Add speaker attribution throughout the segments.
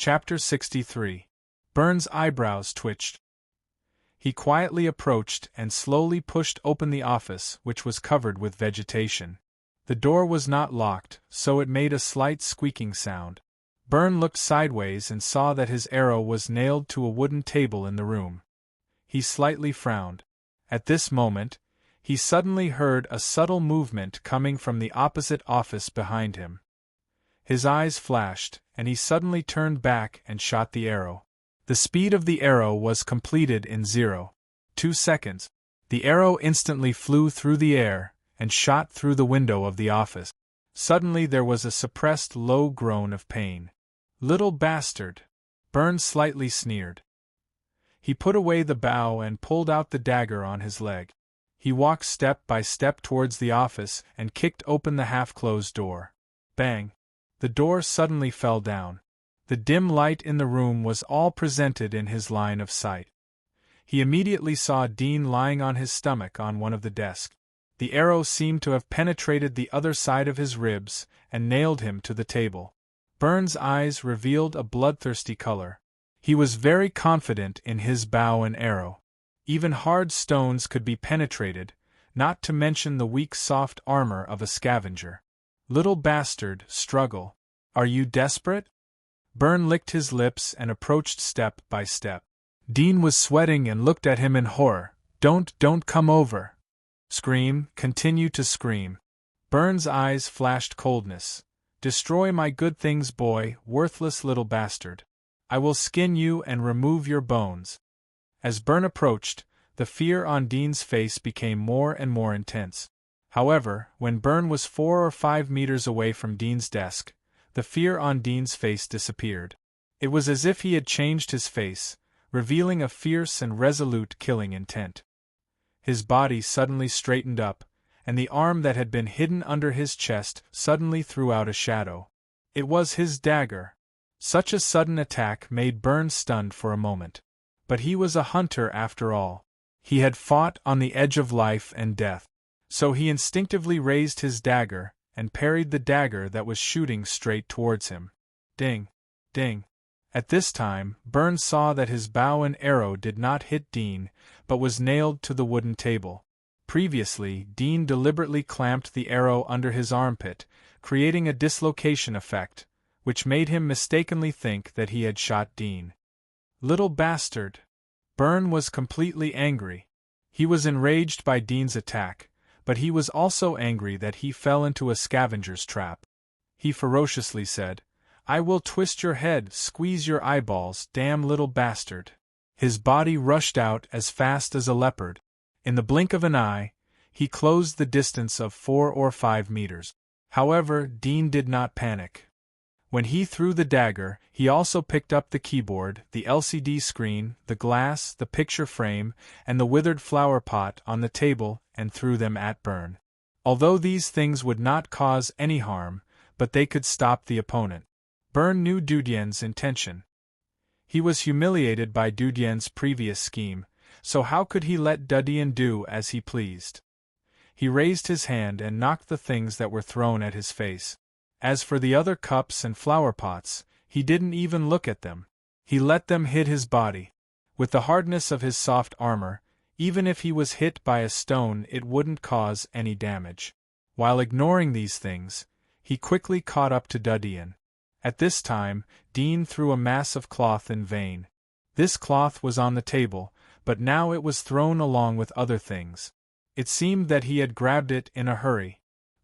Speaker 1: Chapter 63. Burn's eyebrows twitched. He quietly approached and slowly pushed open the office, which was covered with vegetation. The door was not locked, so it made a slight squeaking sound. Burn looked sideways and saw that his arrow was nailed to a wooden table in the room. He slightly frowned. At this moment, he suddenly heard a subtle movement coming from the opposite office behind him. His eyes flashed, and he suddenly turned back and shot the arrow. The speed of the arrow was completed in 0.2 seconds. The arrow instantly flew through the air and shot through the window of the office. Suddenly there was a suppressed low groan of pain. "Little bastard!" Burn slightly sneered. He put away the bow and pulled out the dagger on his leg. He walked step by step towards the office and kicked open the half-closed door. Bang! The door suddenly fell down. The dim light in the room was all presented in his line of sight. He immediately saw Dean lying on his stomach on one of the desks. The arrow seemed to have penetrated the other side of his ribs and nailed him to the table. Burn's eyes revealed a bloodthirsty color. He was very confident in his bow and arrow. Even hard stones could be penetrated, not to mention the weak soft armor of a scavenger. "Little bastard, struggle. Are you desperate?" Burn licked his lips and approached step by step. Dean was sweating and looked at him in horror. Don't come over." "Scream, continue to scream." Burn's eyes flashed coldness. "Destroy my good things, boy, worthless little bastard. I will skin you and remove your bones." As Burn approached, the fear on Dean's face became more and more intense. However, when Burn was 4 or 5 meters away from Dean's desk, the fear on Dean's face disappeared. It was as if he had changed his face, revealing a fierce and resolute killing intent. His body suddenly straightened up, and the arm that had been hidden under his chest suddenly threw out a shadow. It was his dagger. Such a sudden attack made Burn stunned for a moment. But he was a hunter after all. He had fought on the edge of life and death. So he instinctively raised his dagger and parried the dagger that was shooting straight towards him. Ding! Ding! At this time, Burn saw that his bow and arrow did not hit Dean, but was nailed to the wooden table. Previously, Dean deliberately clamped the arrow under his armpit, creating a dislocation effect, which made him mistakenly think that he had shot Dean. "Little bastard!" Burn was completely angry. He was enraged by Dean's attack, but he was also angry that he fell into a scavenger's trap. He ferociously said, "I will twist your head, squeeze your eyeballs, damn little bastard." His body rushed out as fast as a leopard. In the blink of an eye, he closed the distance of 4 or 5 meters. However, Dean did not panic. When he threw the dagger, he also picked up the keyboard, the LCD screen, the glass, the picture frame, and the withered flower pot on the table and threw them at Burn. Although these things would not cause any harm, but they could stop the opponent. Burn knew Dudien's intention. He was humiliated by Dudien's previous scheme, so how could he let Dudien do as he pleased? He raised his hand and knocked the things that were thrown at his face. As for the other cups and flower pots, he didn't even look at them. He let them hit his body. With the hardness of his soft armor, even if he was hit by a stone it wouldn't cause any damage. While ignoring these things, he quickly caught up to Dudien. At this time, Dean threw a mass of cloth in vain. This cloth was on the table, but now it was thrown along with other things. It seemed that he had grabbed it in a hurry.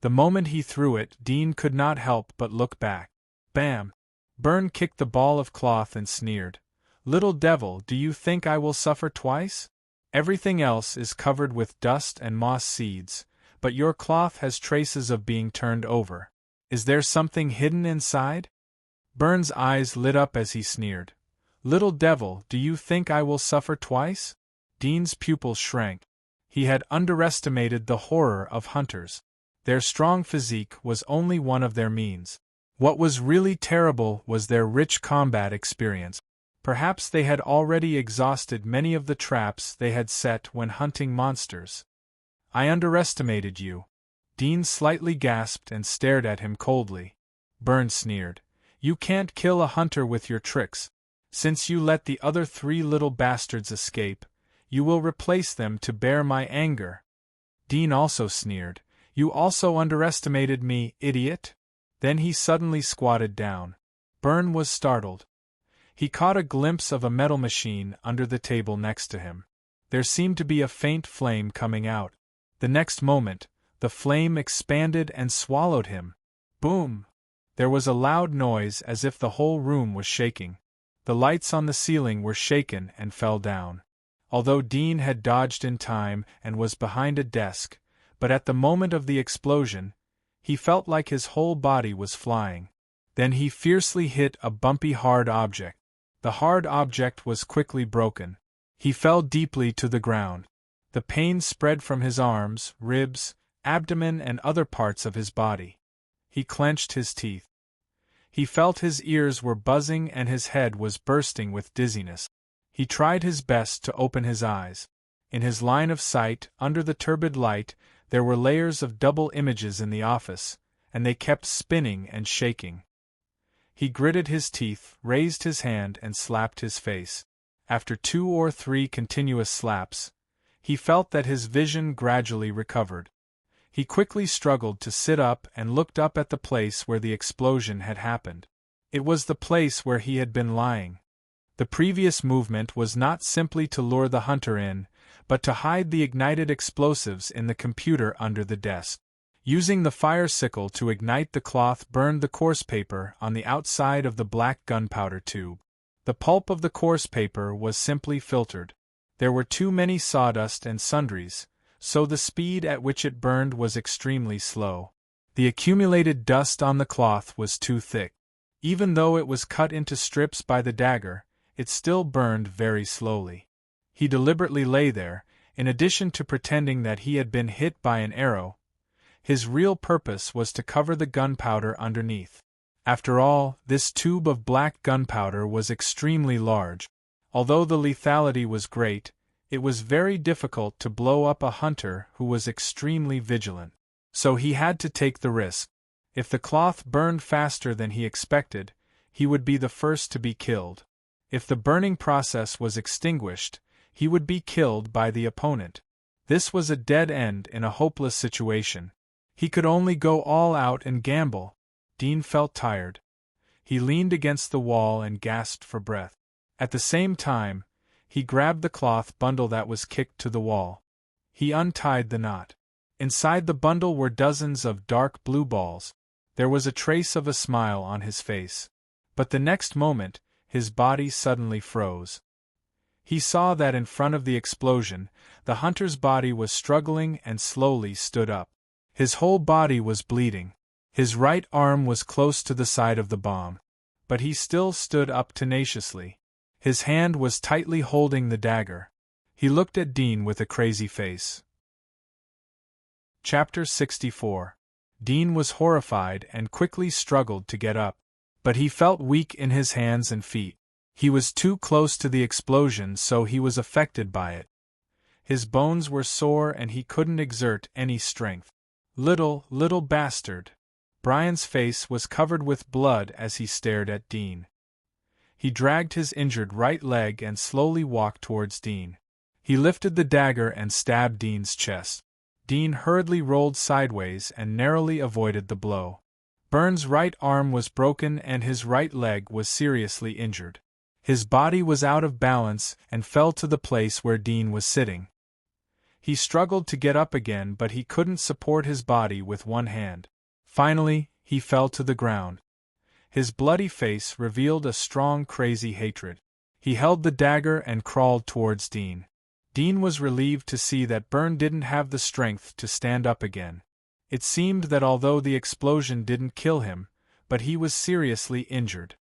Speaker 1: The moment he threw it, Dean could not help but look back. Bam! Burn kicked the ball of cloth and sneered. "Little devil, do you think I will suffer twice? Everything else is covered with dust and moss seeds, but your cloth has traces of being turned over. Is there something hidden inside?" Burn's eyes lit up as he sneered. "Little devil, do you think I will suffer twice?" Dean's pupils shrank. He had underestimated the horror of hunters. Their strong physique was only one of their means. What was really terrible was their rich combat experience. Perhaps they had already exhausted many of the traps they had set when hunting monsters. "I underestimated you." Dean slightly gasped and stared at him coldly. Burn sneered. You can't kill a hunter with your tricks. Since you let the other 3 little bastards escape, you will replace them to bear my anger." Dean also sneered. "You also underestimated me, idiot?" Then he suddenly squatted down. Byrne was startled. He caught a glimpse of a metal machine under the table next to him. There seemed to be a faint flame coming out. The next moment, the flame expanded and swallowed him. Boom! There was a loud noise as if the whole room was shaking. The lights on the ceiling were shaken and fell down. Although Dean had dodged in time and was behind a desk, but at the moment of the explosion, he felt like his whole body was flying. Then he fiercely hit a bumpy hard object. The hard object was quickly broken. He fell deeply to the ground. The pain spread from his arms, ribs, abdomen and other parts of his body. He clenched his teeth. He felt his ears were buzzing and his head was bursting with dizziness. He tried his best to open his eyes. In his line of sight, under the turbid light, there were layers of double images in the office, and they kept spinning and shaking. He gritted his teeth, raised his hand and slapped his face. After 2 or 3 continuous slaps, he felt that his vision gradually recovered. He quickly struggled to sit up and looked up at the place where the explosion had happened. It was the place where he had been lying. The previous movement was not simply to lure the hunter in, but to hide the ignited explosives in the computer under the desk. Using the fire sickle to ignite the cloth burned the coarse paper on the outside of the black gunpowder tube. The pulp of the coarse paper was simply filtered. There were too many sawdust and sundries, so the speed at which it burned was extremely slow. The accumulated dust on the cloth was too thick. Even though it was cut into strips by the dagger, it still burned very slowly. He deliberately lay there, in addition to pretending that he had been hit by an arrow. His real purpose was to cover the gunpowder underneath. After all, this tube of black gunpowder was extremely large. Although the lethality was great, it was very difficult to blow up a hunter who was extremely vigilant. So he had to take the risk. If the cloth burned faster than he expected, he would be the first to be killed. If the burning process was extinguished, he would be killed by the opponent. This was a dead end in a hopeless situation. He could only go all out and gamble. Dean felt tired. He leaned against the wall and gasped for breath. At the same time, he grabbed the cloth bundle that was kicked to the wall. He untied the knot. Inside the bundle were dozens of dark blue balls. There was a trace of a smile on his face. But the next moment, his body suddenly froze. He saw that in front of the explosion, the hunter's body was struggling and slowly stood up. His whole body was bleeding. His right arm was close to the side of the bomb. But he still stood up tenaciously. His hand was tightly holding the dagger. He looked at Dean with a crazy face. Chapter 64. Dean was horrified and quickly struggled to get up. But he felt weak in his hands and feet. He was too close to the explosion, so he was affected by it. His bones were sore and he couldn't exert any strength. Little bastard. Brian's face was covered with blood as he stared at Dean. He dragged his injured right leg and slowly walked towards Dean. He lifted the dagger and stabbed Dean's chest. Dean hurriedly rolled sideways and narrowly avoided the blow. Byrne's right arm was broken and his right leg was seriously injured. His body was out of balance and fell to the place where Dean was sitting. He struggled to get up again, but he couldn't support his body with one hand. Finally, he fell to the ground. His bloody face revealed a strong, crazy hatred. He held the dagger and crawled towards Dean. Dean was relieved to see that Byrne didn't have the strength to stand up again. It seemed that although the explosion didn't kill him, but he was seriously injured.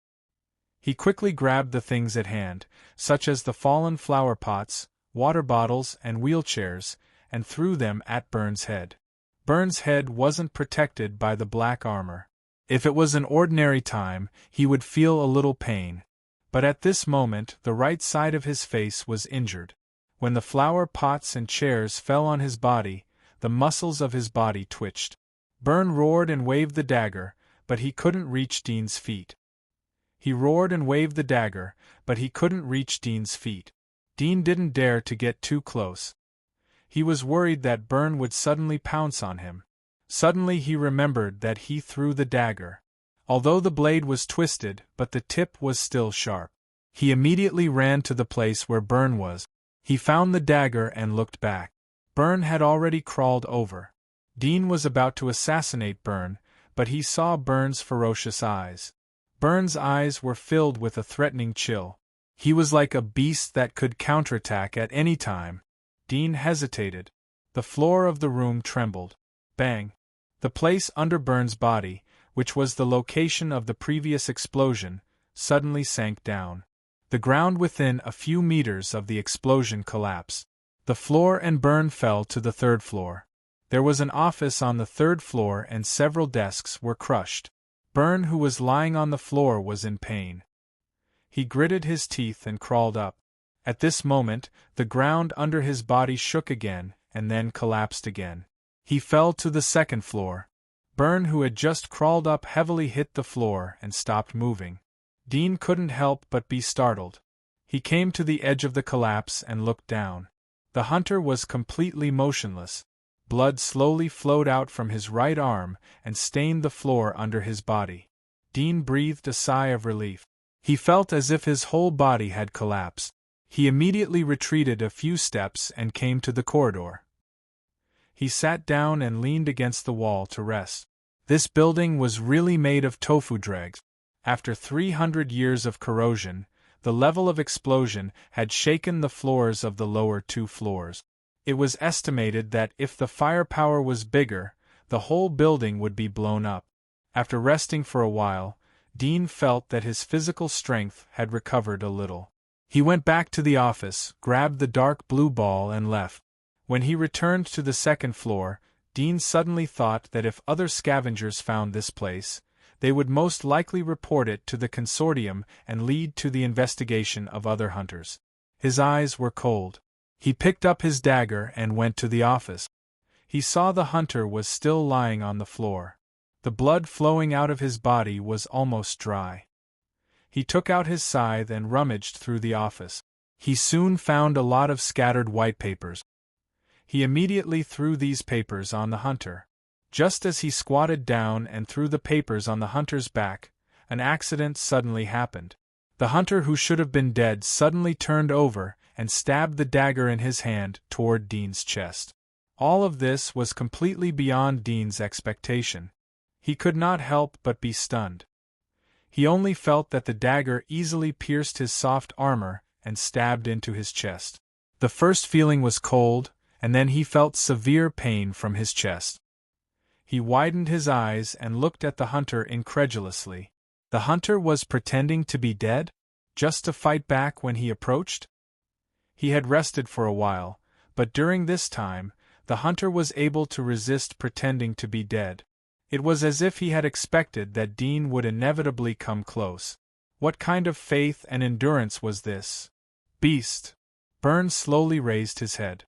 Speaker 1: He quickly grabbed the things at hand, such as the fallen flower pots, water bottles, and wheelchairs, and threw them at Byrne's head. Byrne's head wasn't protected by the black armor. If it was an ordinary time, he would feel a little pain. But at this moment, the right side of his face was injured. When the flower pots and chairs fell on his body, the muscles of his body twitched. Byrne roared and waved the dagger, but he couldn't reach Dean's feet. He roared and waved the dagger, but he couldn't reach Dean's feet. Dean didn't dare to get too close. He was worried that Byrne would suddenly pounce on him. Suddenly he remembered that he threw the dagger. Although the blade was twisted, but the tip was still sharp. He immediately ran to the place where Byrne was. He found the dagger and looked back. Byrne had already crawled over. Dean was about to assassinate Byrne, but he saw Byrne's ferocious eyes. Byrne's eyes were filled with a threatening chill. He was like a beast that could counterattack at any time. Dean hesitated. The floor of the room trembled. Bang! The place under Byrne's body, which was the location of the previous explosion, suddenly sank down. The ground within a few meters of the explosion collapsed. The floor and Byrne fell to the third floor. There was an office on the third floor and several desks were crushed. Byrne, who was lying on the floor, was in pain. He gritted his teeth and crawled up. At this moment, the ground under his body shook again and then collapsed again. He fell to the second floor. Byrne, who had just crawled up, heavily hit the floor and stopped moving. Dean couldn't help but be startled. He came to the edge of the collapse and looked down. The hunter was completely motionless. Blood slowly flowed out from his right arm and stained the floor under his body. Dean breathed a sigh of relief. He felt as if his whole body had collapsed. He immediately retreated a few steps and came to the corridor. He sat down and leaned against the wall to rest. This building was really made of tofu dregs. After 300 years of corrosion, the level of explosion had shaken the floors of the lower two floors. It was estimated that if the firepower was bigger, the whole building would be blown up. After resting for a while, Dean felt that his physical strength had recovered a little. He went back to the office, grabbed the dark blue ball and left. When he returned to the second floor, Dean suddenly thought that if other scavengers found this place, they would most likely report it to the consortium and lead to the investigation of other hunters. His eyes were cold. He picked up his dagger and went to the office. He saw the hunter was still lying on the floor. The blood flowing out of his body was almost dry. He took out his scythe and rummaged through the office. He soon found a lot of scattered white papers. He immediately threw these papers on the hunter. Just as he squatted down and threw the papers on the hunter's back, an accident suddenly happened. The hunter, who should have been dead, suddenly turned over and stabbed the dagger in his hand toward Dean's chest. All of this was completely beyond Dean's expectation. He could not help but be stunned. He only felt that the dagger easily pierced his soft armor and stabbed into his chest. The first feeling was cold, and then he felt severe pain from his chest. He widened his eyes and looked at the hunter incredulously. The hunter was pretending to be dead, just to fight back when he approached? He had rested for a while, but during this time, the hunter was able to resist pretending to be dead. It was as if he had expected that Dean would inevitably come close. What kind of faith and endurance was this? Beast! Byrne slowly raised his head.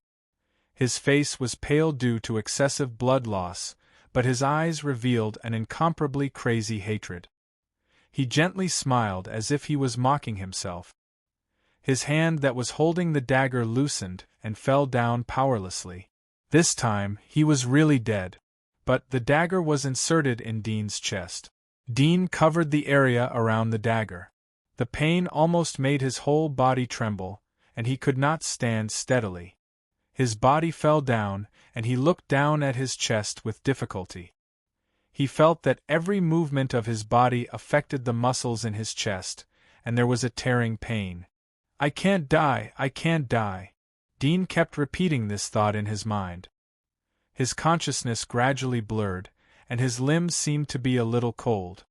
Speaker 1: His face was pale due to excessive blood loss, but his eyes revealed an incomparably crazy hatred. He gently smiled as if he was mocking himself. His hand that was holding the dagger loosened and fell down powerlessly. This time, he was really dead. But the dagger was inserted in Dean's chest. Dean covered the area around the dagger. The pain almost made his whole body tremble, and he could not stand steadily. His body fell down, and he looked down at his chest with difficulty. He felt that every movement of his body affected the muscles in his chest, and there was a tearing pain. "I can't die, I can't die." Dean kept repeating this thought in his mind. His consciousness gradually blurred, and his limbs seemed to be a little cold.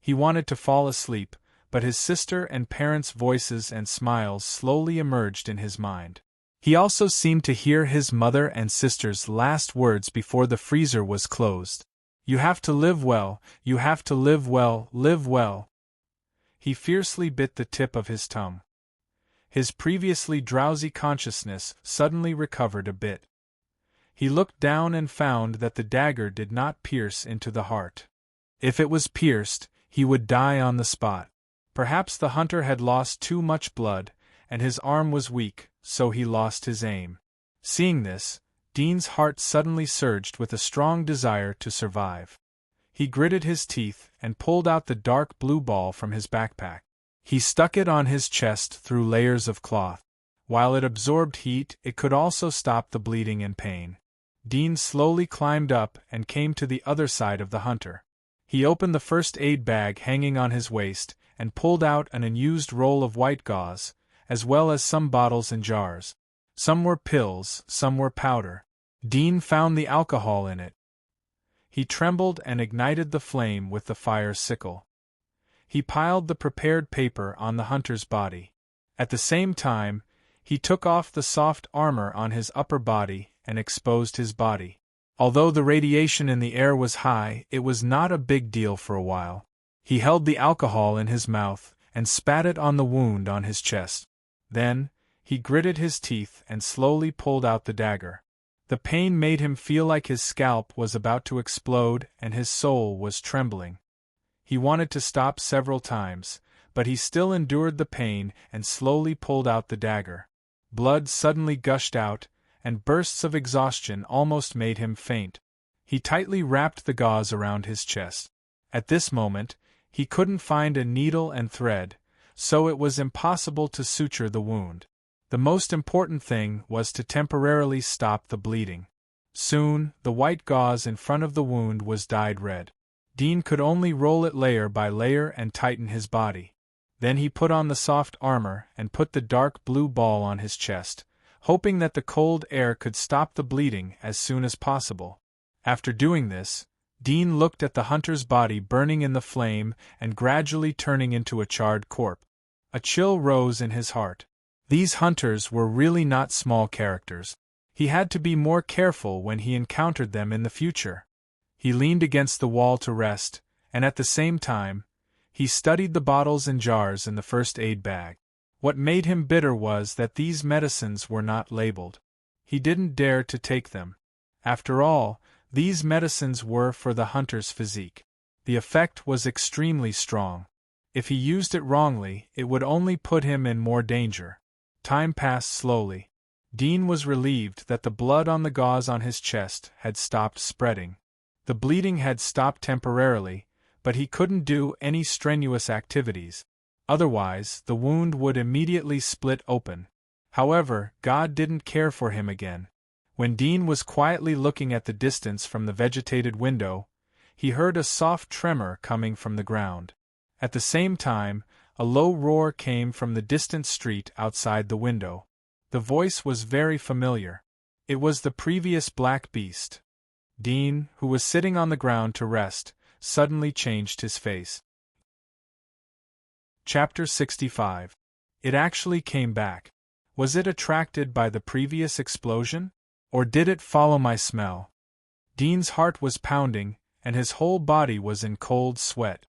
Speaker 1: He wanted to fall asleep, but his sister and parents' voices and smiles slowly emerged in his mind. He also seemed to hear his mother and sister's last words before the freezer was closed. "You have to live well, you have to live well, live well." He fiercely bit the tip of his tongue. His previously drowsy consciousness suddenly recovered a bit. He looked down and found that the dagger did not pierce into the heart. If it was pierced, he would die on the spot. Perhaps the hunter had lost too much blood, and his arm was weak, so he lost his aim. Seeing this, Dean's heart suddenly surged with a strong desire to survive. He gritted his teeth and pulled out the dark blue ball from his backpack. He stuck it on his chest through layers of cloth. While it absorbed heat, it could also stop the bleeding and pain. Dean slowly climbed up and came to the other side of the hunter. He opened the first aid bag hanging on his waist and pulled out an unused roll of white gauze, as well as some bottles and jars. Some were pills, some were powder. Dean found the alcohol in it. He trembled and ignited the flame with the fire sickle. He piled the prepared paper on the hunter's body. At the same time, he took off the soft armor on his upper body and exposed his body. Although the radiation in the air was high, it was not a big deal for a while. He held the alcohol in his mouth and spat it on the wound on his chest. Then, he gritted his teeth and slowly pulled out the dagger. The pain made him feel like his scalp was about to explode and his soul was trembling. He wanted to stop several times, but he still endured the pain and slowly pulled out the dagger. Blood suddenly gushed out, and bursts of exhaustion almost made him faint. He tightly wrapped the gauze around his chest. At this moment, he couldn't find a needle and thread, so it was impossible to suture the wound. The most important thing was to temporarily stop the bleeding. Soon, the white gauze in front of the wound was dyed red. Dean could only roll it layer by layer and tighten his body. Then he put on the soft armor and put the dark blue ball on his chest, hoping that the cold air could stop the bleeding as soon as possible. After doing this, Dean looked at the hunter's body burning in the flame and gradually turning into a charred corpse. A chill rose in his heart. These hunters were really not small characters. He had to be more careful when he encountered them in the future. He leaned against the wall to rest, and at the same time, he studied the bottles and jars in the first aid bag. What made him bitter was that these medicines were not labeled. He didn't dare to take them. After all, these medicines were for the hunter's physique. The effect was extremely strong. If he used it wrongly, it would only put him in more danger. Time passed slowly. Dean was relieved that the blood on the gauze on his chest had stopped spreading. The bleeding had stopped temporarily, but he couldn't do any strenuous activities. Otherwise, the wound would immediately split open. However, God didn't care for him again. When Dean was quietly looking at the distance from the vegetated window, he heard a soft tremor coming from the ground. At the same time, a low roar came from the distant street outside the window. The voice was very familiar. It was the previous black beast. Dean, who was sitting on the ground to rest, suddenly changed his face. Chapter 65. It actually came back. Was it attracted by the previous explosion? Or did it follow my smell? Dean's heart was pounding, and his whole body was in cold sweat.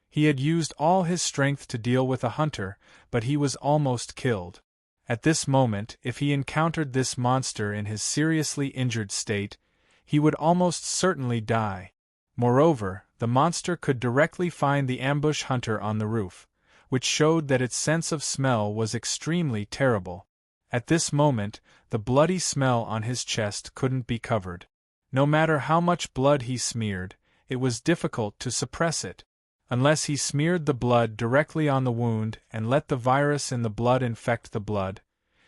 Speaker 1: He had used all his strength to deal with a hunter, but he was almost killed. At this moment, if he encountered this monster in his seriously injured state, he would almost certainly die. Moreover, the monster could directly find the ambush hunter on the roof, which showed that its sense of smell was extremely terrible. At this moment, the bloody smell on his chest couldn't be covered. No matter how much blood he smeared, it was difficult to suppress it. Unless he smeared the blood directly on the wound and let the virus in the blood infect the blood,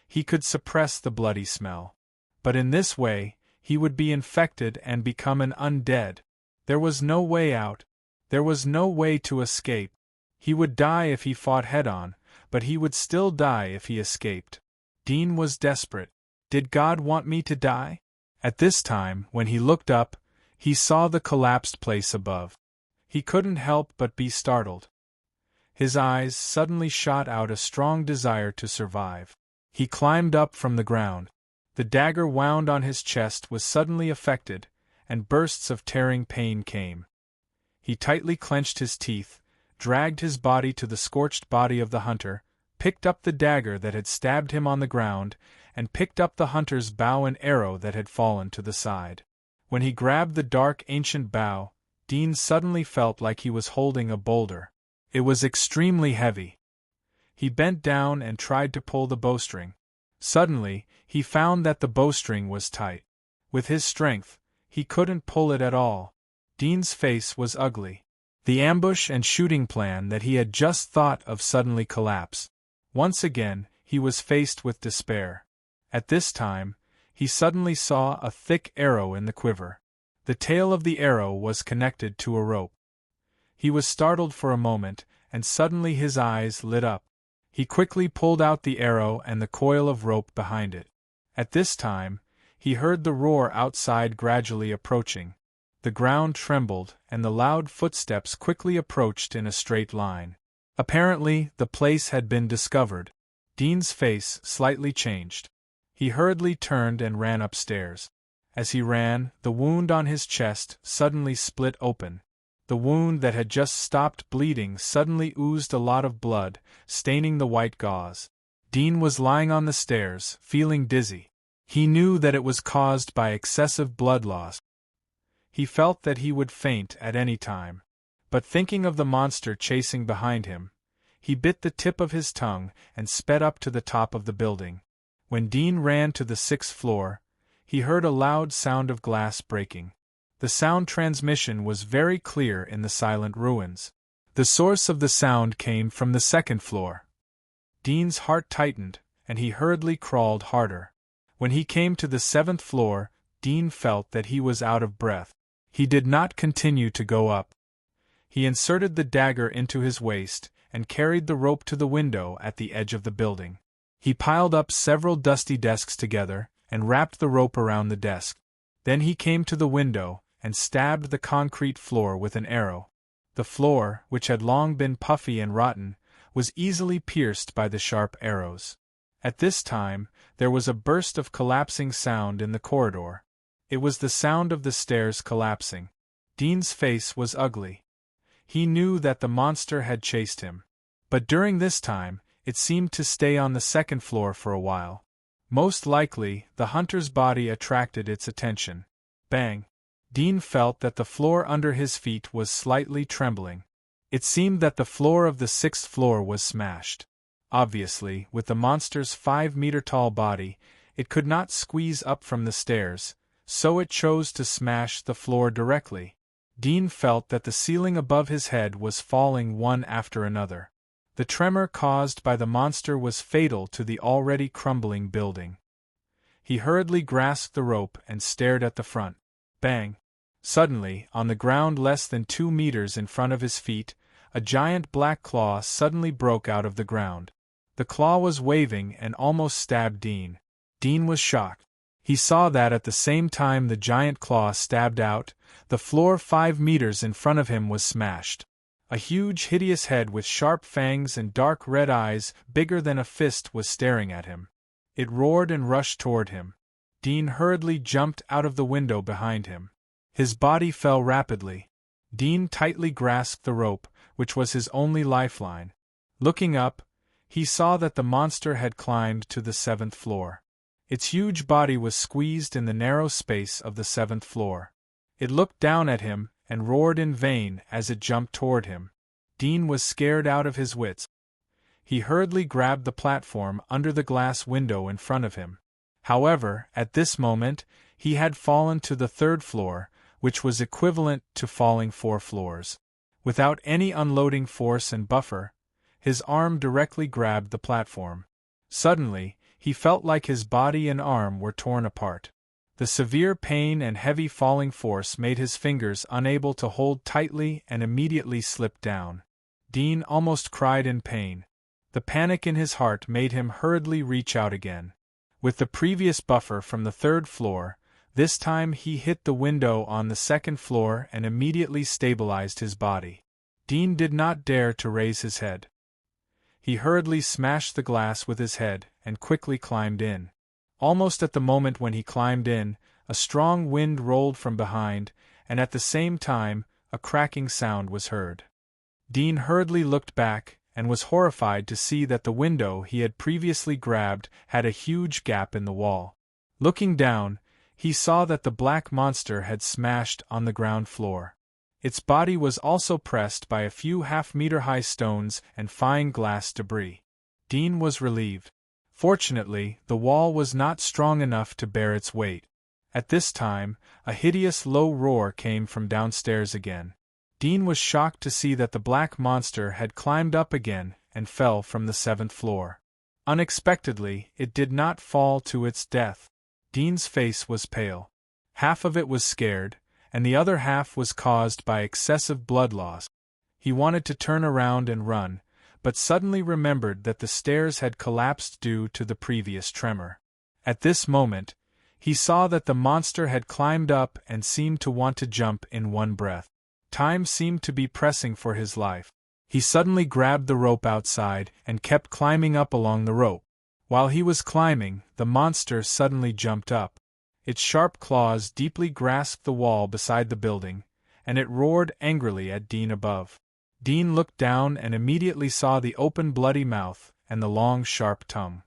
Speaker 1: he could suppress the bloody smell. But in this way, he would be infected and become an undead. There was no way out. There was no way to escape. He would die if he fought head-on, but he would still die if he escaped. Dean was desperate. Did God want me to die? At this time, when he looked up, he saw the collapsed place above. He couldn't help but be startled. His eyes suddenly shot out a strong desire to survive. He climbed up from the ground. The dagger wound on his chest was suddenly affected, and bursts of tearing pain came. He tightly clenched his teeth, dragged his body to the scorched body of the hunter, picked up the dagger that had stabbed him on the ground, and picked up the hunter's bow and arrow that had fallen to the side. When he grabbed the dark ancient bow, Dean suddenly felt like he was holding a boulder. It was extremely heavy. He bent down and tried to pull the bowstring. Suddenly, he found that the bowstring was tight. With his strength, he couldn't pull it at all. Dean's face was ugly. The ambush and shooting plan that he had just thought of suddenly collapsed. Once again, he was faced with despair. At this time, he suddenly saw a thick arrow in the quiver. The tail of the arrow was connected to a rope. He was startled for a moment, and suddenly his eyes lit up. He quickly pulled out the arrow and the coil of rope behind it. At this time, he heard the roar outside gradually approaching. The ground trembled, and the loud footsteps quickly approached in a straight line. Apparently, the place had been discovered. Dean's face slightly changed. He hurriedly turned and ran upstairs. As he ran, the wound on his chest suddenly split open. The wound that had just stopped bleeding suddenly oozed a lot of blood, staining the white gauze. Dean was lying on the stairs, feeling dizzy. He knew that it was caused by excessive blood loss. He felt that he would faint at any time. But thinking of the monster chasing behind him, he bit the tip of his tongue and sped up to the top of the building. When Dean ran to the 6th floor, he heard a loud sound of glass breaking. The sound transmission was very clear in the silent ruins. The source of the sound came from the 2nd floor. Dean's heart tightened, and he hurriedly crawled harder. When he came to the 7th floor, Dean felt that he was out of breath. He did not continue to go up. He inserted the dagger into his waist and carried the rope to the window at the edge of the building. He piled up several dusty desks together and wrapped the rope around the desk. Then he came to the window and stabbed the concrete floor with an arrow. The floor, which had long been puffy and rotten, was easily pierced by the sharp arrows. At this time, there was a burst of collapsing sound in the corridor. It was the sound of the stairs collapsing. Dean's face was ugly. He knew that the monster had chased him. But during this time, it seemed to stay on the 2nd floor for a while. Most likely, the hunter's body attracted its attention. Bang! Dean felt that the floor under his feet was slightly trembling. It seemed that the floor of the 6th floor was smashed. Obviously, with the monster's 5-meter-tall body, it could not squeeze up from the stairs, so it chose to smash the floor directly. Dean felt that the ceiling above his head was falling one after another. The tremor caused by the monster was fatal to the already crumbling building. He hurriedly grasped the rope and stared at the front. Bang! Suddenly, on the ground less than 2 meters in front of his feet, a giant black claw suddenly broke out of the ground. The claw was waving and almost stabbed Dean. Dean was shocked. He saw that at the same time the giant claw stabbed out, the floor 5 meters in front of him was smashed. A huge hideous head with sharp fangs and dark red eyes bigger than a fist was staring at him. It roared and rushed toward him. Dean hurriedly jumped out of the window behind him. His body fell rapidly. Dean tightly grasped the rope, which was his only lifeline. Looking up, he saw that the monster had climbed to the 7th floor. Its huge body was squeezed in the narrow space of the 7th floor. It looked down at him and roared in vain as it jumped toward him. Dean was scared out of his wits. He hurriedly grabbed the platform under the glass window in front of him. However, at this moment, he had fallen to the 3rd floor, which was equivalent to falling 4 floors. Without any unloading force and buffer, his arm directly grabbed the platform. Suddenly, he felt like his body and arm were torn apart. The severe pain and heavy falling force made his fingers unable to hold tightly and immediately slipped down. Dean almost cried in pain. The panic in his heart made him hurriedly reach out again. With the previous buffer from the 3rd floor, this time he hit the window on the 2nd floor and immediately stabilized his body. Dean did not dare to raise his head. He hurriedly smashed the glass with his head and quickly climbed in. Almost at the moment when he climbed in, a strong wind rolled from behind, and at the same time, a cracking sound was heard. Dean hurriedly looked back and was horrified to see that the window he had previously grabbed had a huge gap in the wall. Looking down, he saw that the black monster had smashed on the ground floor. Its body was also pressed by a few half-meter-high stones and fine glass debris. Dean was relieved. Fortunately, the wall was not strong enough to bear its weight. At this time, a hideous low roar came from downstairs again. Dean was shocked to see that the black monster had climbed up again and fell from the 7th floor. Unexpectedly, it did not fall to its death. Dean's face was pale. Half of it was scared, and the other half was caused by excessive blood loss. He wanted to turn around and run, but suddenly remembered that the stairs had collapsed due to the previous tremor. At this moment, he saw that the monster had climbed up and seemed to want to jump in one breath. Time seemed to be pressing for his life. He suddenly grabbed the rope outside and kept climbing up along the rope. While he was climbing, the monster suddenly jumped up. Its sharp claws deeply grasped the wall beside the building, and it roared angrily at Dean above. Dean looked down and immediately saw the open bloody mouth and the long sharp tongue.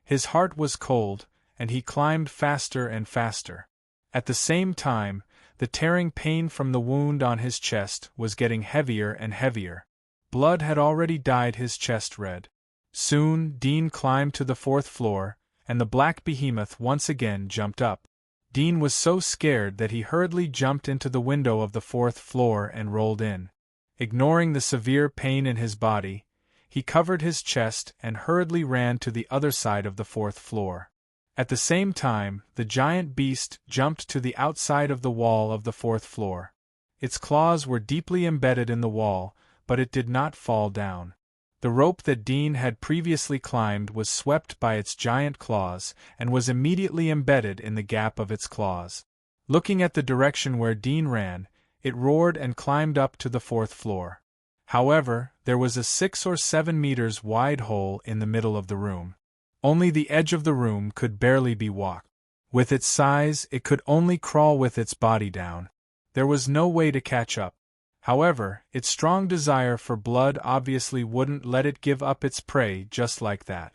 Speaker 1: His heart was cold, and he climbed faster and faster. At the same time, the tearing pain from the wound on his chest was getting heavier and heavier. Blood had already dyed his chest red. Soon, Dean climbed to the 4th floor, and the black behemoth once again jumped up. Dean was so scared that he hurriedly jumped into the window of the 4th floor and rolled in. Ignoring the severe pain in his body, he covered his chest and hurriedly ran to the other side of the 4th floor. At the same time, the giant beast jumped to the outside of the wall of the 4th floor. Its claws were deeply embedded in the wall, but it did not fall down. The rope that Dean had previously climbed was swept by its giant claws and was immediately embedded in the gap of its claws. Looking at the direction where Dean ran, it roared and climbed up to the 4th floor. However, there was a 6 or 7 meters wide hole in the middle of the room. Only the edge of the room could barely be walked. With its size, it could only crawl with its body down. There was no way to catch up. However, its strong desire for blood obviously wouldn't let it give up its prey just like that.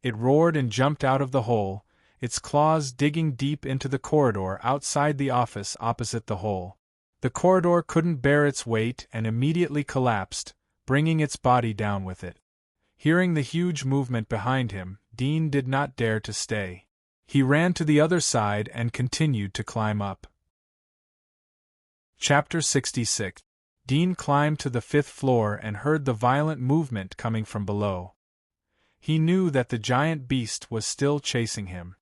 Speaker 1: It roared and jumped out of the hole, its claws digging deep into the corridor outside the office opposite the hole. The corridor couldn't bear its weight and immediately collapsed, bringing its body down with it. Hearing the huge movement behind him, Dean did not dare to stay. He ran to the other side and continued to climb up. Chapter 66. Dean climbed to the 5th floor and heard the violent movement coming from below. He knew that the giant beast was still chasing him.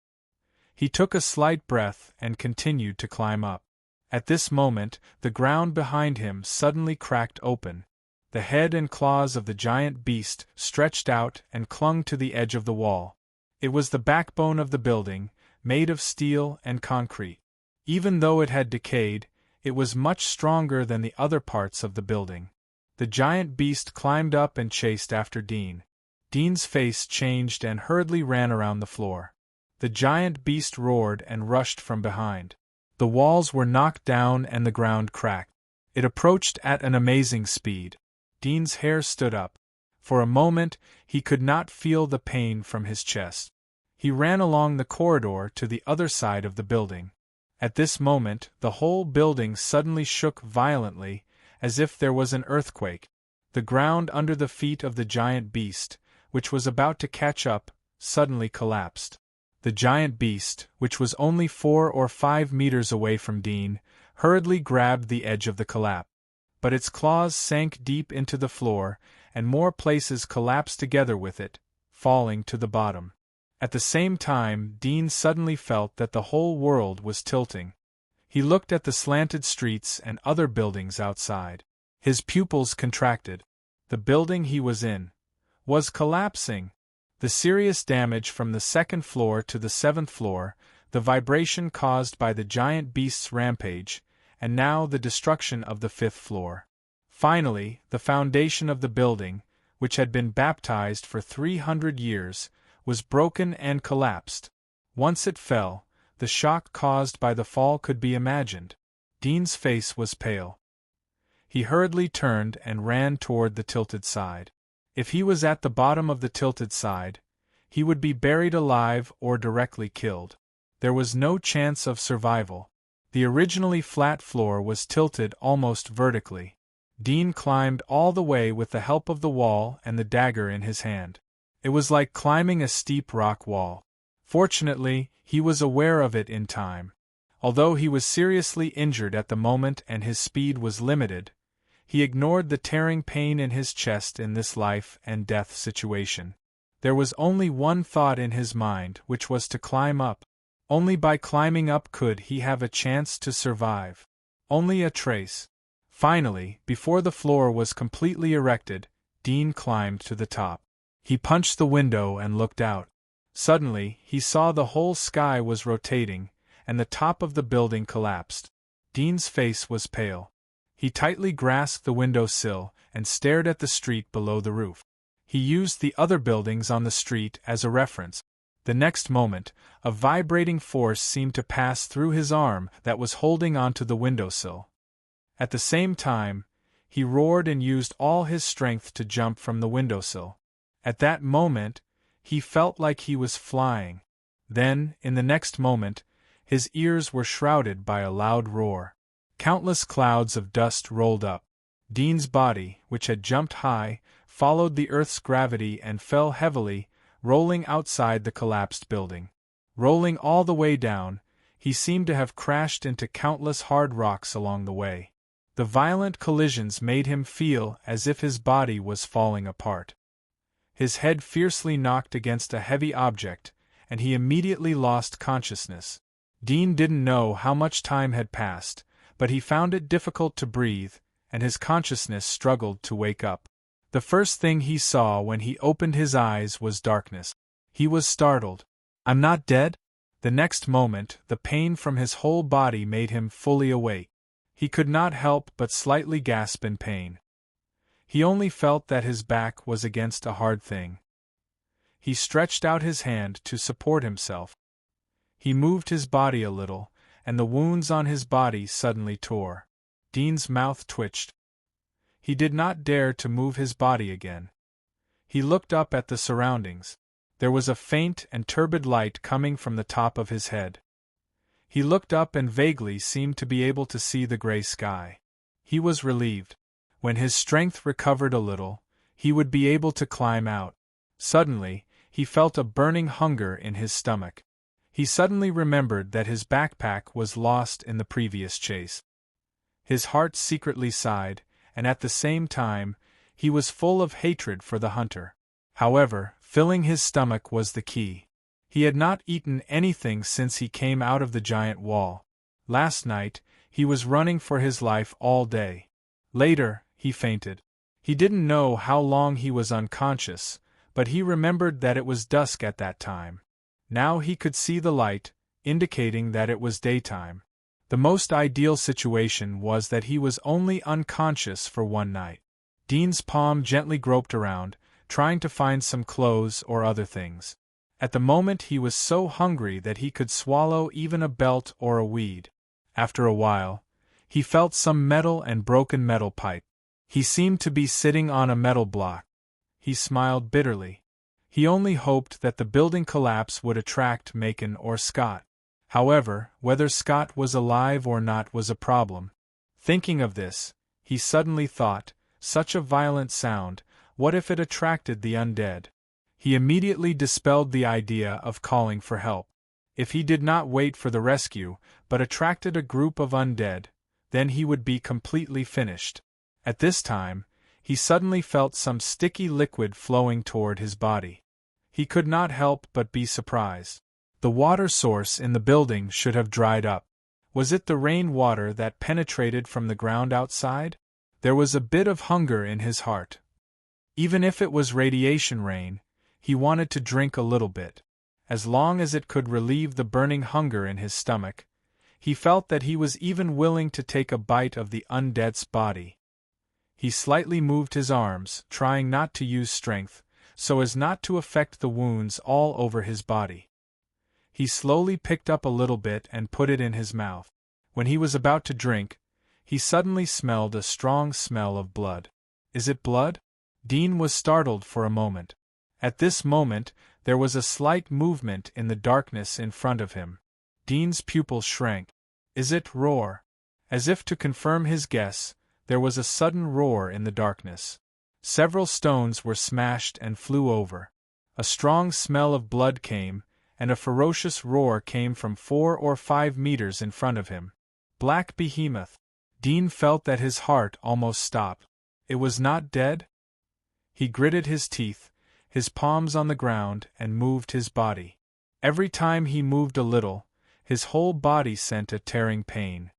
Speaker 1: He took a slight breath and continued to climb up. At this moment, the ground behind him suddenly cracked open. The head and claws of the giant beast stretched out and clung to the edge of the wall. It was the backbone of the building, made of steel and concrete. Even though it had decayed, it was much stronger than the other parts of the building. The giant beast climbed up and chased after Dean. Dean's face changed and hurriedly ran around the floor. The giant beast roared and rushed from behind. The walls were knocked down and the ground cracked. It approached at an amazing speed. Dean's hair stood up. For a moment, he could not feel the pain from his chest. He ran along the corridor to the other side of the building. At this moment, the whole building suddenly shook violently, as if there was an earthquake. The ground under the feet of the giant beast, which was about to catch up, suddenly collapsed. The giant beast, which was only 4 or 5 meters away from Dean, hurriedly grabbed the edge of the collapse. But its claws sank deep into the floor, and more places collapsed together with it, falling to the bottom. At the same time, Dean suddenly felt that the whole world was tilting. He looked at the slanted streets and other buildings outside. His pupils contracted. The building he was in was collapsing. The serious damage from the 2nd floor to the 7th floor, the vibration caused by the giant beast's rampage, and now the destruction of the 5th floor. Finally, the foundation of the building, which had been baptized for 300 years, was broken and collapsed. Once it fell, the shock caused by the fall could be imagined. Dean's face was pale. He hurriedly turned and ran toward the tilted side. If he was at the bottom of the tilted side, he would be buried alive or directly killed. There was no chance of survival. The originally flat floor was tilted almost vertically. Dean climbed all the way with the help of the wall and the dagger in his hand. It was like climbing a steep rock wall. Fortunately, he was aware of it in time. Although he was seriously injured at the moment and his speed was limited, he ignored the tearing pain in his chest in this life and death situation. There was only one thought in his mind, which was to climb up. Only by climbing up could he have a chance to survive. Only a trace. Finally, before the floor was completely erected, Dean climbed to the top. He punched the window and looked out. Suddenly, he saw the whole sky was rotating, and the top of the building collapsed. Dean's face was pale. He tightly grasped the window sill and stared at the street below the roof. He used the other buildings on the street as a reference. The next moment, a vibrating force seemed to pass through his arm that was holding onto the windowsill. At the same time, he roared and used all his strength to jump from the windowsill. At that moment, he felt like he was flying. Then, in the next moment, his ears were shrouded by a loud roar. Countless clouds of dust rolled up. Dean's body, which had jumped high, followed the Earth's gravity and fell heavily, rolling outside the collapsed building. Rolling all the way down, he seemed to have crashed into countless hard rocks along the way. The violent collisions made him feel as if his body was falling apart. His head fiercely knocked against a heavy object, and he immediately lost consciousness. Dean didn't know how much time had passed, but he found it difficult to breathe, and his consciousness struggled to wake up. The first thing he saw when he opened his eyes was darkness. He was startled. "I'm not dead?" The next moment, the pain from his whole body made him fully awake. He could not help but slightly gasp in pain. He only felt that his back was against a hard thing. He stretched out his hand to support himself. He moved his body a little, and the wounds on his body suddenly tore. Dean's mouth twitched. He did not dare to move his body again. He looked up at the surroundings. There was a faint and turbid light coming from the top of his head. He looked up and vaguely seemed to be able to see the gray sky. He was relieved. When his strength recovered a little, he would be able to climb out. Suddenly, he felt a burning hunger in his stomach. He suddenly remembered that his backpack was lost in the previous chase. His heart secretly sighed, and at the same time, he was full of hatred for the hunter. However, filling his stomach was the key. He had not eaten anything since he came out of the giant wall. Last night, he was running for his life all day. Later, he fainted. He didn't know how long he was unconscious, but he remembered that it was dusk at that time. Now he could see the light, indicating that it was daytime. The most ideal situation was that he was only unconscious for one night. Dean's palm gently groped around, trying to find some clothes or other things. At the moment he was so hungry that he could swallow even a belt or a weed. After a while, he felt some metal and broken metal pipe. He seemed to be sitting on a metal block. He smiled bitterly. He only hoped that the building collapse would attract Macon or Scott. However, whether Scott was alive or not was a problem. Thinking of this, he suddenly thought, such a violent sound, what if it attracted the undead? He immediately dispelled the idea of calling for help. If he did not wait for the rescue, but attracted a group of undead, then he would be completely finished. At this time, he suddenly felt some sticky liquid flowing toward his body. He could not help but be surprised. The water source in the building should have dried up. Was it the rain water that penetrated from the ground outside? There was a bit of hunger in his heart. Even if it was radiation rain, he wanted to drink a little bit. As long as it could relieve the burning hunger in his stomach, he felt that he was even willing to take a bite of the undead's body. He slightly moved his arms, trying not to use strength, so as not to affect the wounds all over his body. He slowly picked up a little bit and put it in his mouth. When he was about to drink, he suddenly smelled a strong smell of blood. Is it blood? Dean was startled for a moment. At this moment, there was a slight movement in the darkness in front of him. Dean's pupils shrank. Is it roar? As if to confirm his guess, there was a sudden roar in the darkness. Several stones were smashed and flew over. A strong smell of blood came, and a ferocious roar came from 4 or 5 meters in front of him. Black behemoth. Dean felt that his heart almost stopped. It was not dead? He gritted his teeth, his palms on the ground, and moved his body. Every time he moved a little, his whole body sent a tearing pain.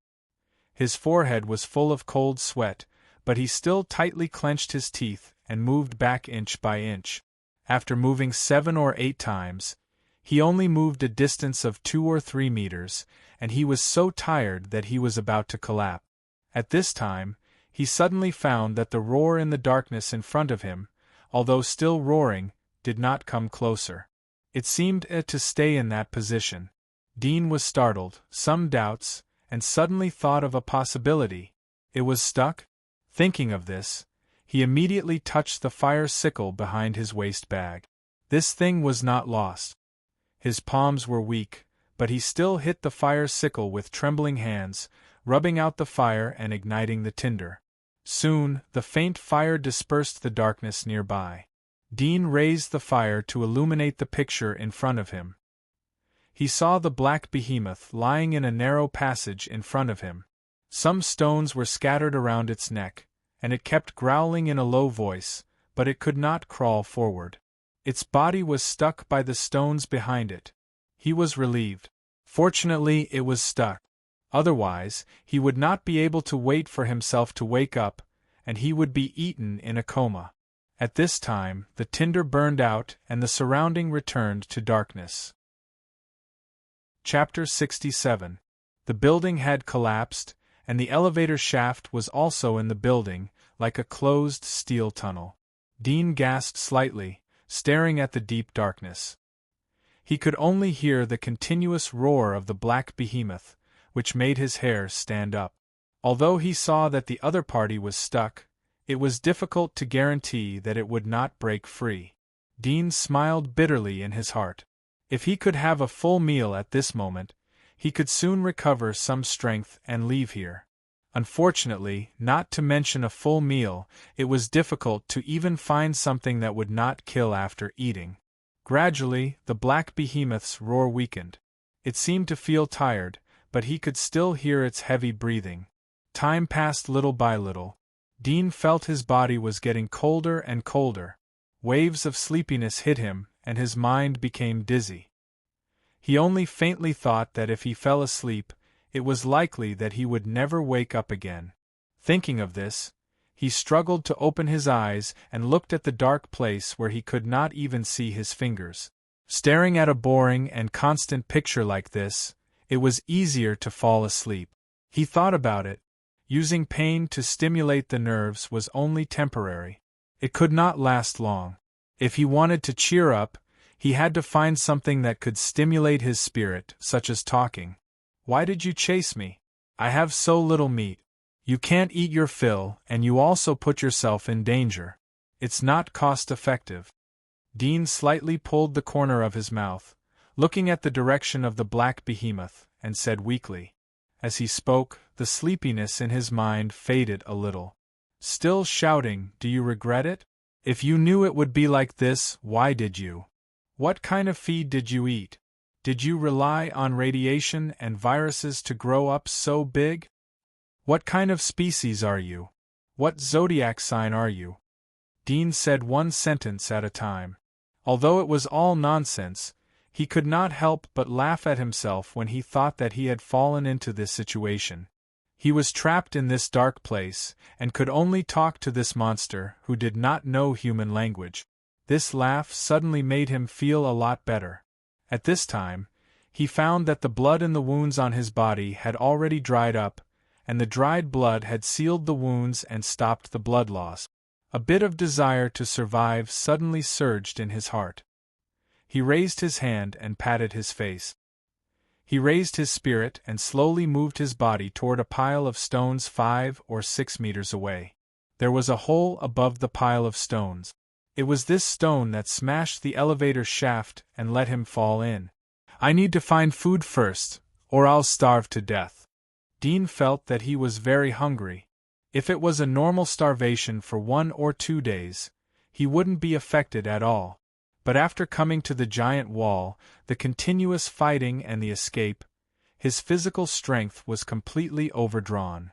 Speaker 1: His forehead was full of cold sweat, but he still tightly clenched his teeth and moved back inch by inch. After moving 7 or 8 times, he only moved a distance of 2 or 3 meters, and he was so tired that he was about to collapse. At this time, he suddenly found that the roar in the darkness in front of him, although still roaring, did not come closer. It seemed to stay in that position. Dean was startled, some doubts, and suddenly thought of a possibility. It was stuck? Thinking of this, he immediately touched the fire sickle behind his waist bag. This thing was not lost. His palms were weak, but he still hit the fire sickle with trembling hands, rubbing out the fire and igniting the tinder. Soon, the faint fire dispersed the darkness nearby. Dean raised the fire to illuminate the picture in front of him. He saw the black behemoth lying in a narrow passage in front of him. Some stones were scattered around its neck, and it kept growling in a low voice, but it could not crawl forward. Its body was stuck by the stones behind it. He was relieved. Fortunately, it was stuck. Otherwise, he would not be able to wait for himself to wake up, and he would be eaten in a coma. At this time, the tinder burned out and the surrounding returned to darkness. Chapter 67. The building had collapsed, and the elevator shaft was also in the building, like a closed steel tunnel. Dean gasped slightly, staring at the deep darkness. He could only hear the continuous roar of the black behemoth, which made his hair stand up. Although he saw that the other party was stuck, it was difficult to guarantee that it would not break free. Dean smiled bitterly in his heart. If he could have a full meal at this moment, he could soon recover some strength and leave here. Unfortunately, not to mention a full meal, it was difficult to even find something that would not kill after eating. Gradually, the black behemoth's roar weakened. It seemed to feel tired, but he could still hear its heavy breathing. Time passed little by little. Dean felt his body was getting colder and colder. Waves of sleepiness hit him, and his mind became dizzy. He only faintly thought that if he fell asleep, it was likely that he would never wake up again. Thinking of this, he struggled to open his eyes and looked at the dark place where he could not even see his fingers. Staring at a boring and constant picture like this, it was easier to fall asleep. He thought about it. Using pain to stimulate the nerves was only temporary. It could not last long. If he wanted to cheer up, he had to find something that could stimulate his spirit, such as talking. "Why did you chase me? I have so little meat. You can't eat your fill, and you also put yourself in danger. It's not cost-effective." Dean slightly pulled the corner of his mouth, looking at the direction of the black behemoth, and said weakly. As he spoke, the sleepiness in his mind faded a little. Still shouting, "Do you regret it? If you knew it would be like this, why did you? What kind of feed did you eat? Did you rely on radiation and viruses to grow up so big? What kind of species are you? What zodiac sign are you?" Dean said one sentence at a time. Although it was all nonsense, he could not help but laugh at himself when he thought that he had fallen into this situation. He was trapped in this dark place, and could only talk to this monster who did not know human language. This laugh suddenly made him feel a lot better. At this time, he found that the blood in the wounds on his body had already dried up, and the dried blood had sealed the wounds and stopped the blood loss. A bit of desire to survive suddenly surged in his heart. He raised his hand and patted his face. He raised his spirit and slowly moved his body toward a pile of stones 5 or 6 meters away. There was a hole above the pile of stones. It was this stone that smashed the elevator shaft and let him fall in. "I need to find food first, or I'll starve to death," Dean felt that he was very hungry. If it was a normal starvation for 1 or 2 days, he wouldn't be affected at all. But after coming to the giant wall, the continuous fighting and the escape, his physical strength was completely overdrawn.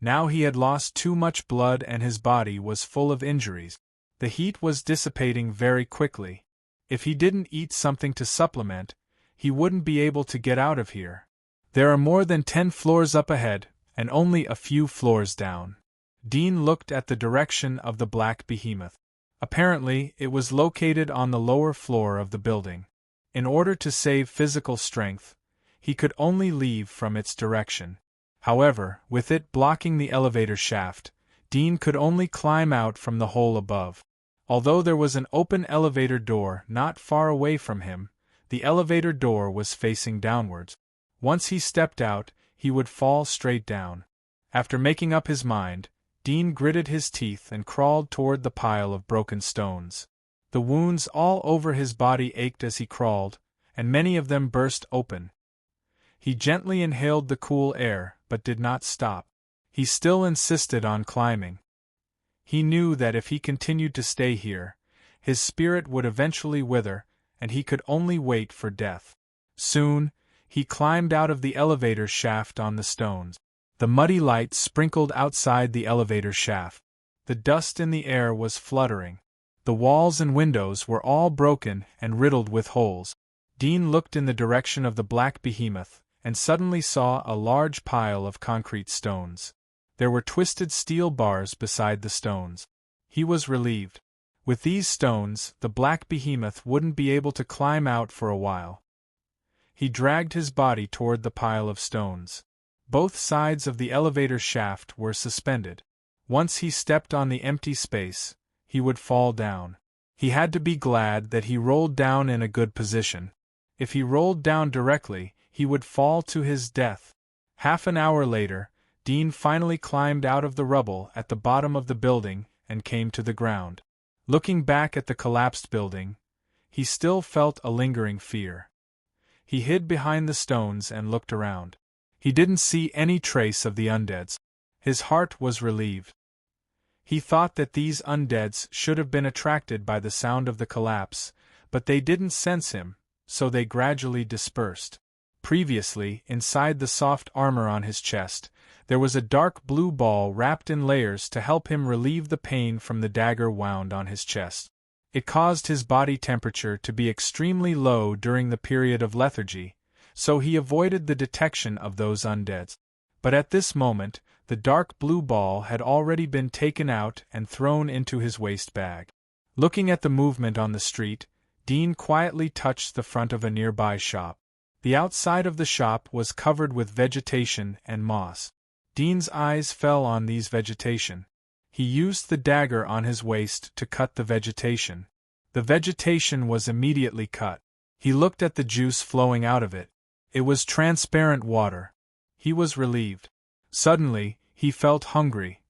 Speaker 1: Now he had lost too much blood and his body was full of injuries. The heat was dissipating very quickly. If he didn't eat something to supplement, he wouldn't be able to get out of here. There are more than 10 floors up ahead, and only a few floors down. Dean looked at the direction of the black behemoth. Apparently, it was located on the lower floor of the building. In order to save physical strength, he could only leave from its direction. However, with it blocking the elevator shaft, Dean could only climb out from the hole above. Although there was an open elevator door not far away from him, the elevator door was facing downwards. Once he stepped out, he would fall straight down. After making up his mind, Dean gritted his teeth and crawled toward the pile of broken stones. The wounds all over his body ached as he crawled, and many of them burst open. He gently inhaled the cool air, but did not stop. He still insisted on climbing. He knew that if he continued to stay here, his spirit would eventually wither, and he could only wait for death. Soon, he climbed out of the elevator shaft on the stones. The muddy light sprinkled outside the elevator shaft. The dust in the air was fluttering. The walls and windows were all broken and riddled with holes. Dean looked in the direction of the black behemoth, and suddenly saw a large pile of concrete stones. There were twisted steel bars beside the stones. He was relieved. With these stones, the black behemoth wouldn't be able to climb out for a while. He dragged his body toward the pile of stones. Both sides of the elevator shaft were suspended. Once he stepped on the empty space, he would fall down. He had to be glad that he rolled down in a good position. If he rolled down directly, he would fall to his death. Half an hour later, Dean finally climbed out of the rubble at the bottom of the building and came to the ground. Looking back at the collapsed building, he still felt a lingering fear. He hid behind the stones and looked around. He didn't see any trace of the undeads. His heart was relieved. He thought that these undeads should have been attracted by the sound of the collapse, but they didn't sense him, so they gradually dispersed. Previously, inside the soft armor on his chest, there was a dark blue ball wrapped in layers to help him relieve the pain from the dagger wound on his chest. It caused his body temperature to be extremely low during the period of lethargy, so he avoided the detection of those undeads. But at this moment, the dark blue ball had already been taken out and thrown into his waist bag. Looking at the movement on the street, Dean quietly touched the front of a nearby shop. The outside of the shop was covered with vegetation and moss. Dean's eyes fell on these vegetation. He used the dagger on his waist to cut the vegetation. The vegetation was immediately cut. He looked at the juice flowing out of it. It was transparent water. He was relieved. Suddenly, he felt hungry.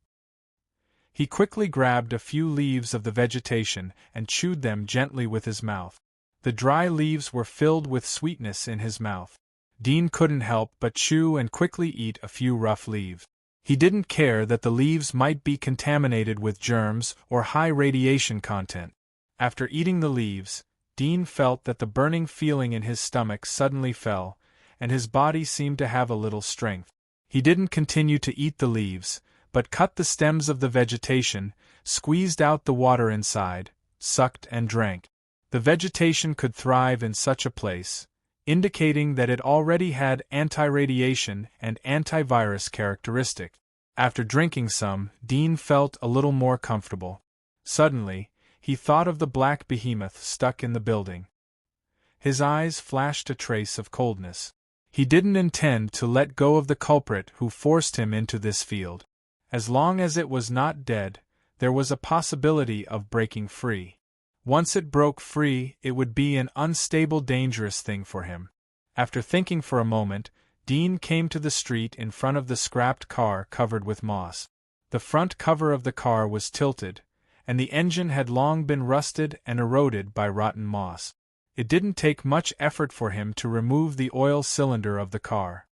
Speaker 1: He quickly grabbed a few leaves of the vegetation and chewed them gently with his mouth. The dry leaves were filled with sweetness in his mouth. Dean couldn't help but chew and quickly eat a few rough leaves. He didn't care that the leaves might be contaminated with germs or high radiation content. After eating the leaves, Dean felt that the burning feeling in his stomach suddenly fell, and his body seemed to have a little strength. He didn't continue to eat the leaves, but cut the stems of the vegetation, squeezed out the water inside, sucked and drank. The vegetation could thrive in such a place, indicating that it already had anti-radiation and antivirus characteristics. After drinking some, Dean felt a little more comfortable. Suddenly, he thought of the black behemoth stuck in the building. His eyes flashed a trace of coldness. He didn't intend to let go of the culprit who forced him into this field. As long as it was not dead, there was a possibility of breaking free. Once it broke free, it would be an unstable, dangerous thing for him. After thinking for a moment, Dean came to the street in front of the scrapped car covered with moss. The front cover of the car was tilted, and the engine had long been rusted and eroded by rotten moss. It didn't take much effort for him to remove the oil cylinder of the car.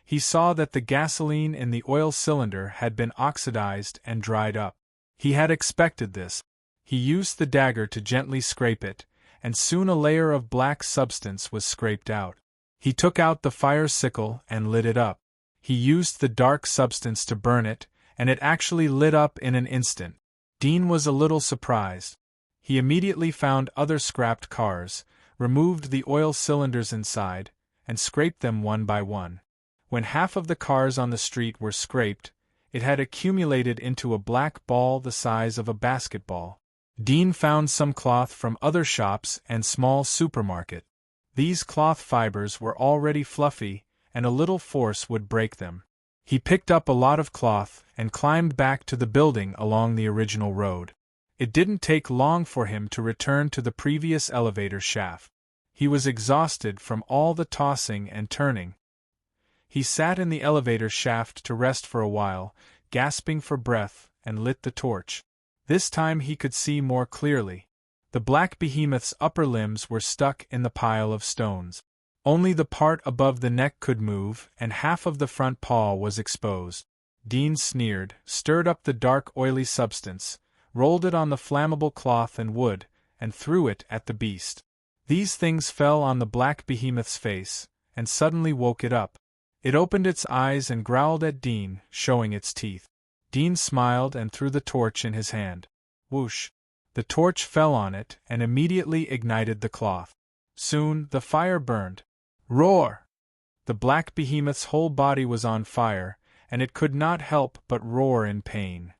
Speaker 1: He saw that the gasoline in the oil cylinder had been oxidized and dried up. He had expected this. He used the dagger to gently scrape it, and soon a layer of black substance was scraped out. He took out the fire sickle and lit it up. He used the dark substance to burn it, and it actually lit up in an instant. Dean was a little surprised. He immediately found other scrapped cars, removed the oil cylinders inside, and scraped them one by one. When half of the cars on the street were scraped, it had accumulated into a black ball the size of a basketball. Dean found some cloth from other shops and small supermarket. These cloth fibers were already fluffy, and a little force would break them. He picked up a lot of cloth and climbed back to the building along the original road. It didn't take long for him to return to the previous elevator shaft. He was exhausted from all the tossing and turning. He sat in the elevator shaft to rest for a while, gasping for breath, and lit the torch. This time he could see more clearly. The black behemoth's upper limbs were stuck in the pile of stones. Only the part above the neck could move, and half of the front paw was exposed. Dean sneered, stirred up the dark oily substance, rolled it on the flammable cloth and wood, and threw it at the beast. These things fell on the black behemoth's face, and suddenly woke it up. It opened its eyes and growled at Dean, showing its teeth. Dean smiled and threw the torch in his hand. Whoosh! The torch fell on it and immediately ignited the cloth. Soon the fire burned. Roar! The black behemoth's whole body was on fire, and it could not help but roar in pain.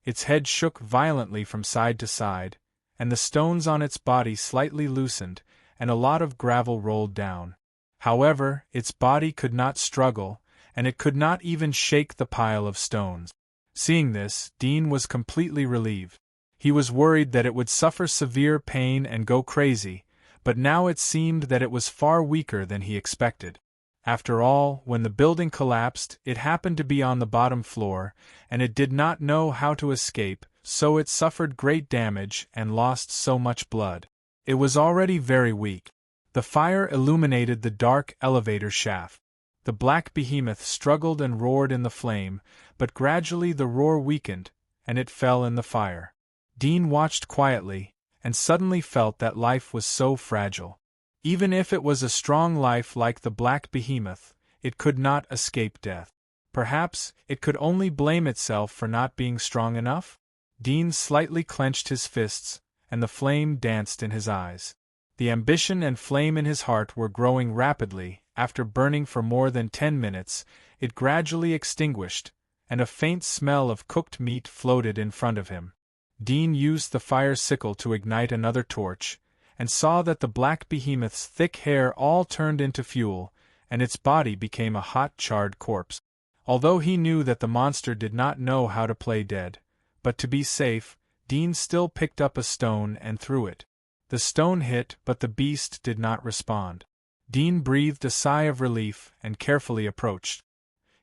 Speaker 1: Its head shook violently from side to side, and the stones on its body slightly loosened, and a lot of gravel rolled down. However, its body could not struggle, and it could not even shake the pile of stones. Seeing this, Dean was completely relieved. He was worried that it would suffer severe pain and go crazy, but now it seemed that it was far weaker than he expected. After all, when the building collapsed, it happened to be on the bottom floor, and it did not know how to escape, so it suffered great damage and lost so much blood. It was already very weak. The fire illuminated the dark elevator shaft. The black behemoth struggled and roared in the flame, but gradually the roar weakened, and it fell in the fire. Dean watched quietly, and suddenly felt that life was so fragile. Even if it was a strong life like the black behemoth, it could not escape death. Perhaps it could only blame itself for not being strong enough? Dean slightly clenched his fists, and the flame danced in his eyes. The ambition and flame in his heart were growing rapidly. After burning for more than 10 minutes, it gradually extinguished, and a faint smell of cooked meat floated in front of him. Dean used the fire sickle to ignite another torch, and saw that the black behemoth's thick hair all turned into fuel, and its body became a hot, charred corpse. Although he knew that the monster did not know how to play dead, but to be safe, Dean still picked up a stone and threw it. The stone hit, but the beast did not respond. Dean breathed a sigh of relief and carefully approached.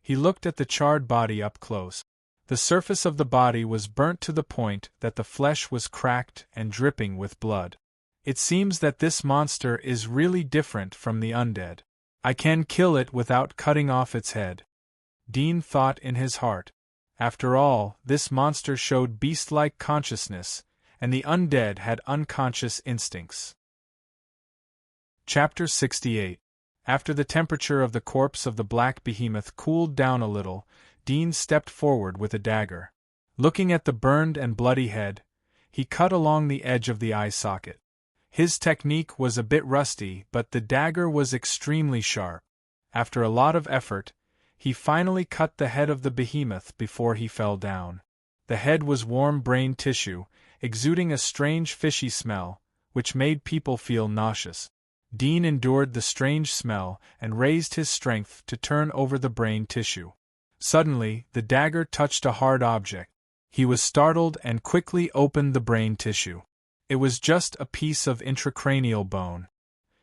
Speaker 1: He looked at the charred body up close. The surface of the body was burnt to the point that the flesh was cracked and dripping with blood. It seems that this monster is really different from the undead. I can kill it without cutting off its head. Dean thought in his heart. After all, this monster showed beast-like consciousness, and the undead had unconscious instincts. Chapter 68. After the temperature of the corpse of the black behemoth cooled down a little, Dean stepped forward with a dagger. Looking at the burned and bloody head, he cut along the edge of the eye socket. His technique was a bit rusty, but the dagger was extremely sharp. After a lot of effort, he finally cut the head of the behemoth before he fell down. The head was warm brain tissue, exuding a strange fishy smell, which made people feel nauseous. Dean endured the strange smell and raised his strength to turn over the brain tissue. Suddenly, the dagger touched a hard object. He was startled and quickly opened the brain tissue. It was just a piece of intracranial bone.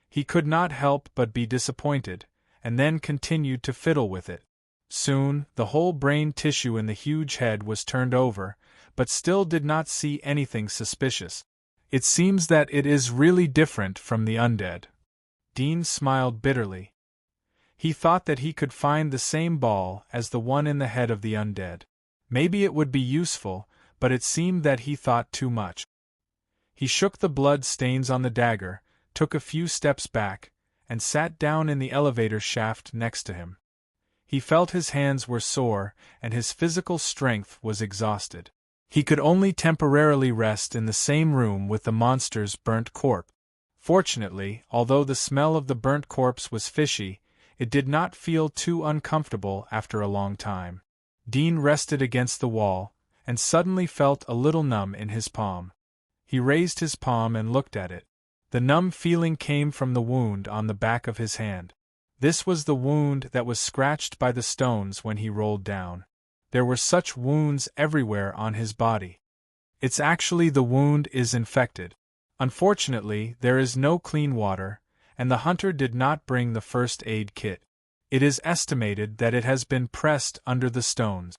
Speaker 1: He could not help but be disappointed, and then continued to fiddle with it. Soon, the whole brain tissue in the huge head was turned over, but still did not see anything suspicious. It seems that it is really different from the undead. Dean smiled bitterly. He thought that he could find the same ball as the one in the head of the undead. Maybe it would be useful, but it seemed that he thought too much. He shook the blood stains on the dagger, took a few steps back, and sat down in the elevator shaft next to him. He felt his hands were sore, and his physical strength was exhausted. He could only temporarily rest in the same room with the monster's burnt corpse. Fortunately, although the smell of the burnt corpse was fishy, it did not feel too uncomfortable after a long time. Dean rested against the wall, and suddenly felt a little numb in his palm. He raised his palm and looked at it. The numb feeling came from the wound on the back of his hand. This was the wound that was scratched by the stones when he rolled down. There were such wounds everywhere on his body. It's actually the wound is infected. Unfortunately, there is no clean water, and the hunter did not bring the first aid kit. It is estimated that it has been pressed under the stones.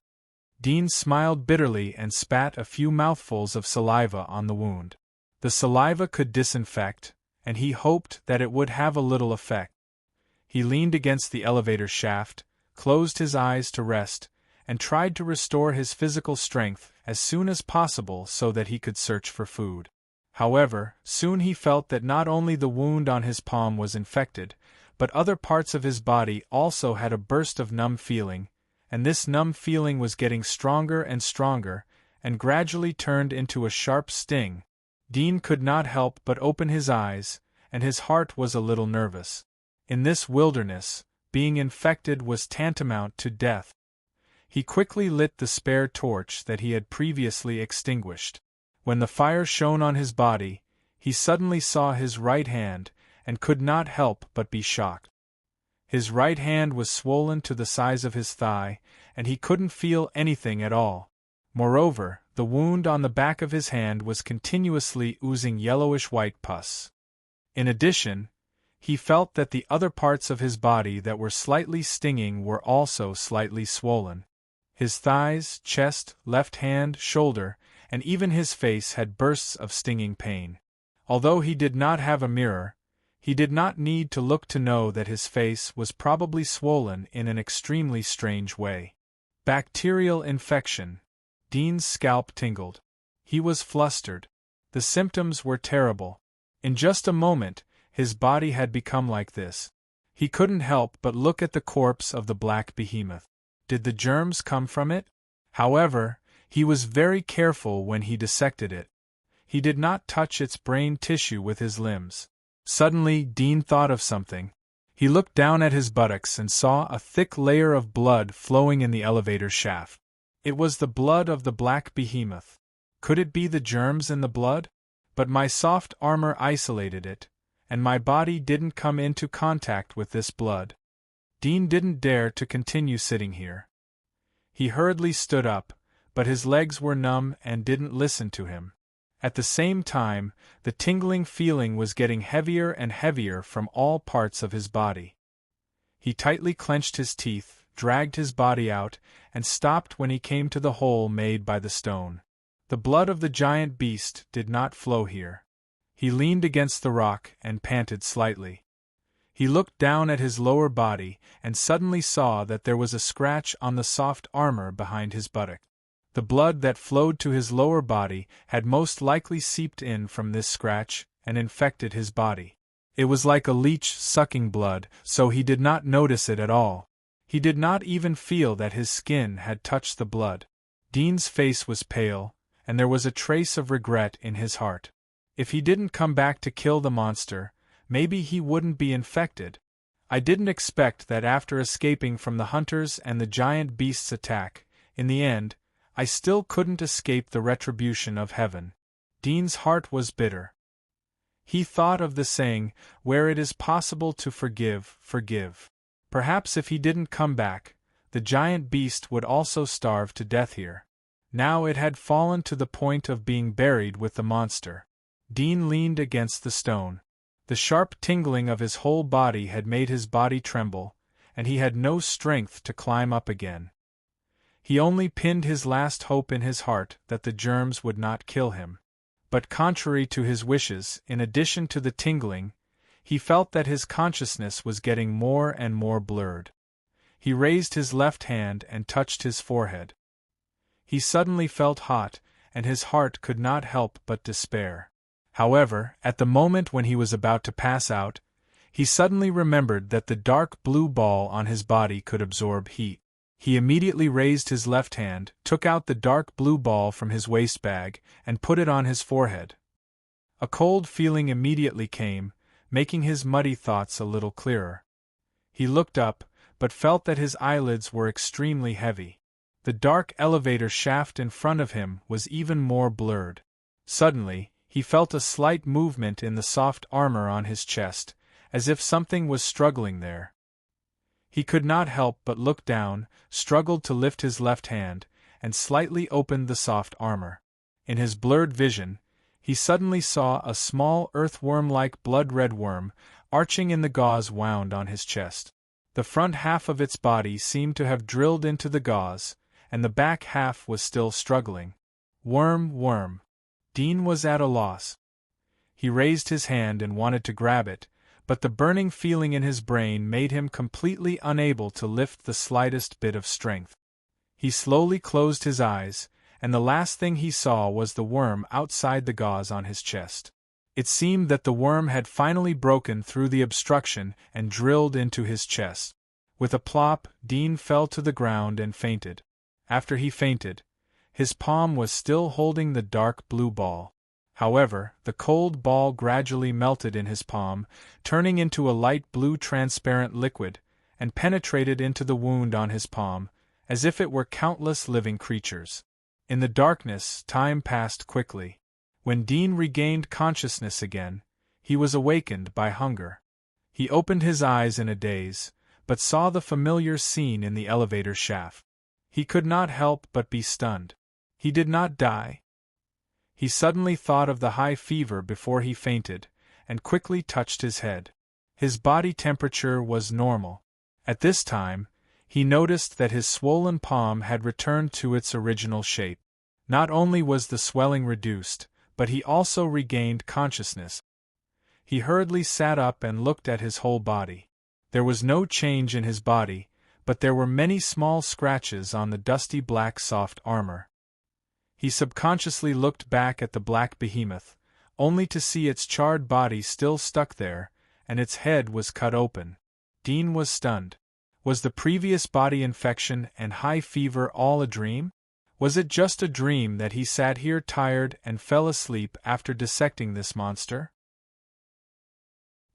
Speaker 1: Dean smiled bitterly and spat a few mouthfuls of saliva on the wound. The saliva could disinfect, and he hoped that it would have a little effect. He leaned against the elevator shaft, closed his eyes to rest, and tried to restore his physical strength as soon as possible so that he could search for food. However, soon he felt that not only the wound on his palm was infected, but other parts of his body also had a burst of numb feeling, and this numb feeling was getting stronger and stronger, and gradually turned into a sharp sting. Dean could not help but open his eyes, and his heart was a little nervous. In this wilderness, being infected was tantamount to death. He quickly lit the spare torch that he had previously extinguished. When the fire shone on his body, he suddenly saw his right hand, and could not help but be shocked. His right hand was swollen to the size of his thigh, and he couldn't feel anything at all. Moreover, the wound on the back of his hand was continuously oozing yellowish-white pus. In addition, he felt that the other parts of his body that were slightly stinging were also slightly swollen. His thighs, chest, left hand, shoulder, and even his face had bursts of stinging pain. Although he did not have a mirror, he did not need to look to know that his face was probably swollen in an extremely strange way. Bacterial infection. Dean's scalp tingled. He was flustered. The symptoms were terrible. In just a moment, his body had become like this. He couldn't help but look at the corpse of the black behemoth. Did the germs come from it? However, he was very careful when he dissected it. He did not touch its brain tissue with his limbs. Suddenly, Dean thought of something. He looked down at his buttocks and saw a thick layer of blood flowing in the elevator shaft. It was the blood of the black behemoth. Could it be the germs in the blood? But my soft armor isolated it, and my body didn't come into contact with this blood. Dean didn't dare to continue sitting here. He hurriedly stood up, but his legs were numb and didn't listen to him. At the same time, the tingling feeling was getting heavier and heavier from all parts of his body. He tightly clenched his teeth, dragged his body out, and stopped when he came to the hole made by the stone. The blood of the giant beast did not flow here. He leaned against the rock and panted slightly. He looked down at his lower body and suddenly saw that there was a scratch on the soft armor behind his buttock. The blood that flowed to his lower body had most likely seeped in from this scratch and infected his body. It was like a leech sucking blood, so he did not notice it at all. He did not even feel that his skin had touched the blood. Dean's face was pale, and there was a trace of regret in his heart. If he didn't come back to kill the monster, maybe he wouldn't be infected. I didn't expect that after escaping from the hunters and the giant beast's attack, in the end, I still couldn't escape the retribution of heaven. Dean's heart was bitter. He thought of the saying, where it is possible to forgive, forgive. Perhaps if he didn't come back, the giant beast would also starve to death here. Now it had fallen to the point of being buried with the monster. Dean leaned against the stone. The sharp tingling of his whole body had made his body tremble, and he had no strength to climb up again. He only pinned his last hope in his heart that the germs would not kill him. But contrary to his wishes, in addition to the tingling, He felt that his consciousness was getting more and more blurred. He raised his left hand and touched his forehead. He suddenly felt hot, and his heart could not help but despair. However, at the moment when he was about to pass out, he suddenly remembered that the dark blue ball on his body could absorb heat. He immediately raised his left hand, took out the dark blue ball from his waist bag, and put it on his forehead. A cold feeling immediately came, making his muddy thoughts a little clearer. He looked up, but felt that his eyelids were extremely heavy. The dark elevator shaft in front of him was even more blurred. Suddenly, he felt a slight movement in the soft armor on his chest, as if something was struggling there. He could not help but look down, struggled to lift his left hand, and slightly opened the soft armor. In his blurred vision, he suddenly saw a small earthworm-like blood-red worm arching in the gauze wound on his chest. The front half of its body seemed to have drilled into the gauze, and the back half was still struggling. Worm. Dean was at a loss. He raised his hand and wanted to grab it, but the burning feeling in his brain made him completely unable to lift the slightest bit of strength. He slowly closed his eyes, and the last thing he saw was the worm outside the gauze on his chest. It seemed that the worm had finally broken through the obstruction and drilled into his chest. With a plop, Dean fell to the ground and fainted. After he fainted, his palm was still holding the dark blue ball. However, the cold ball gradually melted in his palm, turning into a light blue transparent liquid, and penetrated into the wound on his palm, as if it were countless living creatures. In the darkness, time passed quickly. When Dean regained consciousness again, he was awakened by hunger. He opened his eyes in a daze, but saw the familiar scene in the elevator shaft. He could not help but be stunned. He did not die. He suddenly thought of the high fever before he fainted, and quickly touched his head. His body temperature was normal. At this time, he noticed that his swollen palm had returned to its original shape. Not only was the swelling reduced, but he also regained consciousness. He hurriedly sat up and looked at his whole body. There was no change in his body, but there were many small scratches on the dusty black soft armor. He subconsciously looked back at the black behemoth, only to see its charred body still stuck there, and its head was cut open. Dean was stunned. Was the previous body infection and high fever all a dream? Was it just a dream that he sat here tired and fell asleep after dissecting this monster?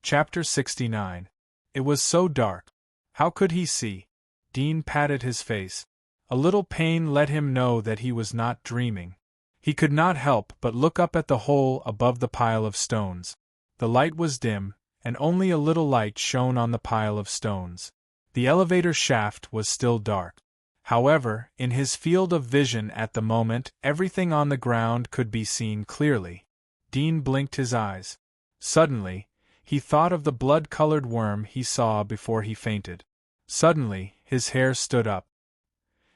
Speaker 1: Chapter 69. It was so dark. How could he see? Dean patted his face. A little pain let him know that he was not dreaming. He could not help but look up at the hole above the pile of stones. The light was dim, and only a little light shone on the pile of stones. The elevator shaft was still dark. However, in his field of vision at the moment, everything on the ground could be seen clearly. Dean blinked his eyes. Suddenly, he thought of the blood-colored worm he saw before he fainted. Suddenly, his hair stood up.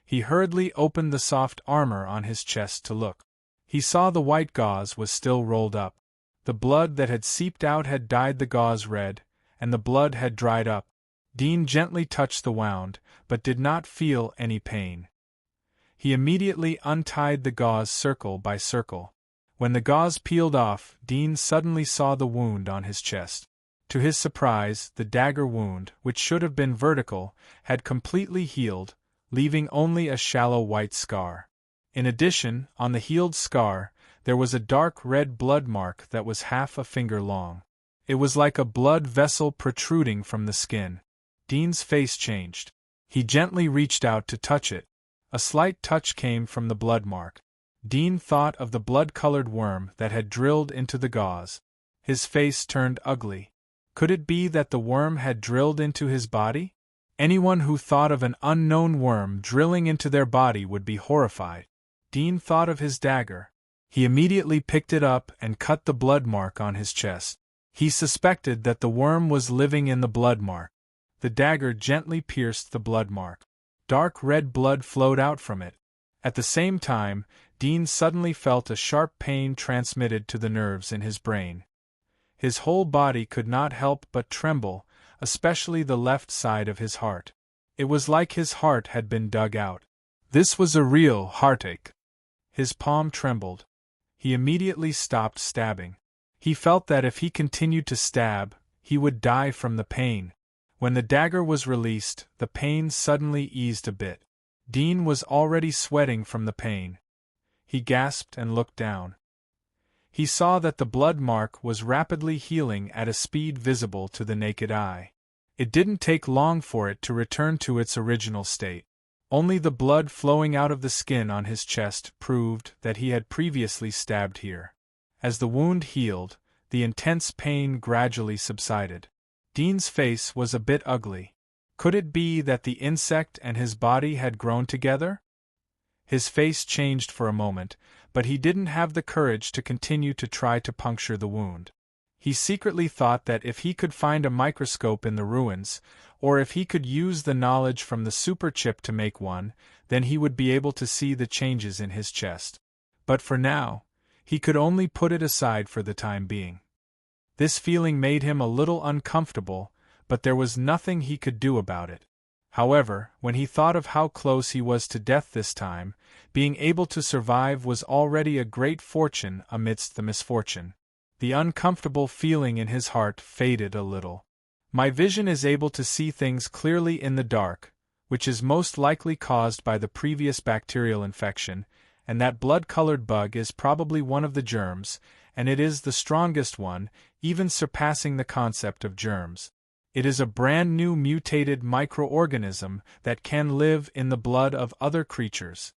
Speaker 1: He hurriedly opened the soft armor on his chest to look. He saw the white gauze was still rolled up. The blood that had seeped out had dyed the gauze red, and the blood had dried up. Dean gently touched the wound, but did not feel any pain. He immediately untied the gauze circle by circle. When the gauze peeled off, Dean suddenly saw the wound on his chest. To his surprise, the dagger wound, which should have been vertical, had completely healed, leaving only a shallow white scar. In addition, on the healed scar, there was a dark red blood mark that was half a finger long. It was like a blood vessel protruding from the skin. Dean's face changed. He gently reached out to touch it. A slight touch came from the blood mark. Dean thought of the blood-colored worm that had drilled into the gauze. His face turned ugly. Could it be that the worm had drilled into his body? Anyone who thought of an unknown worm drilling into their body would be horrified. Dean thought of his dagger. He immediately picked it up and cut the blood mark on his chest. He suspected that the worm was living in the blood mark. The dagger gently pierced the blood mark. Dark red blood flowed out from it. At the same time, Dean suddenly felt a sharp pain transmitted to the nerves in his brain. His whole body could not help but tremble, especially the left side of his heart. It was like his heart had been dug out. This was a real heartache. His palm trembled. He immediately stopped stabbing. He felt that if he continued to stab, he would die from the pain. When the dagger was released, the pain suddenly eased a bit. Dean was already sweating from the pain. He gasped and looked down. He saw that the blood mark was rapidly healing at a speed visible to the naked eye. It didn't take long for it to return to its original state. Only the blood flowing out of the skin on his chest proved that he had previously stabbed here. As the wound healed, the intense pain gradually subsided. Dean's face was a bit ugly. Could it be that the insect and his body had grown together? His face changed for a moment, but he didn't have the courage to continue to try to puncture the wound. He secretly thought that if he could find a microscope in the ruins, or if he could use the knowledge from the superchip to make one, then he would be able to see the changes in his chest. But for now, he could only put it aside for the time being. This feeling made him a little uncomfortable, but there was nothing he could do about it. However, when he thought of how close he was to death this time, being able to survive was already a great fortune amidst the misfortune. The uncomfortable feeling in his heart faded a little. My vision is able to see things clearly in the dark, which is most likely caused by the previous bacterial infection, and that blood-colored bug is probably one of the germs, and it is the strongest one, even surpassing the concept of germs. It is a brand new mutated microorganism that can live in the blood of other creatures.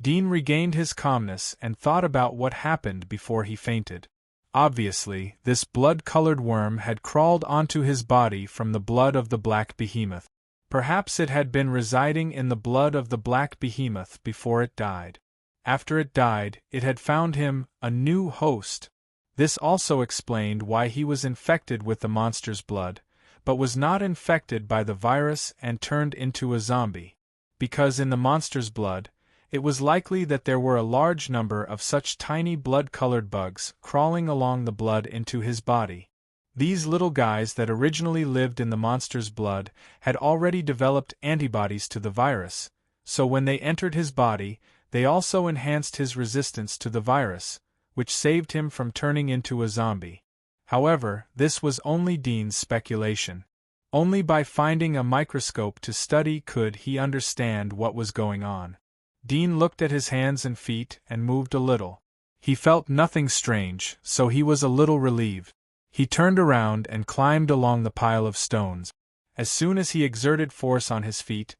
Speaker 1: Dean regained his calmness and thought about what happened before he fainted. Obviously, this blood-colored worm had crawled onto his body from the blood of the black behemoth. Perhaps it had been residing in the blood of the black behemoth before it died. After it died, it had found him a new host. This also explained why he was infected with the monster's blood, but was not infected by the virus and turned into a zombie. Because in the monster's blood, it was likely that there were a large number of such tiny blood-colored bugs crawling along the blood into his body. These little guys that originally lived in the monster's blood had already developed antibodies to the virus, so when they entered his body, they also enhanced his resistance to the virus, which saved him from turning into a zombie. However, this was only Dean's speculation. Only by finding a microscope to study could he understand what was going on. Dean looked at his hands and feet and moved a little. He felt nothing strange, so he was a little relieved. He turned around and climbed along the pile of stones. As soon as he exerted force on his feet,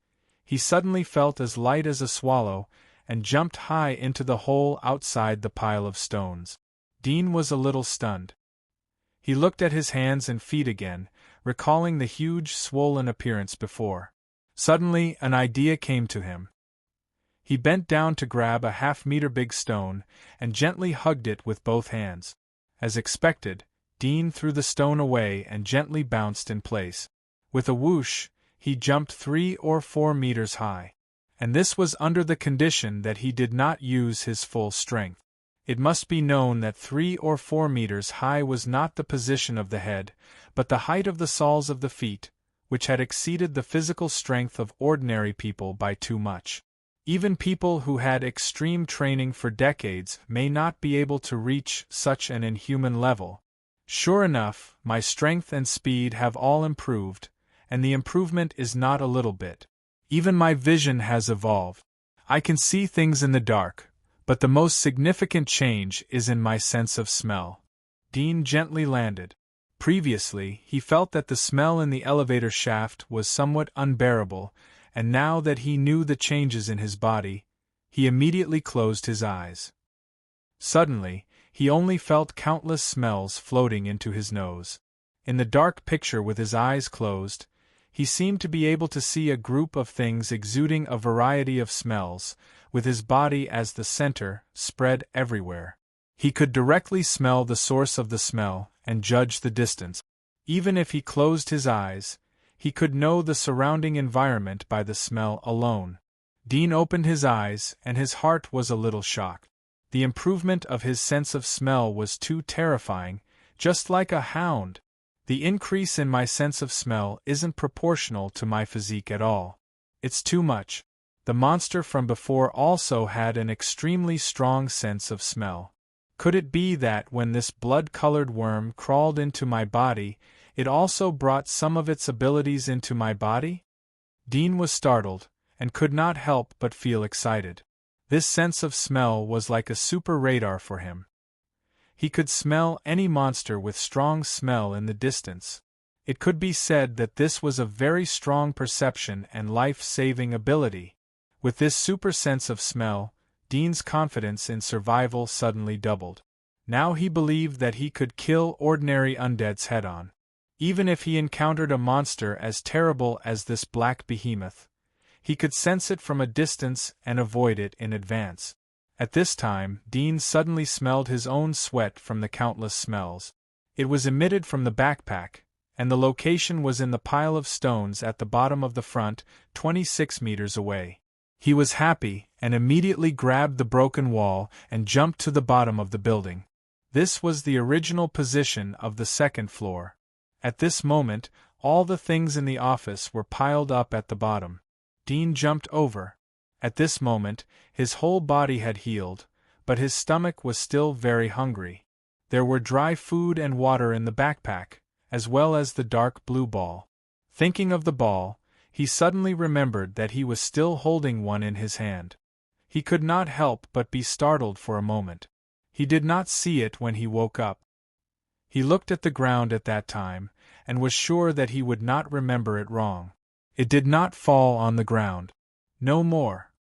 Speaker 1: he suddenly felt as light as a swallow and jumped high into the hole outside the pile of stones. Dean was a little stunned. He looked at his hands and feet again, recalling the huge swollen appearance before. Suddenly, an idea came to him. He bent down to grab a half-meter big stone and gently hugged it with both hands. As expected, Dean threw the stone away and gently bounced in place. With a whoosh, he jumped 3 or 4 meters high. And this was under the condition that he did not use his full strength. It must be known that 3 or 4 meters high was not the position of the head, but the height of the soles of the feet, which had exceeded the physical strength of ordinary people by too much. Even people who had extreme training for decades may not be able to reach such an inhuman level. Sure enough, my strength and speed have all improved, and the improvement is not a little bit. Even my vision has evolved. I can see things in the dark, but the most significant change is in my sense of smell. Dean gently landed. Previously, he felt that the smell in the elevator shaft was somewhat unbearable, and now that he knew the changes in his body, he immediately closed his eyes. Suddenly, he only felt countless smells floating into his nose. In the dark picture with his eyes closed, he seemed to be able to see a group of things exuding a variety of smells, with his body as the center, spread everywhere. He could directly smell the source of the smell and judge the distance. Even if he closed his eyes, he could know the surrounding environment by the smell alone. Dean opened his eyes, and his heart was a little shocked. The improvement of his sense of smell was too terrifying, Just like a hound. The increase in my sense of smell isn't proportional to my physique at all. It's too much. The monster from before also had an extremely strong sense of smell. Could it be that when this blood-colored worm crawled into my body, it also brought some of its abilities into my body? Dean was startled, and could not help but feel excited. This sense of smell was like a super radar for him. He could smell any monster with strong smell in the distance. It could be said that this was a very strong perception and life-saving ability. With this super sense of smell, Dean's confidence in survival suddenly doubled. Now he believed that he could kill ordinary undeads head-on. Even if he encountered a monster as terrible as this black behemoth, he could sense it from a distance and avoid it in advance. At this time, Dean suddenly smelled his own sweat from the countless smells. It was emitted from the backpack, and the location was in the pile of stones at the bottom of the front, 26 meters away. He was happy, and immediately grabbed the broken wall and jumped to the bottom of the building. This was the original position of the second floor. At this moment, all the things in the office were piled up at the bottom. Dean jumped over. At this moment, his whole body had healed, but his stomach was still very hungry. There were dry food and water in the backpack, as well as the dark blue ball. Thinking of the ball, he suddenly remembered that he was still holding one in his hand. He could not help but be startled for a moment. He did not see it when he woke up. He looked at the ground at that time, and was sure that he would not remember it wrong. It did not fall on the ground. No more.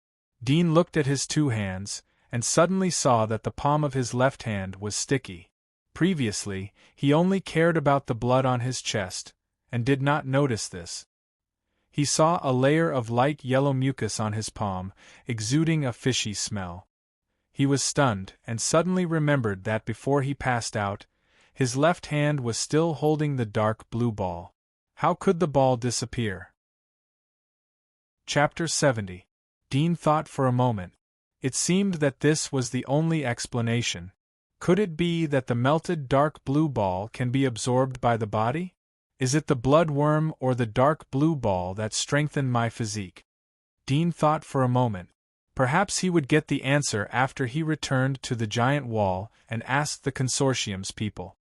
Speaker 1: Dean looked at his two hands, and suddenly saw that the palm of his left hand was sticky. Previously, he only cared about the blood on his chest, and did not notice this. He saw a layer of light yellow mucus on his palm, exuding a fishy smell. He was stunned, and suddenly remembered that before he passed out, his left hand was still holding the dark blue ball. How could the ball disappear? Chapter 70. Dean thought for a moment. It seemed that this was the only explanation. Could it be that the melted dark blue ball can be absorbed by the body? Is it the blood worm or the dark blue ball that strengthened my physique? Dean thought for a moment. Perhaps he would get the answer after he returned to the giant wall and asked the consortium's people.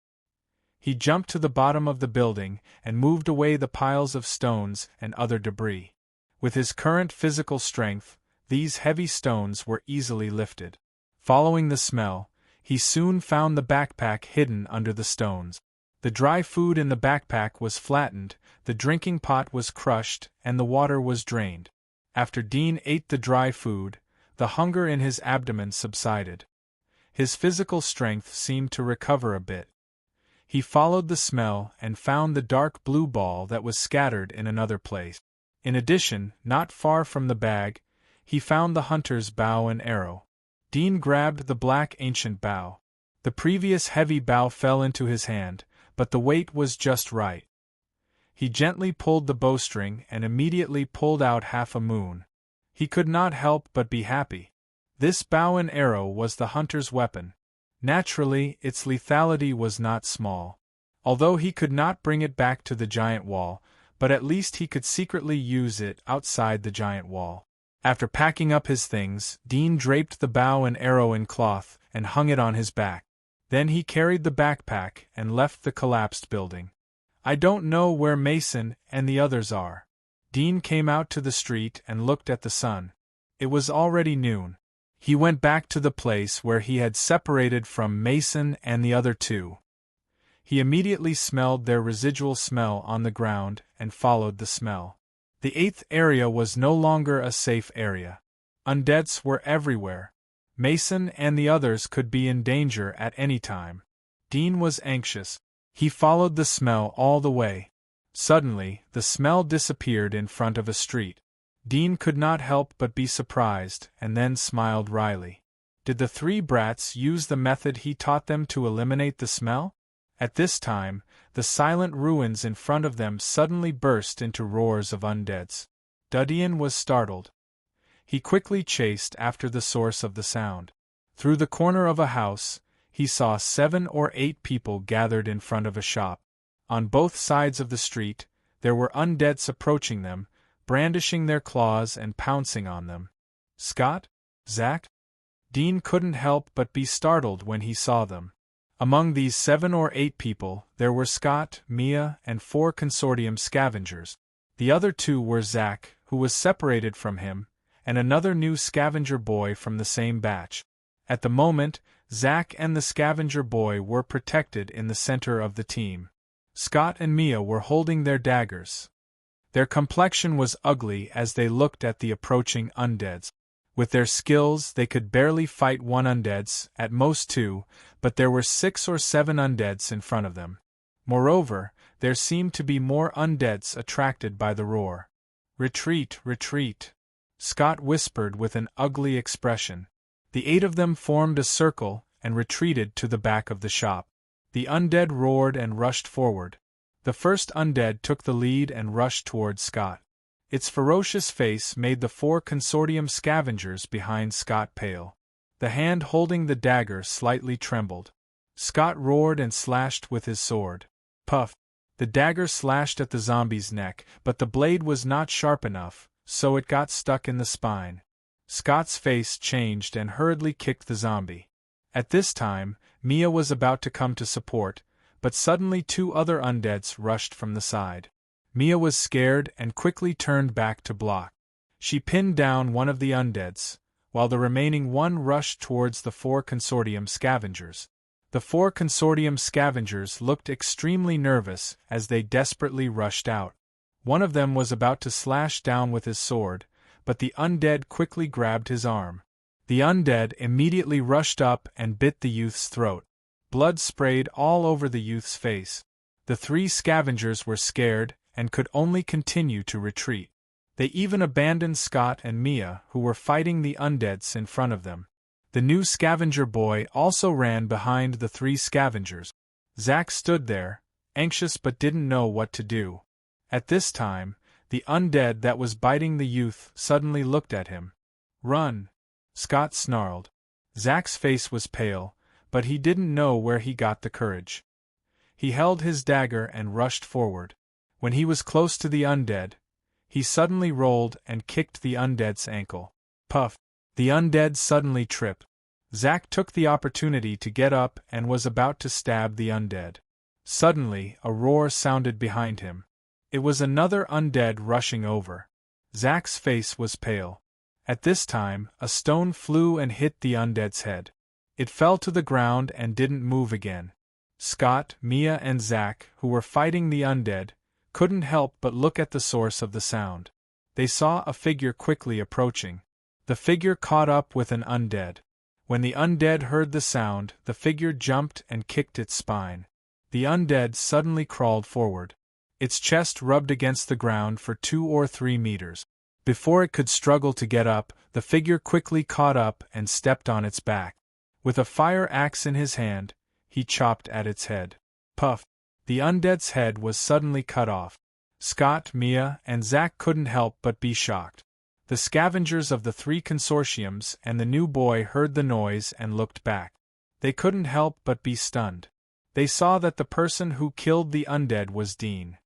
Speaker 1: He jumped to the bottom of the building and moved away the piles of stones and other debris. With his current physical strength, these heavy stones were easily lifted. Following the smell, he soon found the backpack hidden under the stones. The dry food in the backpack was flattened, the drinking pot was crushed, and the water was drained. After Dean ate the dry food, the hunger in his abdomen subsided. His physical strength seemed to recover a bit. He followed the smell and found the dark blue ball that was scattered in another place. In addition, not far from the bag, he found the hunter's bow and arrow. Dean grabbed the black ancient bow. The previous heavy bow fell into his hand, but the weight was just right. He gently pulled the bowstring and immediately pulled out half a moon. He could not help but be happy. This bow and arrow was the hunter's weapon. Naturally, its lethality was not small. Although he could not bring it back to the giant wall, but at least he could secretly use it outside the giant wall. After packing up his things, Dean draped the bow and arrow in cloth and hung it on his back. Then he carried the backpack and left the collapsed building. I don't know where Mason and the others are. Dean came out to the street and looked at the sun. It was already noon. He went back to the place where he had separated from Mason and the other two. He immediately smelled their residual smell on the ground and followed the smell. The 8th area was no longer a safe area. Undeads were everywhere. Mason and the others could be in danger at any time. Dean was anxious. He followed the smell all the way. Suddenly, the smell disappeared in front of a street. Dean could not help but be surprised and then smiled wryly. Did the three brats use the method he taught them to eliminate the smell? At this time, the silent ruins in front of them suddenly burst into roars of undeads. Dudian was startled. He quickly chased after the source of the sound. Through the corner of a house, he saw 7 or 8 people gathered in front of a shop. On both sides of the street, there were undeads approaching them, brandishing their claws and pouncing on them. Scott? Zack? Dean couldn't help but be startled when he saw them. Among these 7 or 8 people, there were Scott, Mia, and 4 consortium scavengers. The other 2 were Zack, who was separated from him, and another new scavenger boy from the same batch. At the moment, Zack and the scavenger boy were protected in the center of the team. Scott and Mia were holding their daggers. Their complexion was ugly as they looked at the approaching undeads. With their skills, they could barely fight 1 undeads, at most 2, but there were 6 or 7 undeads in front of them. Moreover, there seemed to be more undeads attracted by the roar. "Retreat, retreat," Scott whispered with an ugly expression. The 8 of them formed a circle and retreated to the back of the shop. The undead roared and rushed forward. The first undead took the lead and rushed towards Scott. Its ferocious face made the 4 consortium scavengers behind Scott pale. The hand holding the dagger slightly trembled. Scott roared and slashed with his sword. Puff! The dagger slashed at the zombie's neck, but the blade was not sharp enough, so it got stuck in the spine. Scott's face changed and hurriedly kicked the zombie. At this time, Mia was about to come to support, but suddenly 2 other undeads rushed from the side. Mia was scared and quickly turned back to block. She pinned down one of the undeads, while the remaining 1 rushed towards the 4 consortium scavengers. The 4 consortium scavengers looked extremely nervous as they desperately rushed out. One of them was about to slash down with his sword, but the undead quickly grabbed his arm. The undead immediately rushed up and bit the youth's throat. Blood sprayed all over the youth's face. The 3 scavengers were scared and could only continue to retreat. They even abandoned Scott and Mia, who were fighting the undeads in front of them. The new scavenger boy also ran behind the 3 scavengers. Zack stood there, anxious but didn't know what to do. At this time, the undead that was biting the youth suddenly looked at him. "Run!" Scott snarled. Zack's face was pale, but he didn't know where he got the courage. He held his dagger and rushed forward. When he was close to the undead, he suddenly rolled and kicked the undead's ankle. Puff! The undead suddenly tripped. Zack took the opportunity to get up and was about to stab the undead. Suddenly, a roar sounded behind him. It was another undead rushing over. Zack's face was pale. At this time, a stone flew and hit the undead's head. It fell to the ground and didn't move again. Scott, Mia, and Zack, who were fighting the undead, couldn't help but look at the source of the sound. They saw a figure quickly approaching. The figure caught up with an undead. When the undead heard the sound, the figure jumped and kicked its spine. The undead suddenly crawled forward. Its chest rubbed against the ground for 2 or 3 meters. Before it could struggle to get up, the figure quickly caught up and stepped on its back. With a fire axe in his hand, he chopped at its head. Puff! The undead's head was suddenly cut off. Scott, Mia, and Zack couldn't help but be shocked. The scavengers of the 3 consortiums and the new boy heard the noise and looked back. They couldn't help but be stunned. They saw that the person who killed the undead was Dean.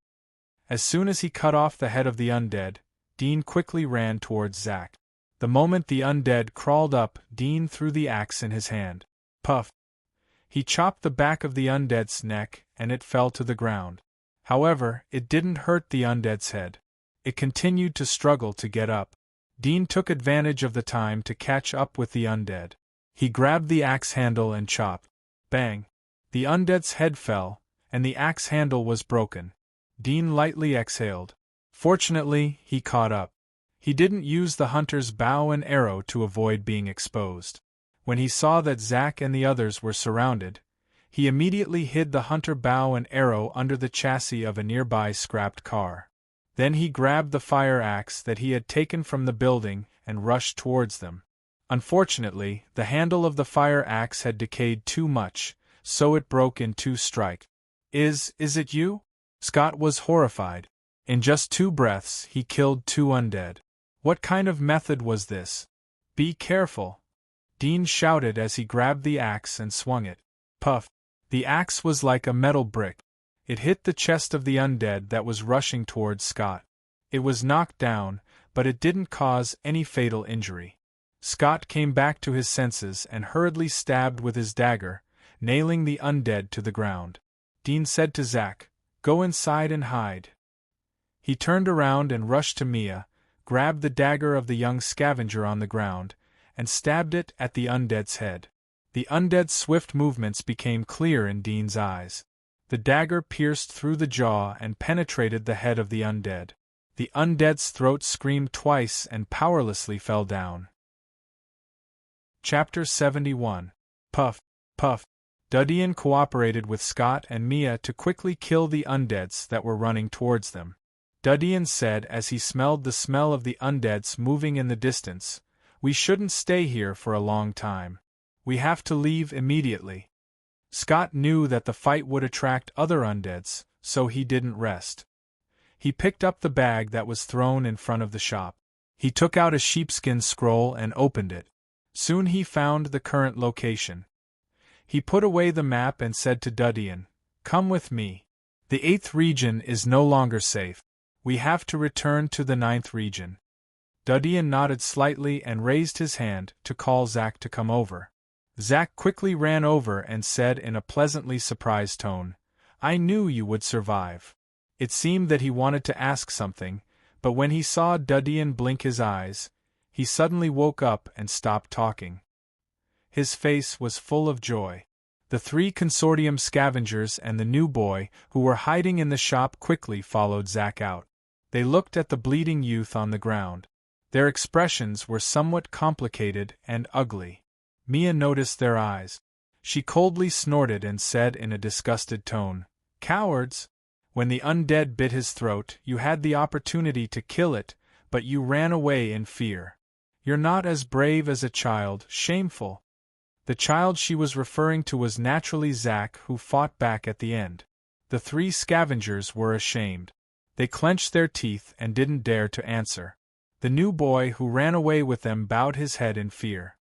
Speaker 1: As soon as he cut off the head of the undead, Dean quickly ran towards Zack. The moment the undead crawled up, Dean threw the axe in his hand. Puff! He chopped the back of the undead's neck and it fell to the ground. However, it didn't hurt the undead's head. It continued to struggle to get up. Dean took advantage of the time to catch up with the undead. He grabbed the axe handle and chopped. Bang! The undead's head fell, and the axe handle was broken. Dean lightly exhaled. Fortunately, he caught up. He didn't use the hunter's bow and arrow to avoid being exposed. When he saw that Zack and the others were surrounded, he immediately hid the hunter bow and arrow under the chassis of a nearby scrapped car. Then he grabbed the fire axe that he had taken from the building and rushed towards them. Unfortunately, the handle of the fire axe had decayed too much, so it broke in 2 strikes. Is it you?" Scott was horrified. In just 2 breaths, he killed 2 undead. What kind of method was this? "Be careful," Dean shouted as he grabbed the axe and swung it. Puff. The axe was like a metal brick. It hit the chest of the undead that was rushing towards Scott. It was knocked down, but it didn't cause any fatal injury. Scott came back to his senses and hurriedly stabbed with his dagger, nailing the undead to the ground. Dean said to Zack, "Go inside and hide." He turned around and rushed to Mia, grabbed the dagger of the young scavenger on the ground, and stabbed it at the undead's head. The undead's swift movements became clear in Dean's eyes. The dagger pierced through the jaw and penetrated the head of the undead. The undead's throat screamed twice and powerlessly fell down. Chapter 71. Puff, Puff. Dudian cooperated with Scott and Mia to quickly kill the undeads that were running towards them. Dudian said as he smelled the smell of the undeads moving in the distance, "We shouldn't stay here for a long time. We have to leave immediately." Scott knew that the fight would attract other undeads, so he didn't rest. He picked up the bag that was thrown in front of the shop. He took out a sheepskin scroll and opened it. Soon he found the current location. He put away the map and said to Dudian, "Come with me. The 8th region is no longer safe. We have to return to the 9th region." Dudian nodded slightly and raised his hand to call Zack to come over. Zack quickly ran over and said in a pleasantly surprised tone, "I knew you would survive." It seemed that he wanted to ask something, but when he saw Dudian blink his eyes, he suddenly woke up and stopped talking. His face was full of joy. The 3 consortium scavengers and the new boy, who were hiding in the shop, quickly followed Zack out. They looked at the bleeding youth on the ground. Their expressions were somewhat complicated and ugly. Mia noticed their eyes. She coldly snorted and said in a disgusted tone, "Cowards! When the undead bit his throat, you had the opportunity to kill it, but you ran away in fear. You're not as brave as a child, shameful." The child she was referring to was naturally Zack, who fought back at the end. The 3 scavengers were ashamed. They clenched their teeth and didn't dare to answer. The new boy who ran away with them bowed his head in fear.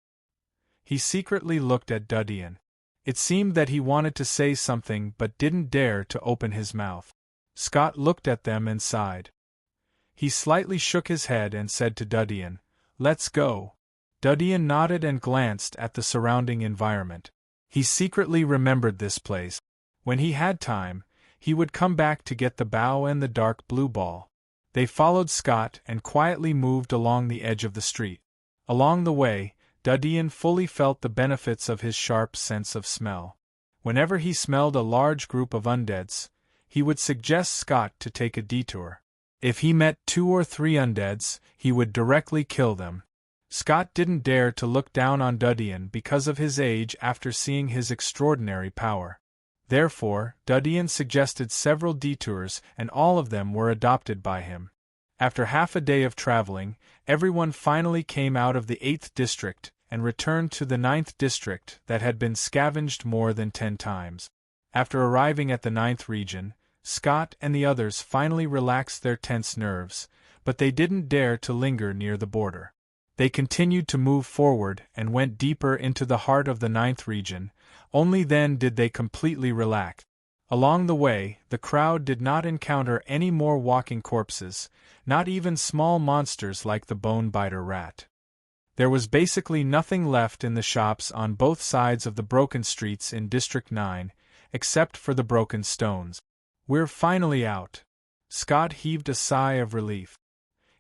Speaker 1: He secretly looked at Dudian. It seemed that he wanted to say something but didn't dare to open his mouth. Scott looked at them and sighed. He slightly shook his head and said to Dudian, "Let's go." Dudian nodded and glanced at the surrounding environment. He secretly remembered this place. When he had time, he would come back to get the bow and the dark blue ball. They followed Scott and quietly moved along the edge of the street. Along the way, Dudian fully felt the benefits of his sharp sense of smell. Whenever he smelled a large group of undeads, he would suggest Scott to take a detour. If he met 2 or 3 undeads, he would directly kill them. Scott didn't dare to look down on Dudian because of his age after seeing his extraordinary power. Therefore, Dudian suggested several detours and all of them were adopted by him. After half a day of traveling, everyone finally came out of the 8th district and returned to the 9th district that had been scavenged more than 10 times. After arriving at the 9th region, Scott and the others finally relaxed their tense nerves, but they didn't dare to linger near the border. They continued to move forward and went deeper into the heart of the 9th region. Only then did they completely relax. Along the way, the crowd did not encounter any more walking corpses, not even small monsters like the bone-biter rat. There was basically nothing left in the shops on both sides of the broken streets in District 9, except for the broken stones. "We're finally out." Scott heaved a sigh of relief.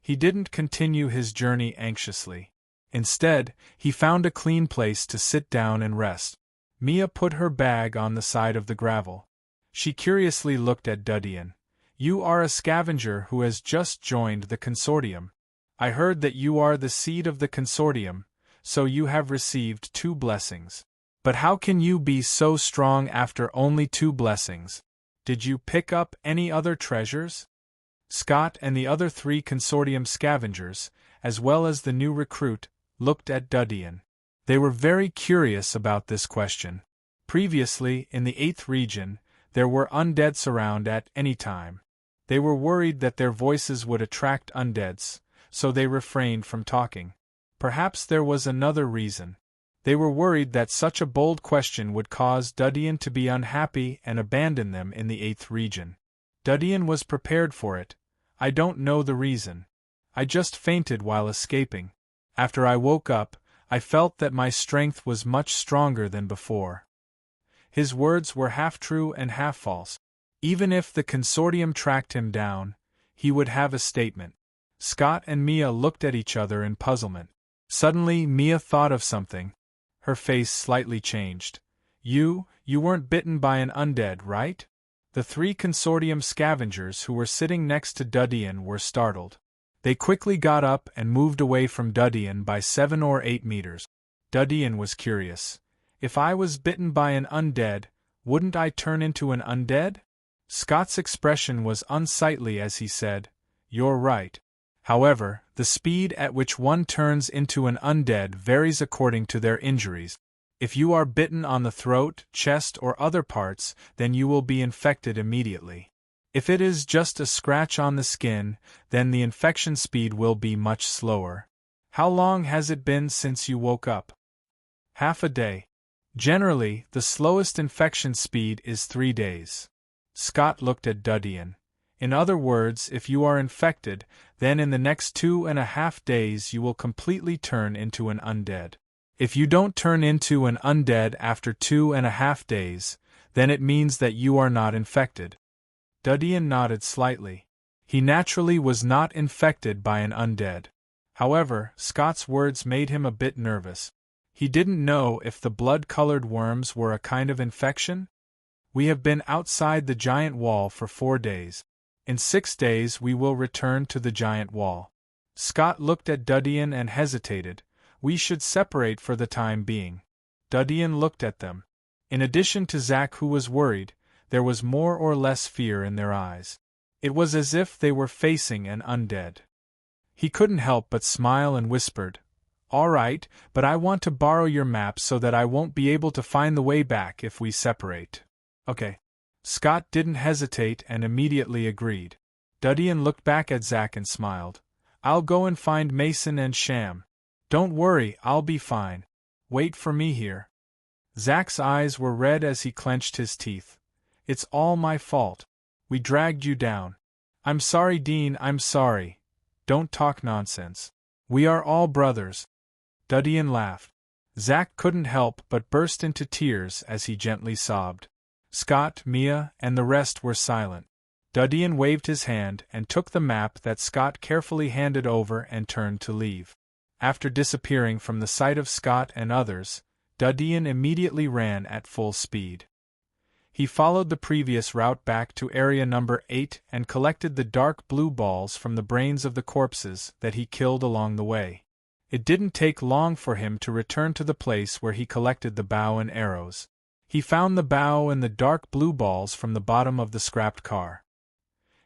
Speaker 1: He didn't continue his journey anxiously. Instead, he found a clean place to sit down and rest. Mia put her bag on the side of the gravel. She curiously looked at Dudian. "You are a scavenger who has just joined the consortium. I heard that you are the seed of the consortium, so you have received 2 blessings. But how can you be so strong after only 2 blessings? Did you pick up any other treasures?" Scott and the other 3 consortium scavengers, as well as the new recruit, looked at Dudian. They were very curious about this question. Previously, in the 8th region, there were undeads around at any time. They were worried that their voices would attract undeads, so they refrained from talking. Perhaps there was another reason. They were worried that such a bold question would cause Dudian to be unhappy and abandon them in the 8th region. Dudian was prepared for it. I don't know the reason. I just fainted while escaping. After I woke up, I felt that my strength was much stronger than before. His words were half true and half false. Even if the consortium tracked him down, he would have a statement. Scott and Mia looked at each other in puzzlement. Suddenly, Mia thought of something. Her face slightly changed. You weren't bitten by an undead, right? The 3 consortium scavengers who were sitting next to Dudian were startled. They quickly got up and moved away from Dudian by 7 or 8 meters. Dudian was curious. If I was bitten by an undead, wouldn't I turn into an undead? Scott's expression was unsightly as he said, "You're right. However, the speed at which one turns into an undead varies according to their injuries. If you are bitten on the throat, chest, or other parts, then you will be infected immediately. If it is just a scratch on the skin, then the infection speed will be much slower. How long has it been since you woke up?" "Half a day. Generally, the slowest infection speed is 3 days. Scott looked at Dudian. "In other words, if you are infected, then in the next 2.5 days you will completely turn into an undead. If you don't turn into an undead after 2.5 days, then it means that you are not infected." Dudian nodded slightly. He naturally was not infected by an undead. However, Scott's words made him a bit nervous. He didn't know if the blood-colored worms were a kind of infection. "We have been outside the giant wall for 4 days. In 6 days we will return to the giant wall." Scott looked at Dudian and hesitated. "We should separate for the time being." Dudian looked at them. In addition to Zack, who was worried, there was more or less fear in their eyes. It was as if they were facing an undead. He couldn't help but smile and whispered, "All right, but I want to borrow your map so that I won't be able to find the way back if we separate." "Okay." Scott didn't hesitate and immediately agreed. Dudian looked back at Zack and smiled. "I'll go and find Mason and Sham. Don't worry, I'll be fine. Wait for me here." Zack's eyes were red as he clenched his teeth. "It's all my fault. We dragged you down. I'm sorry, Dean, I'm sorry. Don't talk nonsense. We are all brothers." Dudian laughed. Zack couldn't help but burst into tears as he gently sobbed. Scott, Mia, and the rest were silent. Dudian waved his hand and took the map that Scott carefully handed over and turned to leave. After disappearing from the sight of Scott and others, Dudian immediately ran at full speed. He followed the previous route back to area number 8 and collected the dark blue balls from the brains of the corpses that he killed along the way. It didn't take long for him to return to the place where he collected the bow and arrows. He found the bow and the dark blue balls from the bottom of the scrapped car.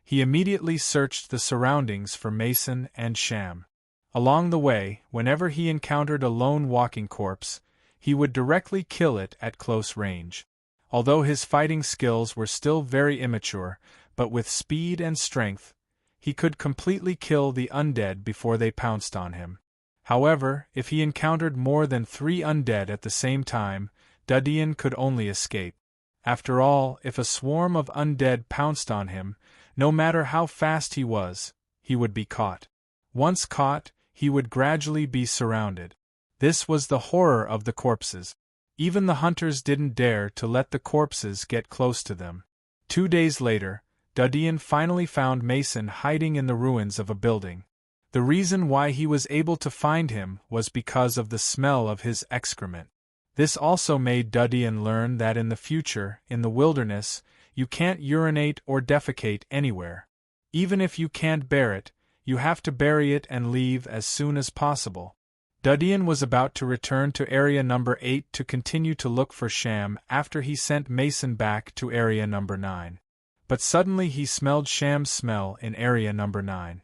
Speaker 1: He immediately searched the surroundings for Mason and Sham. Along the way, whenever he encountered a lone walking corpse, he would directly kill it at close range. Although his fighting skills were still very immature, but with speed and strength, he could completely kill the undead before they pounced on him. However, if he encountered more than 3 undead at the same time, Dudian could only escape. After all, if a swarm of undead pounced on him, no matter how fast he was, he would be caught. Once caught, he would gradually be surrounded. This was the horror of the corpses. Even the hunters didn't dare to let the corpses get close to them. 2 days later, Dudian finally found Mason hiding in the ruins of a building. The reason why he was able to find him was because of the smell of his excrement. This also made Dudian learn that in the future, in the wilderness, you can't urinate or defecate anywhere. Even if you can't bear it, you have to bury it and leave as soon as possible. Dudian was about to return to area number 8 to continue to look for Sham after he sent Mason back to area number 9. But suddenly he smelled Sham's smell in area number 9.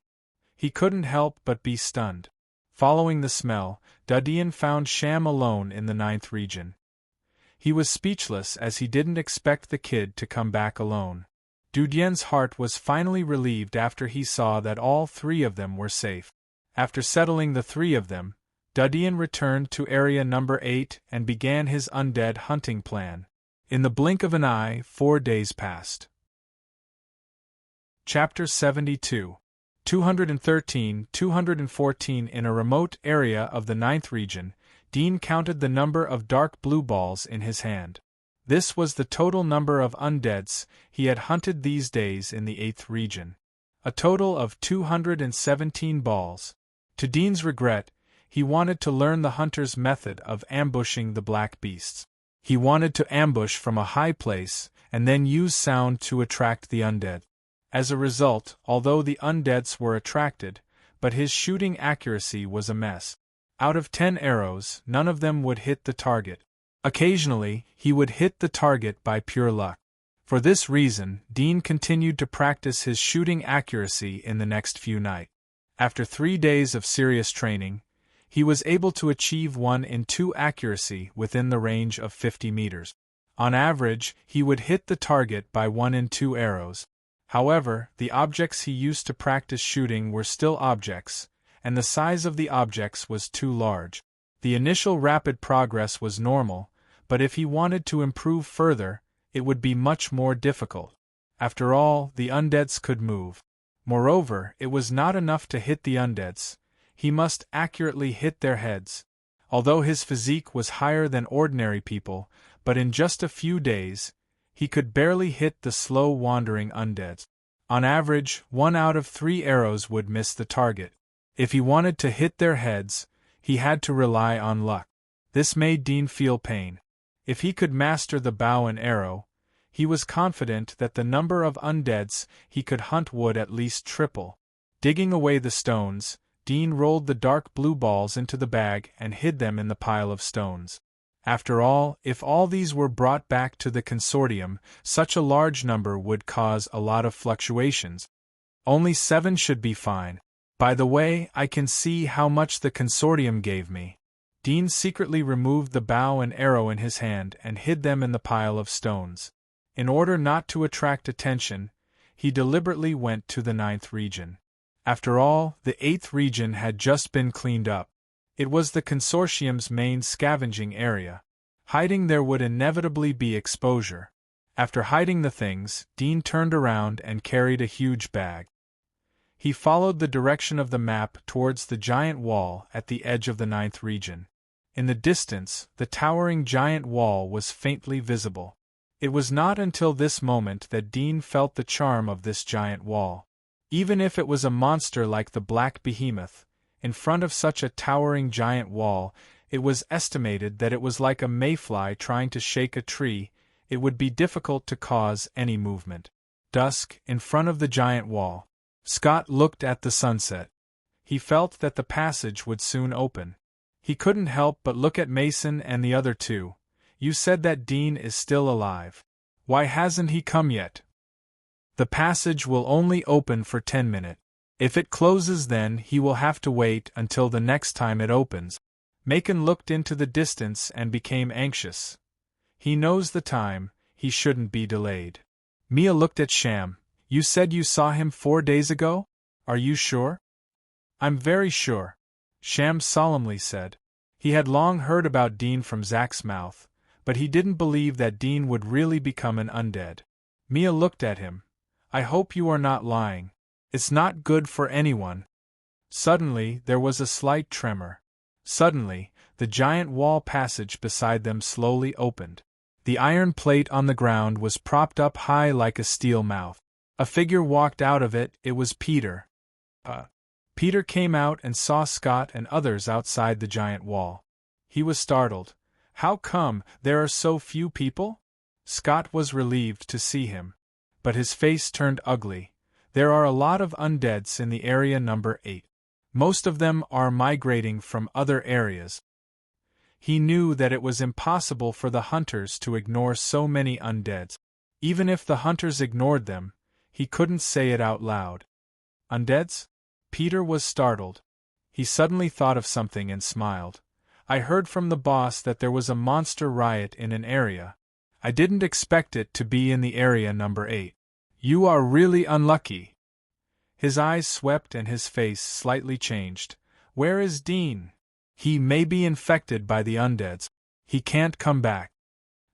Speaker 1: He couldn't help but be stunned. Following the smell, Dudian found Sham alone in the 9th region. He was speechless as he didn't expect the kid to come back alone. Dudian's heart was finally relieved after he saw that all 3 of them were safe. After settling the 3 of them, Dean returned to area number 8 and began his undead hunting plan. In the blink of an eye, 4 days passed. Chapter 72. 213-214. In a remote area of the 9th region, Dean counted the number of dark blue balls in his hand. This was the total number of undeads he had hunted these days in the 8th region. A total of 217 balls. To Dean's regret, he wanted to learn the hunter's method of ambushing the black beasts. He wanted to ambush from a high place and then use sound to attract the undead. As a result, although the undeads were attracted, but his shooting accuracy was a mess. Out of 10 arrows, none of them would hit the target. Occasionally, he would hit the target by pure luck. For this reason, Dean continued to practice his shooting accuracy in the next few nights. After 3 days of serious training, he was able to achieve 1 in 2 accuracy within the range of 50 meters. On average, he would hit the target by 1 in 2 arrows. However, the objects he used to practice shooting were still objects, and the size of the objects was too large. The initial rapid progress was normal, but if he wanted to improve further, it would be much more difficult. After all, the undeads could move. Moreover, it was not enough to hit the undeads. He must accurately hit their heads. Although his physique was higher than ordinary people, but in just a few days, he could barely hit the slow-wandering undeads. On average, 1 out of 3 arrows would miss the target. If he wanted to hit their heads, he had to rely on luck. This made Dean feel pain. If he could master the bow and arrow, he was confident that the number of undeads he could hunt would at least triple. Digging away the stones, Dean rolled the dark blue balls into the bag and hid them in the pile of stones. After all, if all these were brought back to the consortium, such a large number would cause a lot of fluctuations. Only 7 should be fine. By the way, I can see how much the consortium gave me. Dean secretly removed the bow and arrow in his hand and hid them in the pile of stones. In order not to attract attention, he deliberately went to the 9th region. After all, the 8th region had just been cleaned up. It was the consortium's main scavenging area. Hiding there would inevitably be exposure. After hiding the things, Dean turned around and carried a huge bag. He followed the direction of the map towards the giant wall at the edge of the 9th region. In the distance, the towering giant wall was faintly visible. It was not until this moment that Dean felt the charm of this giant wall. Even if it was a monster like the Black Behemoth, in front of such a towering giant wall, it was estimated that it was like a mayfly trying to shake a tree. It would be difficult to cause any movement. Dusk, in front of the giant wall. Scott looked at the sunset. He felt that the passage would soon open. He couldn't help but look at Mason and the other 2. You said that Dean is still alive. Why hasn't he come yet? The passage will only open for 10 minutes. If it closes, then he will have to wait until the next time it opens. Macon looked into the distance and became anxious. He knows the time, he shouldn't be delayed. Mia looked at Sham. You said you saw him 4 days ago? Are you sure? I'm very sure, Sham solemnly said. He had long heard about Dean from Zack's mouth, but he didn't believe that Dean would really become an undead. Mia looked at him. I hope you are not lying. It's not good for anyone. Suddenly, there was a slight tremor. Suddenly, the giant wall passage beside them slowly opened. The iron plate on the ground was propped up high like a steel mouth. A figure walked out of it. It was Peter. Peter came out and saw Scott and others outside the giant wall. He was startled. How come there are so few people? Scott was relieved to see him. But his face turned ugly. There are a lot of undeads in the area number 8. Most of them are migrating from other areas. He knew that it was impossible for the hunters to ignore so many undeads. Even if the hunters ignored them, he couldn't say it out loud. Undeads? Peter was startled. He suddenly thought of something and smiled. I heard from the boss that there was a monster riot in an area. I didn't expect it to be in the area number 8. You are really unlucky. His eyes swept and his face slightly changed. Where is Dean? He may be infected by the undeads. He can't come back.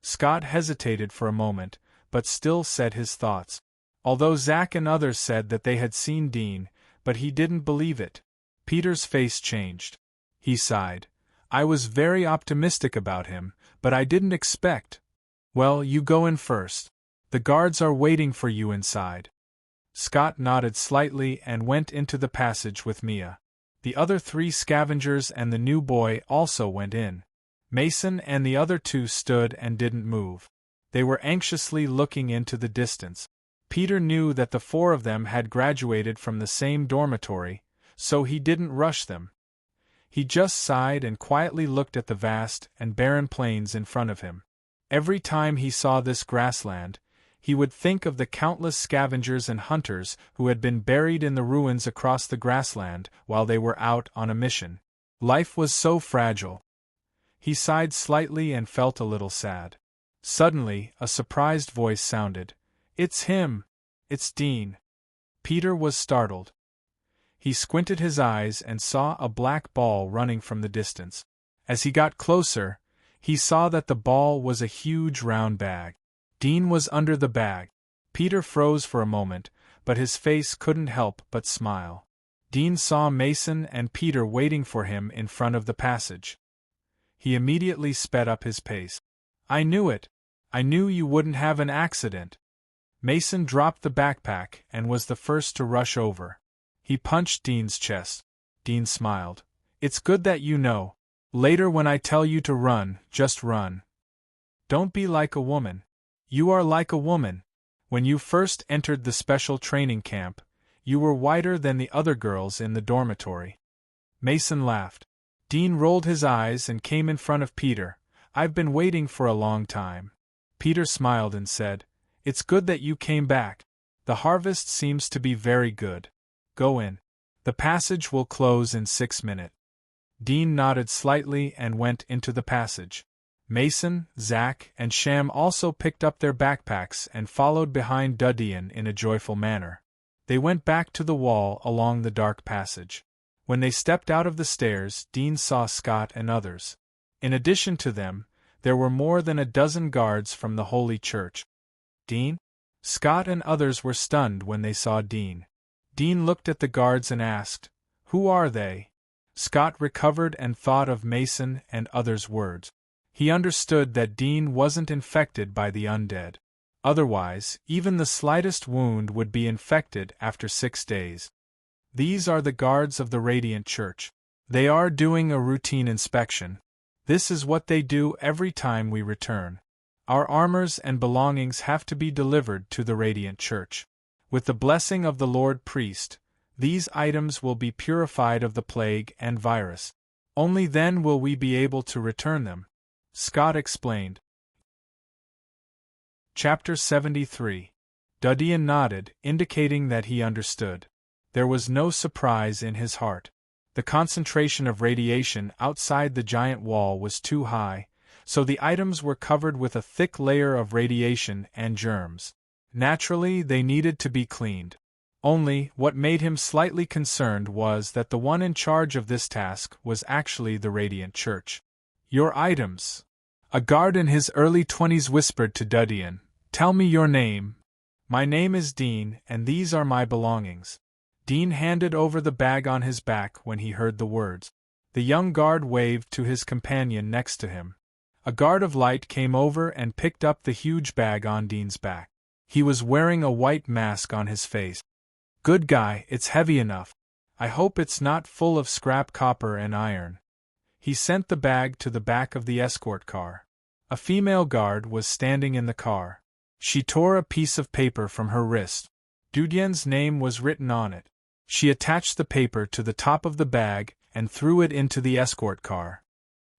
Speaker 1: Scott hesitated for a moment, but still said his thoughts. Although Zack and others said that they had seen Dean, but he didn't believe it. Peter's face changed. He sighed. I was very optimistic about him, but I didn't expect. Well, you go in first. The guards are waiting for you inside. Scott nodded slightly and went into the passage with Mia. The other 3 scavengers and the new boy also went in. Mason and the other 2 stood and didn't move. They were anxiously looking into the distance. Peter knew that the 4 of them had graduated from the same dormitory, so he didn't rush them. He just sighed and quietly looked at the vast and barren plains in front of him. Every time he saw this grassland, he would think of the countless scavengers and hunters who had been buried in the ruins across the grassland while they were out on a mission. Life was so fragile. He sighed slightly and felt a little sad. Suddenly, a surprised voice sounded. It's him! It's Dean! Peter was startled. He squinted his eyes and saw a black ball running from the distance. As he got closer, he saw that the ball was a huge round bag. Dean was under the bag. Peter froze for a moment, but his face couldn't help but smile. Dean saw Mason and Peter waiting for him in front of the passage. He immediately sped up his pace. I knew it. I knew you wouldn't have an accident. Mason dropped the backpack and was the first to rush over. He punched Dean's chest. Dean smiled. It's good that you know. Later when I tell you to run, just run. Don't be like a woman. You are like a woman. When you first entered the special training camp, you were whiter than the other girls in the dormitory. Mason laughed. Dean rolled his eyes and came in front of Peter. I've been waiting for a long time. Peter smiled and said, It's good that you came back. The harvest seems to be very good. Go in. The passage will close in 6 minutes. Dean nodded slightly and went into the passage. Mason, Zack, and Sham also picked up their backpacks and followed behind Dudian in a joyful manner. They went back to the wall along the dark passage. When they stepped out of the stairs, Dean saw Scott and others. In addition to them, there were more than a dozen guards from the Holy Church. Dean? Scott and others were stunned when they saw Dean. Dean looked at the guards and asked, Who are they? Scott recovered and thought of Mason and others' words. He understood that Dean wasn't infected by the undead. Otherwise, even the slightest wound would be infected after 6 days. These are the guards of the Radiant Church. They are doing a routine inspection. This is what they do every time we return. Our armors and belongings have to be delivered to the Radiant Church. With the blessing of the Lord Priest, these items will be purified of the plague and virus. Only then will we be able to return them. Scott explained. Chapter 73. Dudian nodded, indicating that he understood. There was no surprise in his heart. The concentration of radiation outside the giant wall was too high, so the items were covered with a thick layer of radiation and germs. Naturally, they needed to be cleaned. Only, what made him slightly concerned was that the one in charge of this task was actually the Radiant Church. Your items. A guard in his early 20s whispered to Dudian, Tell me your name. My name is Dean, and these are my belongings. Dean handed over the bag on his back when he heard the words. The young guard waved to his companion next to him. A guard of light came over and picked up the huge bag on Dean's back. He was wearing a white mask on his face. Good guy, it's heavy enough. I hope it's not full of scrap copper and iron. He sent the bag to the back of the escort car. A female guard was standing in the car. She tore a piece of paper from her wrist. Dudian's name was written on it. She attached the paper to the top of the bag and threw it into the escort car.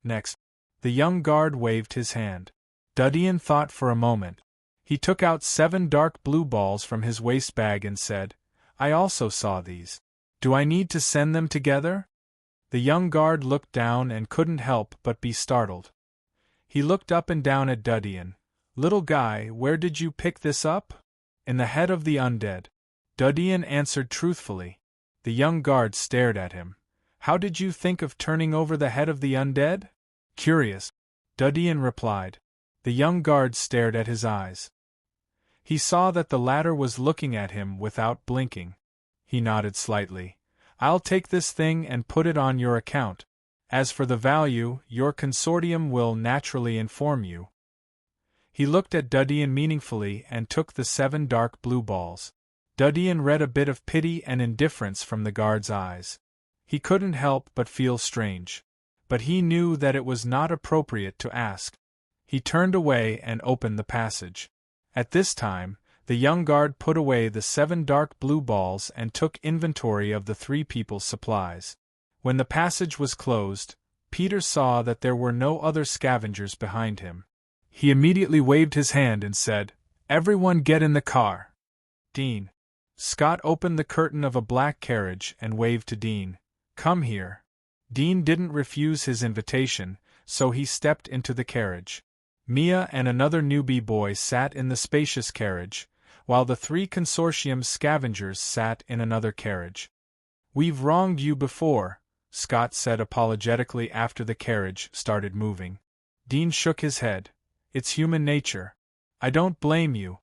Speaker 1: Next, the young guard waved his hand. Dudian thought for a moment. He took out 7 dark blue balls from his waist bag and said, I also saw these. Do I need to send them together? The young guard looked down and couldn't help but be startled. He looked up and down at Dudian. Little guy, where did you pick this up? In the head of the undead. Dudian answered truthfully. The young guard stared at him. How did you think of turning over the head of the undead? Curious. Dean replied. The young guard stared at his eyes. He saw that the latter was looking at him without blinking. He nodded slightly. I'll take this thing and put it on your account. As for the value, your consortium will naturally inform you. He looked at Dean meaningfully and took the 7 dark blue balls. Dean read a bit of pity and indifference from the guard's eyes. He couldn't help but feel strange. But he knew that it was not appropriate to ask. He turned away and opened the passage. At this time, the young guard put away the 7 dark blue balls and took inventory of the 3 people's supplies. When the passage was closed, Peter saw that there were no other scavengers behind him. He immediately waved his hand and said, "Everyone get in the car." Dean. Scott opened the curtain of a black carriage and waved to Dean. "Come here." Dean didn't refuse his invitation, so he stepped into the carriage. Mia and another newbie boy sat in the spacious carriage, while the 3 consortium scavengers sat in another carriage. "We've wronged you before," Scott said apologetically after the carriage started moving. Dean shook his head. "It's human nature. I don't blame you."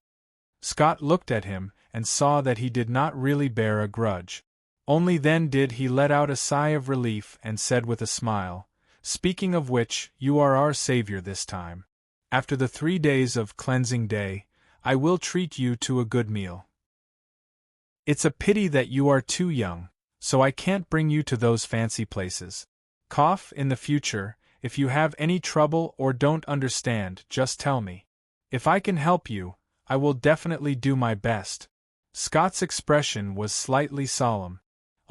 Speaker 1: Scott looked at him and saw that he did not really bear a grudge. Only then did he let out a sigh of relief and said with a smile, "Speaking of which, you are our savior this time. After the 3 days of cleansing day, I will treat you to a good meal. It's a pity that you are too young, so I can't bring you to those fancy places. In the future, if you have any trouble or don't understand, just tell me. If I can help you, I will definitely do my best." Scott's expression was slightly solemn.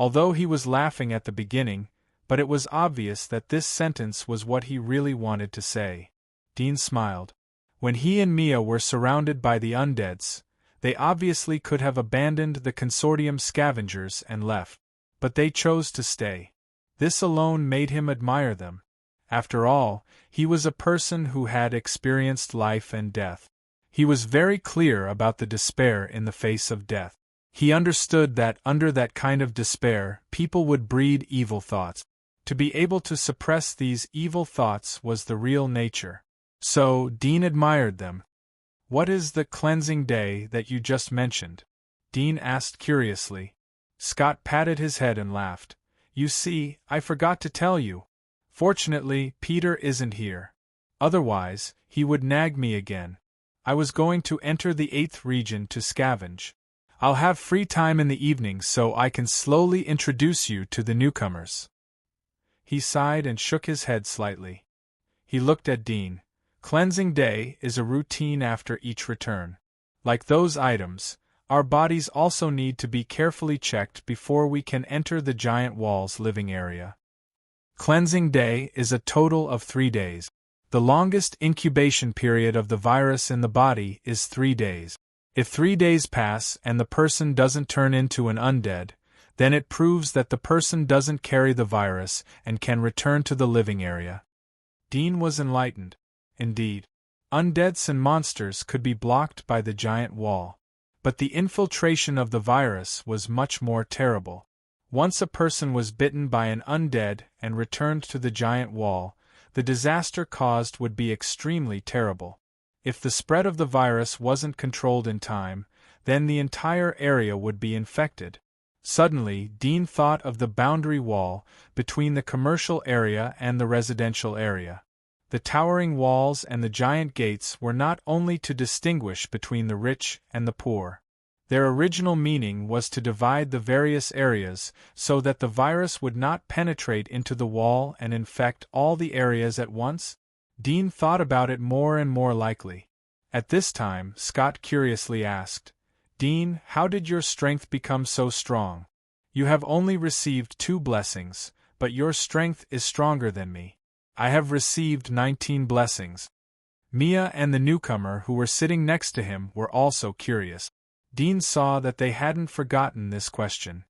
Speaker 1: Although he was laughing at the beginning, but it was obvious that this sentence was what he really wanted to say. Dean smiled. When he and Mia were surrounded by the undeads, they obviously could have abandoned the consortium scavengers and left. But they chose to stay. This alone made him admire them. After all, he was a person who had experienced life and death. He was very clear about the despair in the face of death. He understood that under that kind of despair, people would breed evil thoughts. To be able to suppress these evil thoughts was the real nature. So, Dean admired them. "What is the cleansing day that you just mentioned?" Dean asked curiously. Scott patted his head and laughed. "You see, I forgot to tell you. Fortunately, Peter isn't here. Otherwise, he would nag me again. I was going to enter the 8th region to scavenge. I'll have free time in the evening so I can slowly introduce you to the newcomers." He sighed and shook his head slightly. He looked at Dean. "Cleansing day is a routine after each return. Like those items, our bodies also need to be carefully checked before we can enter the giant wall's living area. Cleansing day is a total of 3 days. The longest incubation period of the virus in the body is 3 days. If 3 days pass and the person doesn't turn into an undead, then it proves that the person doesn't carry the virus and can return to the living area." Dean was enlightened. Indeed, undeads and monsters could be blocked by the giant wall. But the infiltration of the virus was much more terrible. Once a person was bitten by an undead and returned to the giant wall, the disaster caused would be extremely terrible. If the spread of the virus wasn't controlled in time, then the entire area would be infected. Suddenly, Dean thought of the boundary wall between the commercial area and the residential area. The towering walls and the giant gates were not only to distinguish between the rich and the poor. Their original meaning was to divide the various areas so that the virus would not penetrate into the wall and infect all the areas at once. Dean thought about it more and more likely. At this time, Scott curiously asked, "Dean, how did your strength become so strong? You have only received 2 blessings, but your strength is stronger than me. I have received 19 blessings." Mia and the newcomer who were sitting next to him were also curious. Dean saw that they hadn't forgotten this question.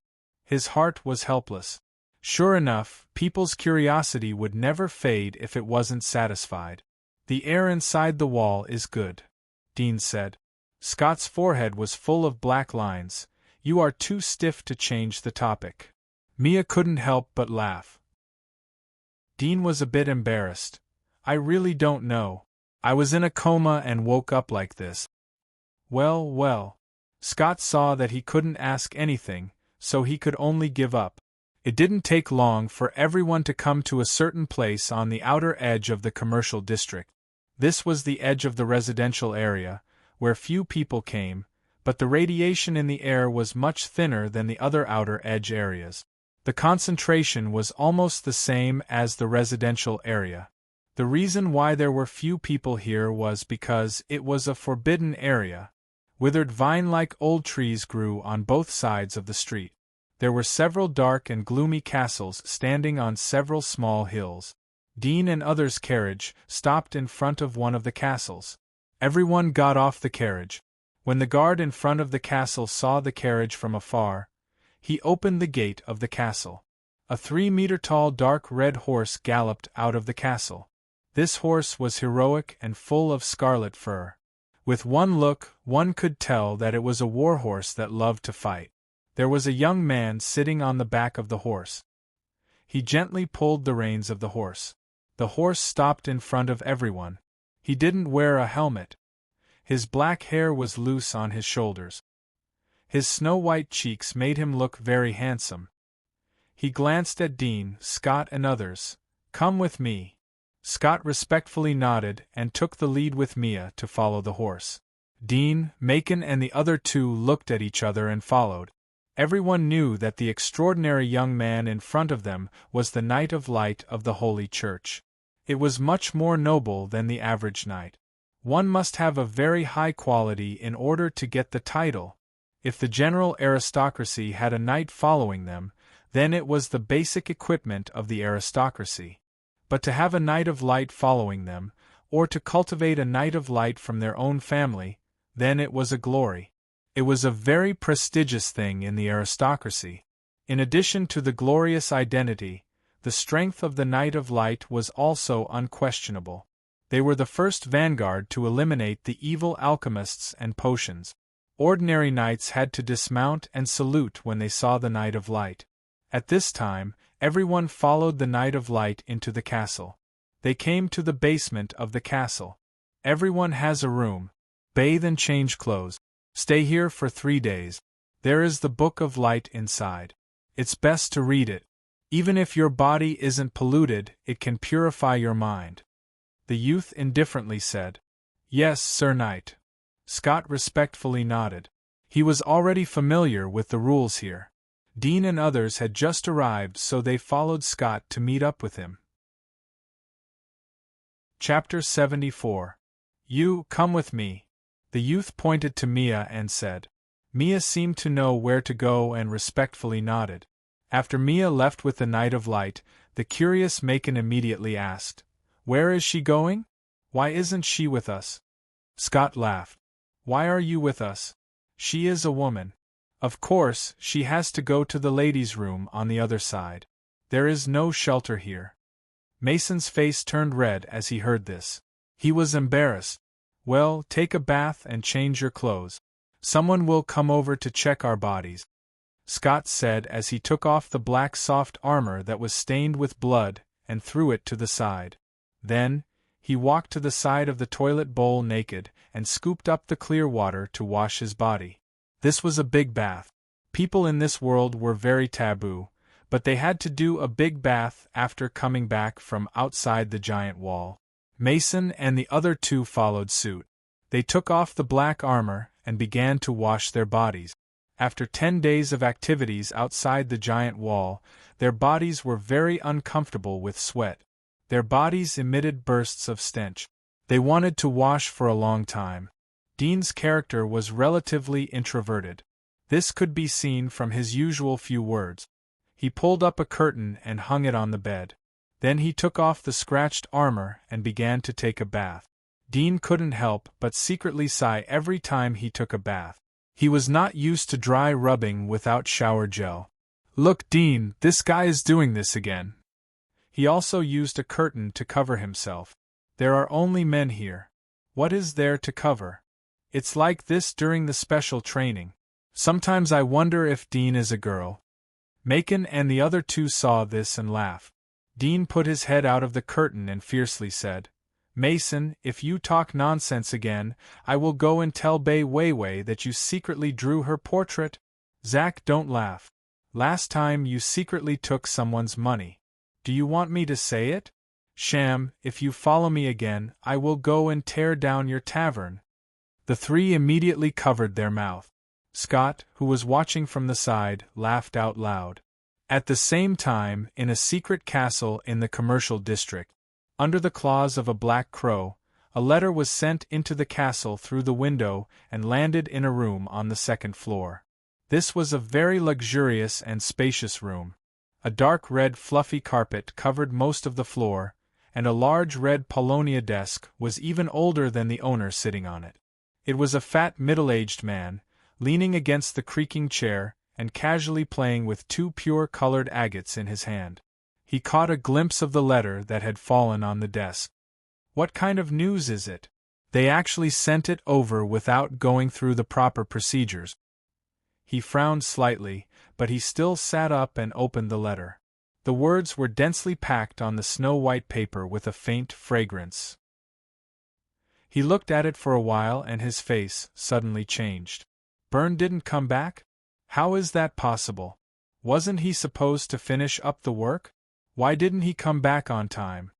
Speaker 1: His heart was helpless. Sure enough, people's curiosity would never fade if it wasn't satisfied. "The air inside the wall is good," Dean said. Scott's forehead was full of black lines. "You are too stiff to change the topic." Mia couldn't help but laugh. Dean was a bit embarrassed. I really don't know. I was in a coma and woke up like this. Well, well. Scott saw that he couldn't ask anything, so he could only give up. It didn't take long for everyone to come to a certain place on the outer edge of the commercial district. This was the edge of the residential area, where few people came, but the radiation in the air was much thinner than the other outer edge areas. The concentration was almost the same as the residential area. The reason why there were few people here was because it was a forbidden area. Withered vine-like old trees grew on both sides of the street. There were several dark and gloomy castles standing on several small hills. Dean and others' carriage stopped in front of one of the castles. Everyone got off the carriage. When the guard in front of the castle saw the carriage from afar, he opened the gate of the castle. A 3-meter-tall dark red horse galloped out of the castle. This horse was heroic and full of scarlet fur. With one look, one could tell that it was a war horse that loved to fight. There was a young man sitting on the back of the horse. He gently pulled the reins of the horse. The horse stopped in front of everyone. He didn't wear a helmet. His black hair was loose on his shoulders. His snow-white cheeks made him look very handsome. He glanced at Dean, Scott and others. "Come with me." Scott respectfully nodded and took the lead with Mia to follow the horse. Dean, Macon and the other two looked at each other and followed. Everyone knew that the extraordinary young man in front of them was the Knight of Light of the Holy Church. It was much more noble than the average knight. One must have a very high quality in order to get the title. If the general aristocracy had a knight following them, then it was the basic equipment of the aristocracy. But to have a Knight of Light following them, or to cultivate a Knight of Light from their own family, then it was a glory. It was a very prestigious thing in the aristocracy. In addition to the glorious identity, the strength of the Knight of Light was also unquestionable. They were the first vanguard to eliminate the evil alchemists and potions. Ordinary knights had to dismount and salute when they saw the Knight of Light. At this time, everyone followed the Knight of Light into the castle. They came to the basement of the castle. Everyone has a room. Bathe and change clothes. Stay here for 3 days. There is the Book of Light inside. It's best to read it. Even if your body isn't polluted, it can purify your mind. The youth indifferently said, "Yes, Sir Knight." Scott respectfully nodded. He was already familiar with the rules here. Dean and others had just arrived, so they followed Scott to meet up with him. Chapter 74. You, come with me. The youth pointed to Mia and said. Mia seemed to know where to go and respectfully nodded. After Mia left with the Knight of Light, the curious Macon immediately asked, "Where is she going? Why isn't she with us?" Scott laughed. "Why are you with us? She is a woman. Of course, she has to go to the ladies' room on the other side. There is no shelter here." Mason's face turned red as he heard this. He was embarrassed. "Well, take a bath and change your clothes. Someone will come over to check our bodies," Scott said as he took off the black soft armor that was stained with blood and threw it to the side. Then, he walked to the side of the toilet bowl naked and scooped up the clear water to wash his body. This was a big bath. People in this world were very taboo, but they had to do a big bath after coming back from outside the giant wall. Mason and the other two followed suit. They took off the black armor and began to wash their bodies. After 10 days of activities outside the giant wall, their bodies were very uncomfortable with sweat. Their bodies emitted bursts of stench. They wanted to wash for a long time. Dean's character was relatively introverted. This could be seen from his usual few words. He pulled up a curtain and hung it on the bed. Then he took off the scratched armor and began to take a bath. Dean couldn't help but secretly sigh every time he took a bath. He was not used to dry rubbing without shower gel. "Look, Dean, this guy is doing this again." He also used a curtain to cover himself. "There are only men here. What is there to cover? It's like this during the special training. Sometimes I wonder if Dean is a girl." Macon and the other two saw this and laughed. Dean put his head out of the curtain and fiercely said, "Mason, if you talk nonsense again, I will go and tell Bai Weiwei that you secretly drew her portrait." "Zack, don't laugh. Last time you secretly took someone's money. Do you want me to say it? Sham, if you follow me again, I will go and tear down your tavern." The three immediately covered their mouth. Scott, who was watching from the side, laughed out loud. At the same time, in a secret castle in the commercial district, under the claws of a black crow, a letter was sent into the castle through the window and landed in a room on the second floor. This was a very luxurious and spacious room. A dark red fluffy carpet covered most of the floor, and a large red paulownia desk was even older than the owner sitting on it. It was a fat middle-aged man, leaning against the creaking chair, and casually playing with two pure-colored agates in his hand. He caught a glimpse of the letter that had fallen on the desk. "What kind of news is it? They actually sent it over without going through the proper procedures." He frowned slightly, but he still sat up and opened the letter. The words were densely packed on the snow-white paper with a faint fragrance. He looked at it for a while and his face suddenly changed. "Byrne didn't come back? How is that possible? Wasn't he supposed to finish up the work? Why didn't he come back on time?"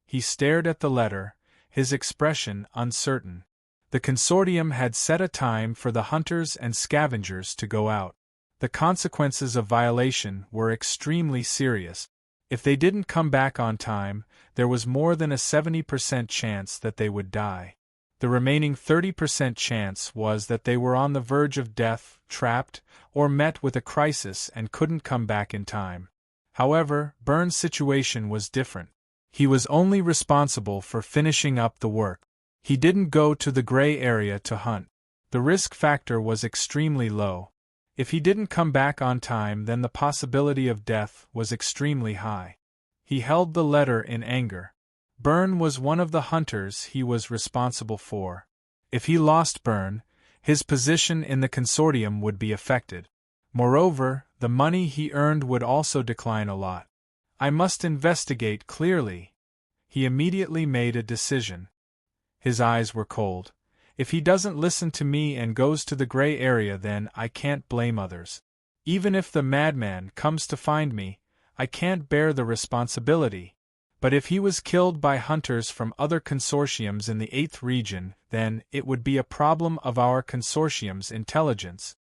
Speaker 1: He stared at the letter, his expression uncertain. The consortium had set a time for the hunters and scavengers to go out. The consequences of violation were extremely serious. If they didn't come back on time, there was more than a 70% chance that they would die. The remaining 30% chance was that they were on the verge of death, trapped, or met with a crisis and couldn't come back in time. However, Byrne's situation was different. He was only responsible for finishing up the work. He didn't go to the gray area to hunt. The risk factor was extremely low. If he didn't come back on time, then the possibility of death was extremely high. He held the letter in anger. Byrne was one of the hunters he was responsible for. If he lost Byrne, his position in the consortium would be affected. Moreover, the money he earned would also decline a lot. "I must investigate clearly." He immediately made a decision. His eyes were cold. "If he doesn't listen to me and goes to the gray area, then I can't blame others. Even if the madman comes to find me, I can't bear the responsibility. But if he was killed by hunters from other consortiums in the 8th region, then it would be a problem of our consortium's intelligence."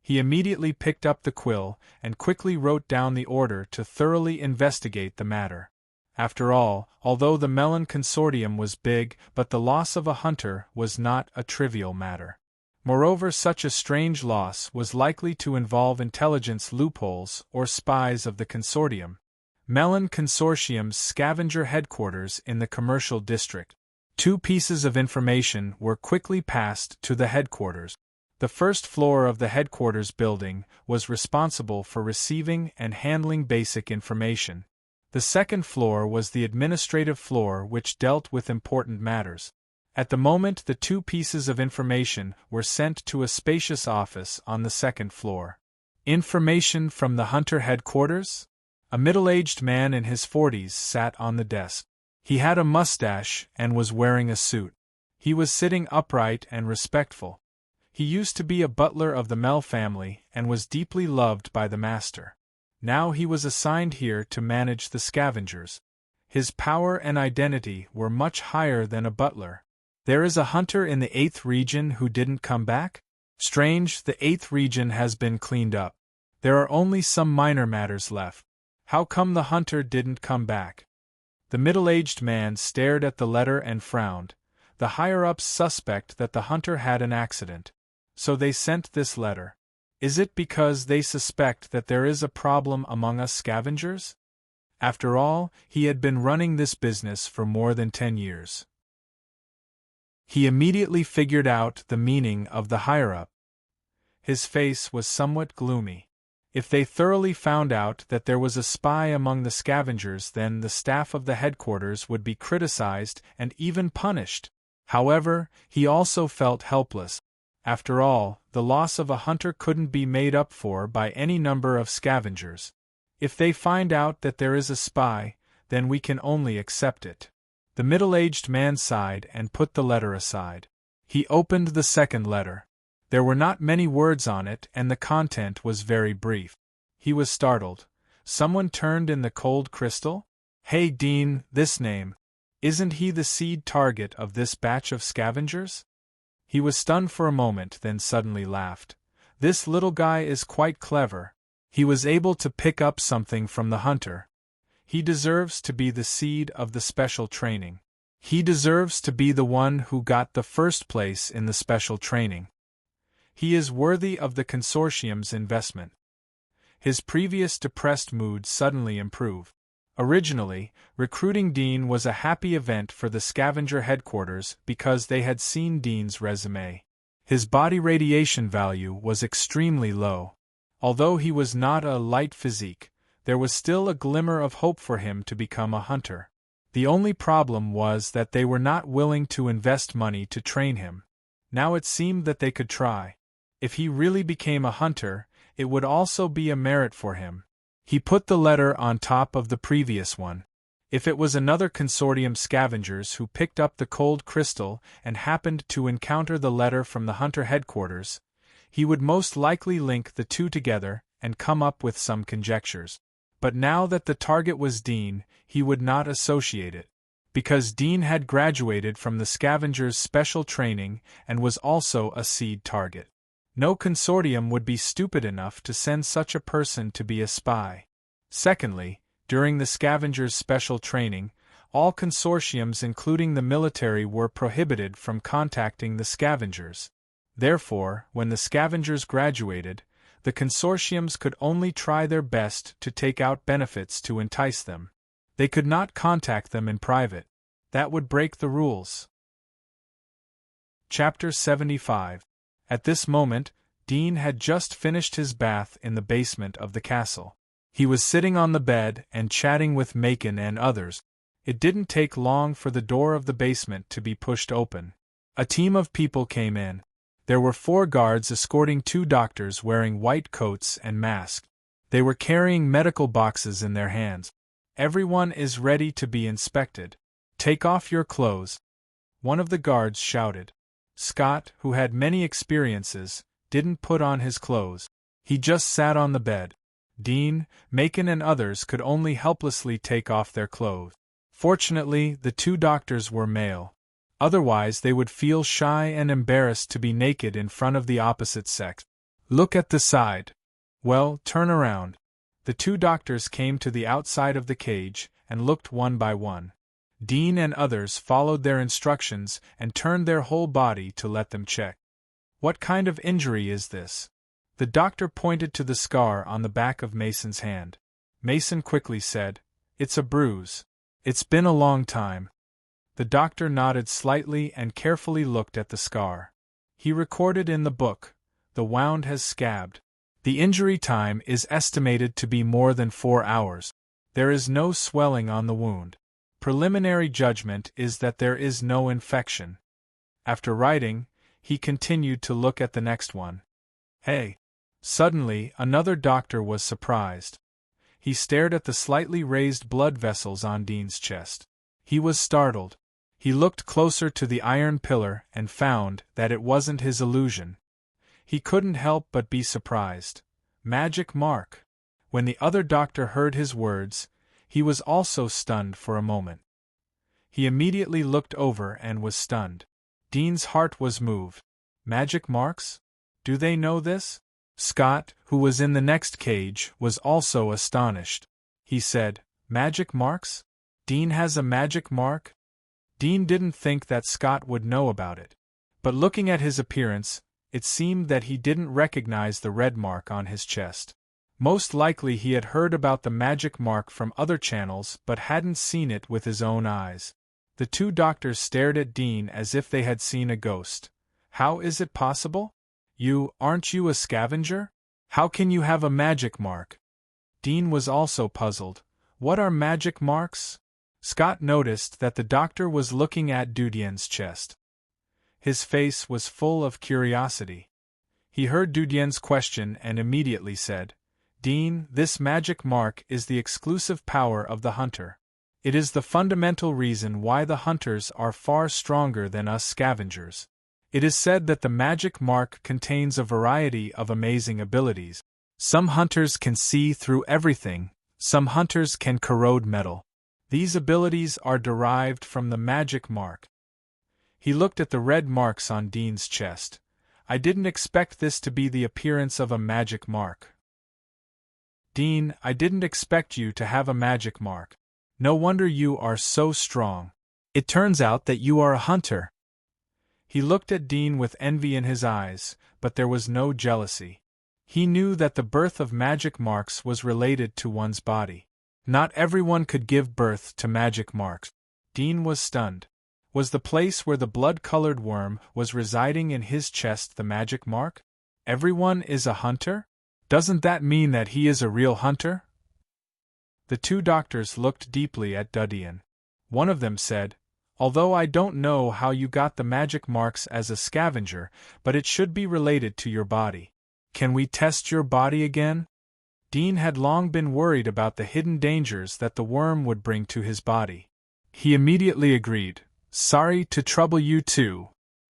Speaker 1: He immediately picked up the quill and quickly wrote down the order to thoroughly investigate the matter. After all, although the Melon Consortium was big, but the loss of a hunter was not a trivial matter. Moreover, such a strange loss was likely to involve intelligence loopholes or spies of the consortium. Melon Consortium's scavenger headquarters in the commercial district. 2 pieces of information were quickly passed to the headquarters. The first floor of the headquarters building was responsible for receiving and handling basic information. The second floor was the administrative floor, which dealt with important matters. At the moment, the 2 pieces of information were sent to a spacious office on the second floor. Information from the Hunter headquarters? A middle-aged man in his 40s sat on the desk. He had a mustache and was wearing a suit. He was sitting upright and respectful. He used to be a butler of the Mel family and was deeply loved by the master. Now he was assigned here to manage the scavengers. His power and identity were much higher than a butler. "There is a hunter in the 8th region who didn't come back? Strange, the 8th region has been cleaned up. There are only some minor matters left. How come the hunter didn't come back?" The middle-aged man stared at the letter and frowned. The higher-ups suspect that the hunter had an accident. So they sent this letter. Is it because they suspect that there is a problem among us scavengers? After all, he had been running this business for more than 10 years. He immediately figured out the meaning of the higher-up. His face was somewhat gloomy. If they thoroughly found out that there was a spy among the scavengers, then the staff of the headquarters would be criticized and even punished. However, he also felt helpless. After all, the loss of a hunter couldn't be made up for by any number of scavengers. If they find out that there is a spy, then we can only accept it. The middle-aged man sighed and put the letter aside. He opened the second letter. There were not many words on it and the content was very brief. He was startled. Someone turned in the cold crystal? Hey Dean, this name. Isn't he the seed target of this batch of scavengers? He was stunned for a moment, then suddenly laughed. This little guy is quite clever. He was able to pick up something from the hunter. He deserves to be the seed of the special training. He deserves to be the one who got the first place in the special training. He is worthy of the consortium's investment. His previous depressed mood suddenly improved. Originally, recruiting Dean was a happy event for the scavenger headquarters because they had seen Dean's resume. His body radiation value was extremely low. Although he was not a light physique, there was still a glimmer of hope for him to become a hunter. The only problem was that they were not willing to invest money to train him. Now it seemed that they could try. If he really became a hunter, it would also be a merit for him. He put the letter on top of the previous one. If it was another consortium scavengers who picked up the cold crystal and happened to encounter the letter from the hunter headquarters, he would most likely link the two together and come up with some conjectures. But now that the target was Dean, he would not associate it. Because Dean had graduated from the scavengers' special training and was also a seed target. No consortium would be stupid enough to send such a person to be a spy. Secondly, during the scavengers' special training, all consortiums including the military were prohibited from contacting the scavengers. Therefore, when the scavengers graduated, the consortiums could only try their best to take out benefits to entice them. They could not contact them in private. That would break the rules. Chapter 75. At this moment, Dean had just finished his bath in the basement of the castle. He was sitting on the bed and chatting with Macon and others. It didn't take long for the door of the basement to be pushed open. A team of people came in. There were 4 guards escorting 2 doctors wearing white coats and masks. They were carrying medical boxes in their hands. Everyone is ready to be inspected. Take off your clothes. One of the guards shouted. Scott, who had many experiences, didn't put on his clothes. He just sat on the bed. Dean, Macon and others could only helplessly take off their clothes. Fortunately, the 2 doctors were male. Otherwise they would feel shy and embarrassed to be naked in front of the opposite sex. Look at the side. Well, turn around. The 2 doctors came to the outside of the cage and looked one by one. Dean and others followed their instructions and turned their whole body to let them check. What kind of injury is this? The doctor pointed to the scar on the back of Mason's hand. Mason quickly said, It's a bruise. It's been a long time. The doctor nodded slightly and carefully looked at the scar. He recorded in the book, The wound has scabbed. The injury time is estimated to be more than 4 hours. There is no swelling on the wound. Preliminary judgment is that there is no infection. After writing, he continued to look at the next one. Hey! Suddenly, another doctor was surprised. He stared at the slightly raised blood vessels on Dean's chest. He was startled. He looked closer to the iron pillar and found that it wasn't his illusion. He couldn't help but be surprised. Magic mark! When the other doctor heard his words, he was also stunned for a moment. He immediately looked over and was stunned. Dean's heart was moved. Magic marks? Do they know this? Scott, who was in the next cage, was also astonished. He said, Magic marks? Dean has a magic mark? Dean didn't think that Scott would know about it. But looking at his appearance, it seemed that he didn't recognize the red mark on his chest. Most likely he had heard about the magic mark from other channels but hadn't seen it with his own eyes. The 2 doctors stared at Dean as if they had seen a ghost. How is it possible? Aren't you a scavenger? How can you have a magic mark? Dean was also puzzled. What are magic marks? Scott noticed that the doctor was looking at Dudien's chest. His face was full of curiosity. He heard Dudien's question and immediately said, "Dean, this magic mark is the exclusive power of the hunter. It is the fundamental reason why the hunters are far stronger than us scavengers. It is said that the magic mark contains a variety of amazing abilities. Some hunters can see through everything, some hunters can corrode metal. These abilities are derived from the magic mark." He looked at the red marks on Dean's chest. "I didn't expect this to be the appearance of a magic mark." "Dean, I didn't expect you to have a magic mark. No wonder you are so strong. It turns out that you are a hunter." He looked at Dean with envy in his eyes, but there was no jealousy. He knew that the birth of magic marks was related to one's body. Not everyone could give birth to magic marks. Dean was stunned. Was the place where the blood-colored worm was residing in his chest the magic mark? Everyone is a hunter? Doesn't that mean that he is a real hunter? The two doctors looked deeply at Dudien. One of them said, "Although I don't know how you got the magic marks as a scavenger, but it should be related to your body. Can we test your body again?" Dean had long been worried about the hidden dangers that the worm would bring to his body. He immediately agreed. "Sorry to trouble you too.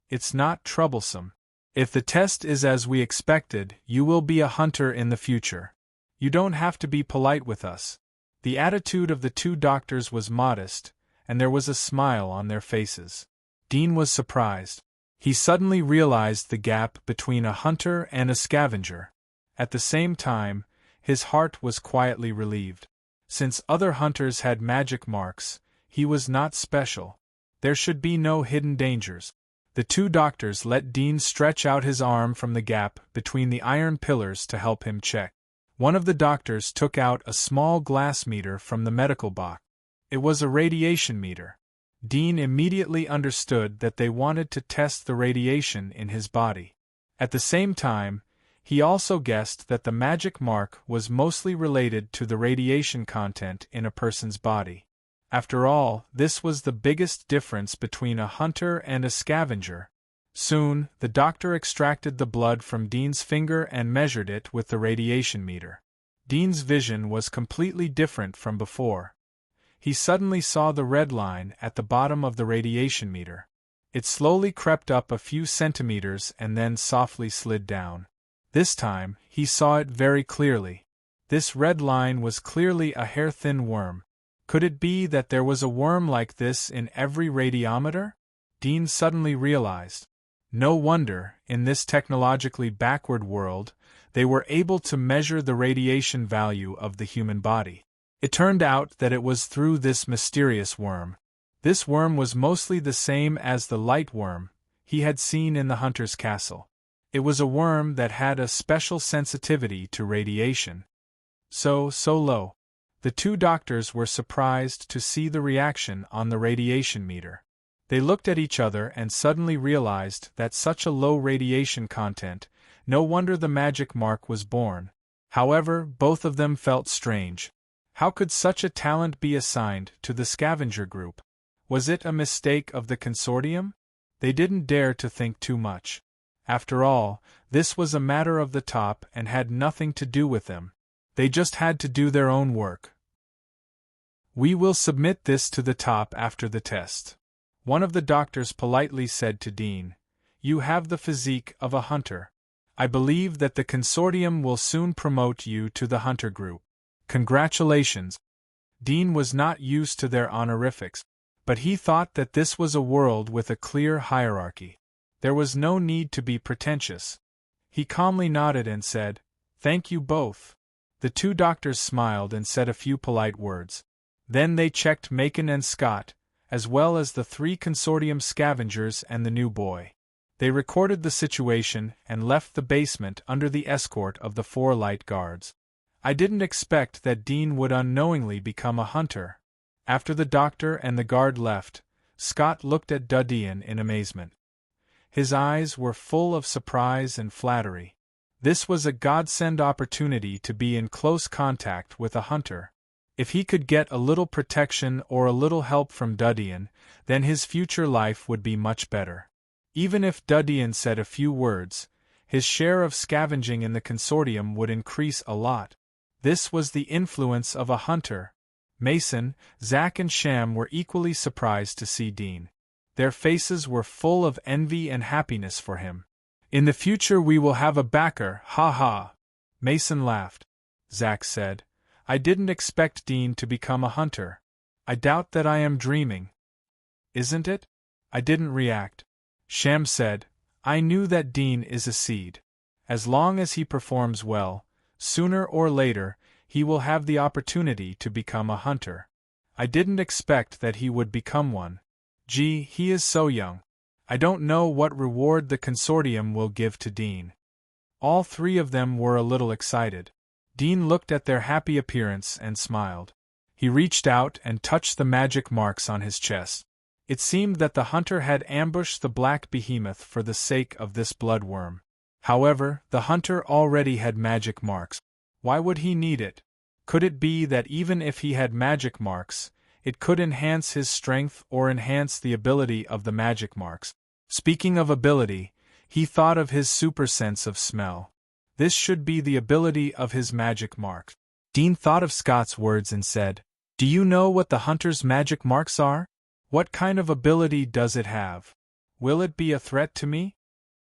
Speaker 1: It's not troublesome. If the test is as we expected, you will be a hunter in the future. You don't have to be polite with us." The attitude of the two doctors was modest, and there was a smile on their faces. Dean was surprised. He suddenly realized the gap between a hunter and a scavenger. At the same time, his heart was quietly relieved. Since other hunters had magic marks, he was not special. There should be no hidden dangers. The two doctors let Dean stretch out his arm from the gap between the iron pillars to help him check. One of the doctors took out a small glass meter from the medical box. It was a radiation meter. Dean immediately understood that they wanted to test the radiation in his body. At the same time, he also guessed that the magic mark was mostly related to the radiation content in a person's body. After all, this was the biggest difference between a hunter and a scavenger. Soon, the doctor extracted the blood from Dean's finger and measured it with the radiation meter. Dean's vision was completely different from before. He suddenly saw the red line at the bottom of the radiation meter. It slowly crept up a few centimeters and then softly slid down. This time, he saw it very clearly. This red line was clearly a hair-thin worm. Could it be that there was a worm like this in every radiometer? Dean suddenly realized. No wonder, in this technologically backward world, they were able to measure the radiation value of the human body. It turned out that it was through this mysterious worm. This worm was mostly the same as the light worm he had seen in the hunter's castle. It was a worm that had a special sensitivity to radiation. So low. The two doctors were surprised to see the reaction on the radiation meter. They looked at each other and suddenly realized that such a low radiation content, no wonder the magic mark was born. However, both of them felt strange. How could such a talent be assigned to the scavenger group? Was it a mistake of the consortium? They didn't dare to think too much. After all, this was a matter of the top and had nothing to do with them. They just had to do their own work. "We will submit this to the top after the test," one of the doctors politely said to Dean. "You have the physique of a hunter. I believe that the consortium will soon promote you to the hunter group. Congratulations." Dean was not used to their honorifics, but he thought that this was a world with a clear hierarchy. There was no need to be pretentious. He calmly nodded and said, "Thank you both." The two doctors smiled and said a few polite words. Then they checked Macon and Scott, as well as the 3 consortium scavengers and the new boy. They recorded the situation and left the basement under the escort of the 4 light guards. I didn't expect that Dean would unknowingly become a hunter. After the doctor and the guard left, Scott looked at Dudien in amazement. His eyes were full of surprise and flattery. This was a godsend opportunity to be in close contact with a hunter. If he could get a little protection or a little help from Dudien, then his future life would be much better. Even if Dean said a few words, his share of scavenging in the consortium would increase a lot. This was the influence of a hunter. Mason, Zack and Sham were equally surprised to see Dean. Their faces were full of envy and happiness for him. In the future we will have a backer, ha ha. Mason laughed. Zack said, I didn't expect Dean to become a hunter. I doubt that I am dreaming. Isn't it? I didn't react. Sham said, I knew that Dean is a seed. As long as he performs well, sooner or later, he will have the opportunity to become a hunter. I didn't expect that he would become one. Gee, he is so young. I don't know what reward the consortium will give to Dean. All three of them were a little excited. Dean looked at their happy appearance and smiled. He reached out and touched the magic marks on his chest. It seemed that the hunter had ambushed the black behemoth for the sake of this bloodworm. However, the hunter already had magic marks. Why would he need it? Could it be that even if he had magic marks, it could enhance his strength or enhance the ability of the magic marks? Speaking of ability, he thought of his super sense of smell. This should be the ability of his magic marks. Dean thought of Scott's words and said, Do you know what the hunter's magic marks are? What kind of ability does it have? Will it be a threat to me?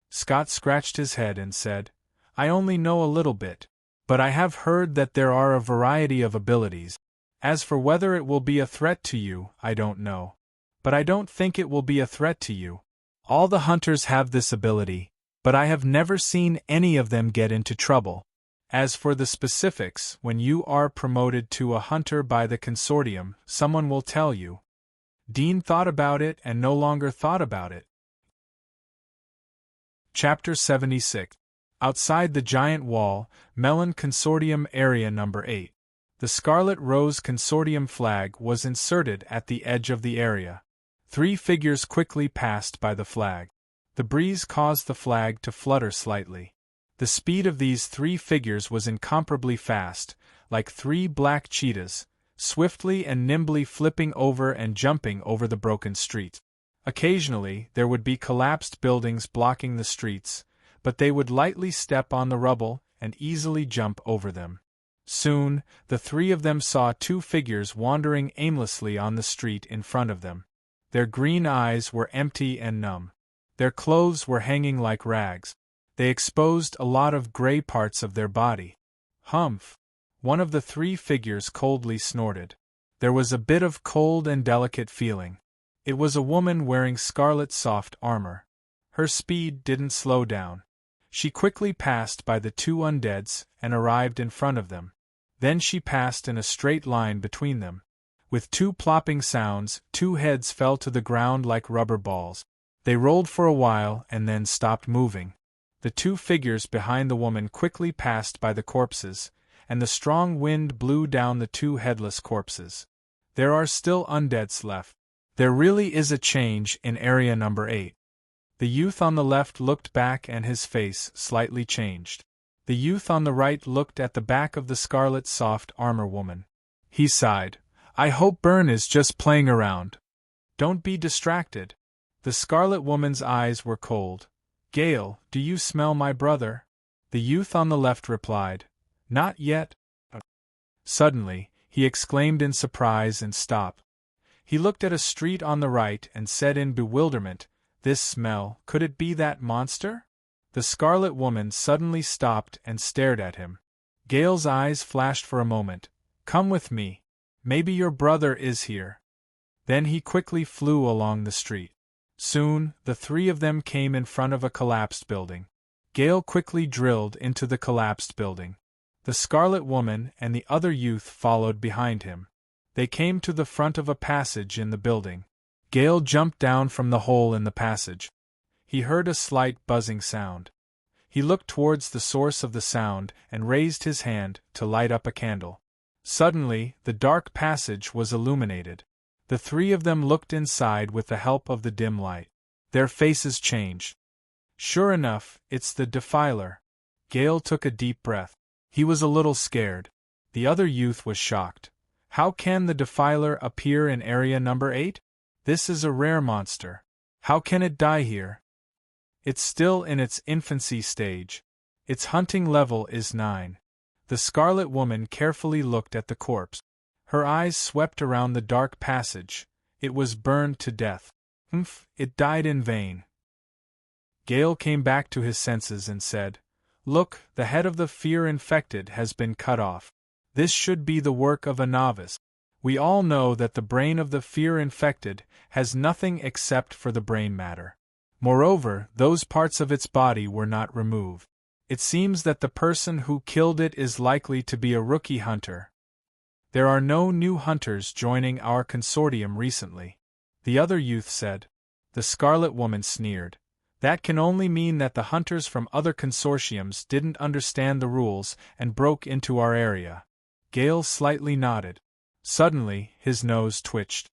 Speaker 1: Scott scratched his head and said, I only know a little bit, but I have heard that there are a variety of abilities. As for whether it will be a threat to you, I don't know. But I don't think it will be a threat to you. All the hunters have this ability, but I have never seen any of them get into trouble. As for the specifics, when you are promoted to a hunter by the consortium, someone will tell you. Dean thought about it and no longer thought about it. Chapter 76. Outside the giant wall, Melon Consortium Area Number 8. The Scarlet Rose Consortium flag was inserted at the edge of the area. 3 figures quickly passed by the flag. The breeze caused the flag to flutter slightly. The speed of these 3 figures was incomparably fast, like 3 black cheetahs, swiftly and nimbly flipping over and jumping over the broken street. Occasionally, there would be collapsed buildings blocking the streets, but they would lightly step on the rubble and easily jump over them. Soon, the 3 of them saw 2 figures wandering aimlessly on the street in front of them. Their green eyes were empty and numb. Their clothes were hanging like rags. They exposed a lot of gray parts of their body. Humph! One of the 3 figures coldly snorted. There was a bit of cold and delicate feeling. It was a woman wearing scarlet soft armor. Her speed didn't slow down. She quickly passed by the 2 undeads and arrived in front of them. Then she passed in a straight line between them. With 2 plopping sounds, 2 heads fell to the ground like rubber balls. They rolled for a while and then stopped moving. The 2 figures behind the woman quickly passed by the corpses, and the strong wind blew down the 2 headless corpses. There are still undeads left. There really is a change in Area Number 8. The youth on the left looked back and his face slightly changed. The youth on the right looked at the back of the scarlet soft armor woman. He sighed. I hope Byrne is just playing around. Don't be distracted. The scarlet woman's eyes were cold. Gale, do you smell my brother? The youth on the left replied. Not yet. Suddenly, he exclaimed in surprise and stopped. He looked at a street on the right and said in bewilderment, This smell, could it be that monster? The scarlet woman suddenly stopped and stared at him. Gale's eyes flashed for a moment. Come with me. Maybe your brother is here. Then he quickly flew along the street. Soon, the 3 of them came in front of a collapsed building. Gale quickly drilled into the collapsed building. The scarlet woman and the other youth followed behind him. They came to the front of a passage in the building. Gale jumped down from the hole in the passage. He heard a slight buzzing sound. He looked towards the source of the sound and raised his hand to light up a candle. Suddenly, the dark passage was illuminated. The 3 of them looked inside with the help of the dim light. Their faces changed. Sure enough, it's the Defiler. Gale took a deep breath. He was a little scared. The other youth was shocked. How can the Defiler appear in Area Number 8? This is a rare monster. How can it die here? It's still in its infancy stage. Its hunting level is 9. The Scarlet Woman carefully looked at the corpse. Her eyes swept around the dark passage. It was burned to death. It died in vain. Gale came back to his senses and said, "Look, the head of the fear-infected has been cut off. This should be the work of a novice. We all know that the brain of the fear-infected has nothing except for the brain matter. Moreover, those parts of its body were not removed. It seems that the person who killed it is likely to be a rookie hunter. There are no new hunters joining our consortium recently," the other youth said. The Scarlet Woman sneered. "That can only mean that the hunters from other consortiums didn't understand the rules and broke into our area." Gale slightly nodded. Suddenly, his nose twitched.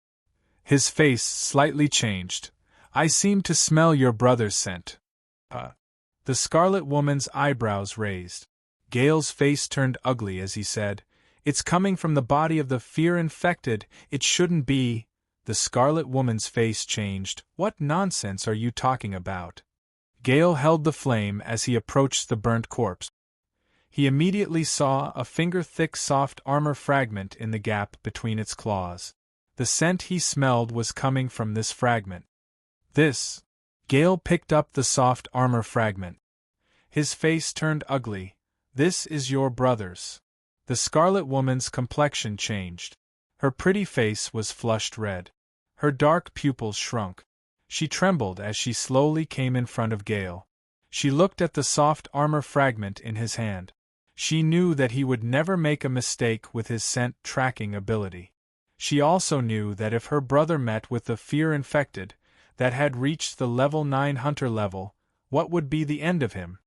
Speaker 1: His face slightly changed. "I seem to smell your brother's scent." The Scarlet Woman's eyebrows raised. Gale's face turned ugly as he said, "It's coming from the body of the fear-infected. It shouldn't be." The Scarlet Woman's face changed. "What nonsense are you talking about?" Gale held the flame as he approached the burnt corpse. He immediately saw a finger-thick soft armor fragment in the gap between its claws. The scent he smelled was coming from this fragment. "This." Gale picked up the soft armor fragment. His face turned ugly. "This is your brother's." The Scarlet Woman's complexion changed. Her pretty face was flushed red. Her dark pupils shrunk. She trembled as she slowly came in front of Gale. She looked at the soft armor fragment in his hand. She knew that he would never make a mistake with his scent tracking ability. She also knew that if her brother met with the fear-infected, that had reached the level 9 hunter level, what would be the end of him?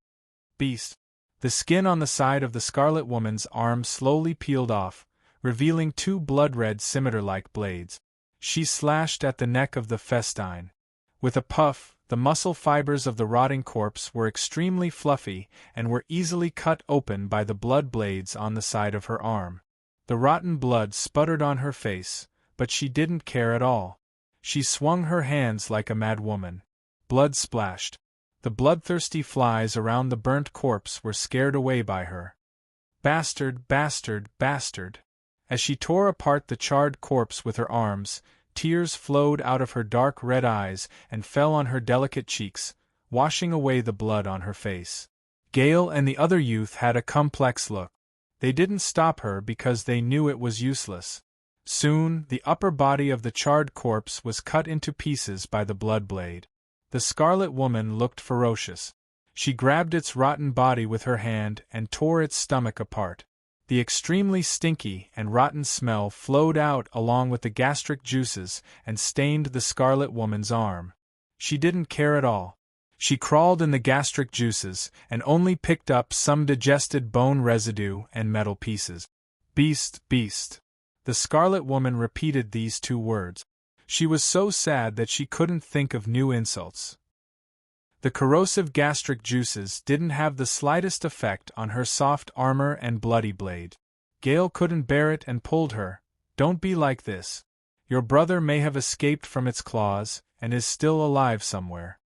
Speaker 1: Beast. The skin on the side of the Scarlet Woman's arm slowly peeled off, revealing 2 blood-red scimitar-like blades. She slashed at the neck of the Festine. With a puff, the muscle fibers of the rotting corpse were extremely fluffy and were easily cut open by the blood blades on the side of her arm. The rotten blood sputtered on her face, but she didn't care at all. She swung her hands like a mad woman. Blood splashed. The bloodthirsty flies around the burnt corpse were scared away by her. "Bastard, bastard, bastard!" As she tore apart the charred corpse with her arms, tears flowed out of her dark red eyes and fell on her delicate cheeks, washing away the blood on her face. Gale and the other youth had a complex look. They didn't stop her because they knew it was useless. Soon, the upper body of the charred corpse was cut into pieces by the blood blade. The Scarlet Woman looked ferocious. She grabbed its rotten body with her hand and tore its stomach apart. The extremely stinky and rotten smell flowed out along with the gastric juices and stained the Scarlet Woman's arm. She didn't care at all. She crawled in the gastric juices and only picked up some digested bone residue and metal pieces. "Beast, beast." The Scarlet Woman repeated these 2 words. She was so sad that she couldn't think of new insults. The corrosive gastric juices didn't have the slightest effect on her soft armor and bloody blade. Gale couldn't bear it and pulled her. "Don't be like this. Your brother may have escaped from its claws and is still alive somewhere.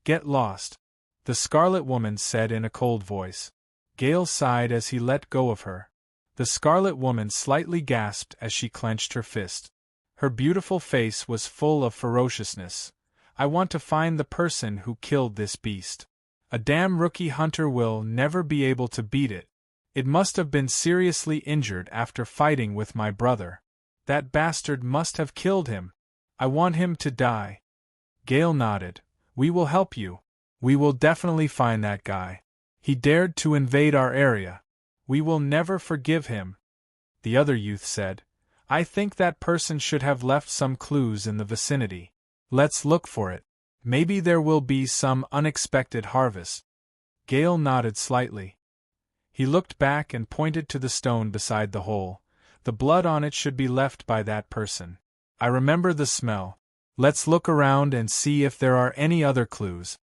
Speaker 1: Get lost," the Scarlet Woman said in a cold voice. Gale sighed as he let go of her. The Scarlet Woman slightly gasped as she clenched her fist. Her beautiful face was full of ferociousness. "I want to find the person who killed this beast. A damn rookie hunter will never be able to beat it. It must have been seriously injured after fighting with my brother. That bastard must have killed him. I want him to die." Gale nodded. "We will help you. We will definitely find that guy. He dared to invade our area. We will never forgive him." The other youth said, "I think that person should have left some clues in the vicinity. Let's look for it. Maybe there will be some unexpected harvest." Gale nodded slightly. He looked back and pointed to the stone beside the hole. "The blood on it should be left by that person. I remember the smell. Let's look around and see if there are any other clues."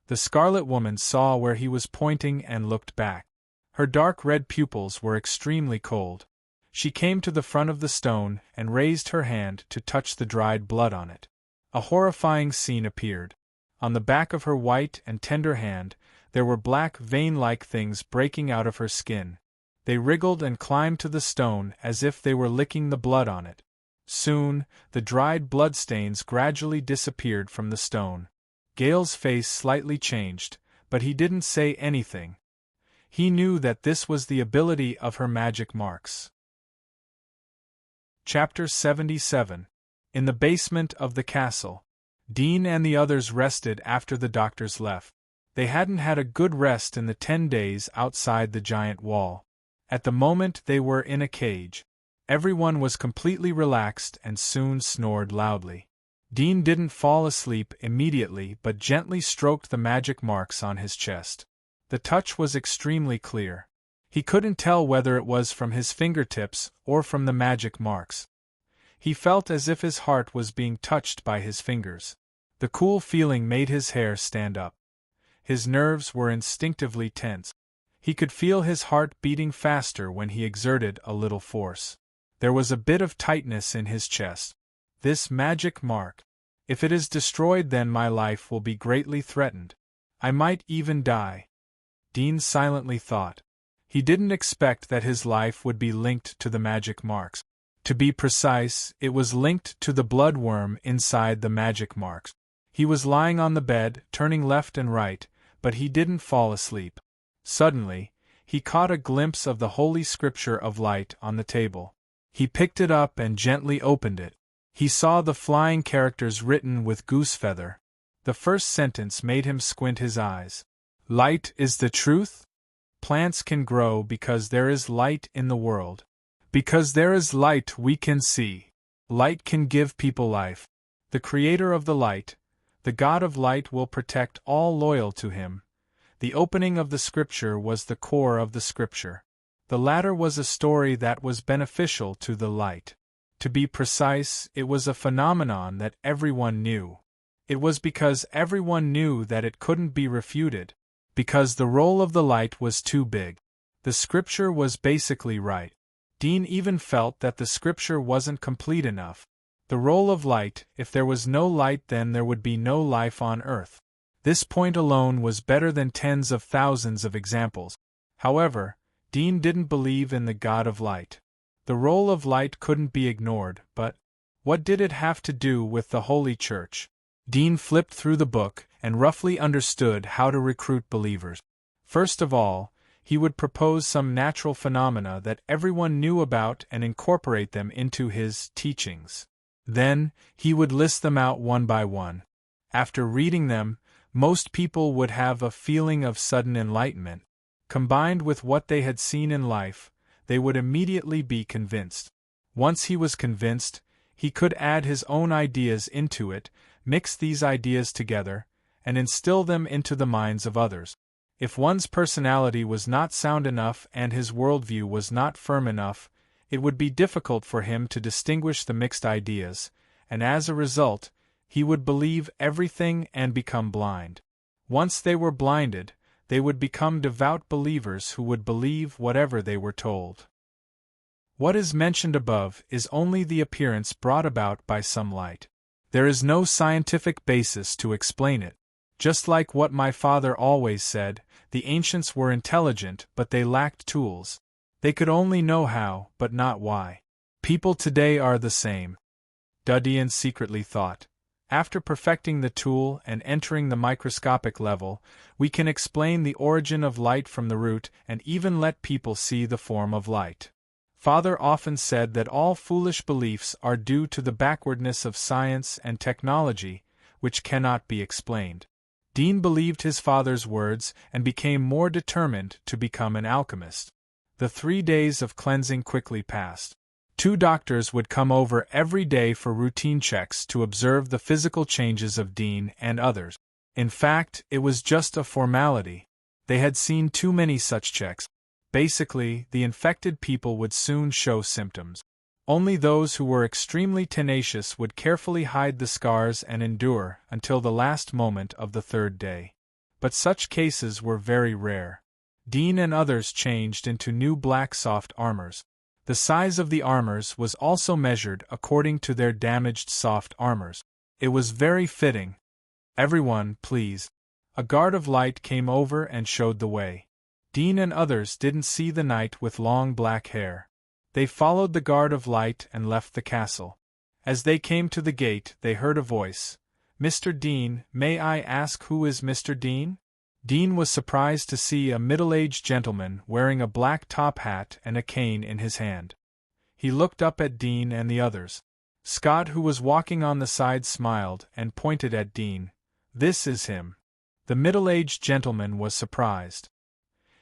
Speaker 1: The Scarlet Woman saw where he was pointing and looked back. Her dark red pupils were extremely cold. She came to the front of the stone and raised her hand to touch the dried blood on it. A horrifying scene appeared. On the back of her white and tender hand, there were black vein-like things breaking out of her skin. They wriggled and climbed to the stone as if they were licking the blood on it. Soon, the dried bloodstains gradually disappeared from the stone. Gale's face slightly changed, but he didn't say anything. He knew that this was the ability of her magic marks. Chapter 77. In the basement of the castle. Dean and the others rested after the doctors left. They hadn't had a good rest in the 10 days outside the giant wall. At the moment they were in a cage. Everyone was completely relaxed and soon snored loudly. Dean didn't fall asleep immediately but gently stroked the magic marks on his chest. The touch was extremely clear. He couldn't tell whether it was from his fingertips or from the magic marks. He felt as if his heart was being touched by his fingers. The cool feeling made his hair stand up. His nerves were instinctively tense. He could feel his heart beating faster when he exerted a little force. There was a bit of tightness in his chest. This magic mark. If it is destroyed, then my life will be greatly threatened. I might even die. Dean silently thought. He didn't expect that his life would be linked to the magic marks. To be precise, it was linked to the blood worm inside the magic marks. He was lying on the bed, turning left and right, but he didn't fall asleep. Suddenly, he caught a glimpse of the Holy Scripture of Light on the table. He picked it up and gently opened it. He saw the flying characters written with goose feather. The first sentence made him squint his eyes. Light is the truth? Plants can grow because there is light in the world. Because there is light we can see. Light can give people life. The creator of the light, the God of light, will protect all loyal to him. The opening of the scripture was the core of the scripture. The latter was a story that was beneficial to the light. To be precise, it was a phenomenon that everyone knew. It was because everyone knew that it couldn't be refuted, because the role of the light was too big. The scripture was basically right. Dean even felt that the scripture wasn't complete enough. The role of light, if there was no light then there would be no life on earth. This point alone was better than tens of thousands of examples. However, Dean didn't believe in the God of light. The role of light couldn't be ignored, but what did it have to do with the Holy Church? Dean flipped through the book and roughly understood how to recruit believers. First of all, he would propose some natural phenomena that everyone knew about and incorporate them into his teachings. Then, he would list them out one by one. After reading them, most people would have a feeling of sudden enlightenment. Combined with what they had seen in life, they would immediately be convinced. Once he was convinced, he could add his own ideas into it, mix these ideas together, and instill them into the minds of others. If one's personality was not sound enough and his worldview was not firm enough, it would be difficult for him to distinguish the mixed ideas, and as a result, he would believe everything and become blind. Once they were blinded, they would become devout believers who would believe whatever they were told. What is mentioned above is only the appearance brought about by some light. There is no scientific basis to explain it. Just like what my father always said, the ancients were intelligent but they lacked tools. They could only know how, but not why. People today are the same. Dean secretly thought. After perfecting the tool and entering the microscopic level, we can explain the origin of light from the root and even let people see the form of light. Father often said that all foolish beliefs are due to the backwardness of science and technology, which cannot be explained. Dean believed his father's words and became more determined to become an alchemist. The 3 days of cleansing quickly passed. 2 doctors would come over every day for routine checks to observe the physical changes of Dean and others. In fact, it was just a formality. They had seen too many such checks. Basically, the infected people would soon show symptoms. Only those who were extremely tenacious would carefully hide the scars and endure until the last moment of the 3rd day. But such cases were very rare. Dean and others changed into new black soft armors. The size of the armors was also measured according to their damaged soft armors. It was very fitting. Everyone, please. A guard of light came over and showed the way. Dean and others didn't see the knight with long black hair. They followed the guard of light and left the castle. As they came to the gate, they heard a voice. Mr. Dean, may I ask who is Mr. Dean? Dean was surprised to see a middle-aged gentleman wearing a black top hat and a cane in his hand. He looked up at Dean and the others. Scott, who was walking on the side, smiled and pointed at Dean. This is him. The middle-aged gentleman was surprised.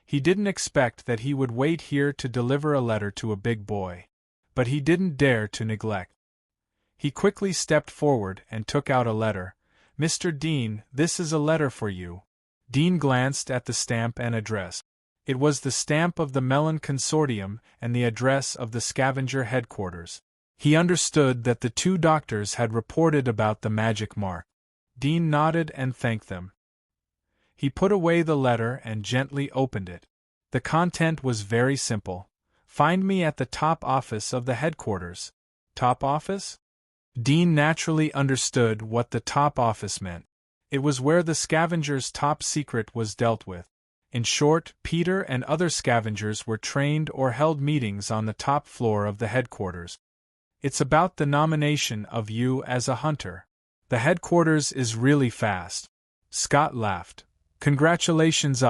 Speaker 1: He didn't expect that he would wait here to deliver a letter to a big boy. But he didn't dare to neglect. He quickly stepped forward and took out a letter. Mr. Dean, this is a letter for you. Dean glanced at the stamp and address. It was the stamp of the Melon Consortium and the address of the scavenger headquarters. He understood that the two doctors had reported about the magic mark. Dean nodded and thanked them. He put away the letter and gently opened it. The content was very simple. Find me at the top office of the headquarters. Top office? Dean naturally understood what the top office meant. It was where the scavengers' top secret was dealt with. In short, Peter and other scavengers were trained or held meetings on the top floor of the headquarters. It's about the nomination of you as a hunter. The headquarters is really fast. Scott laughed. Congratulations,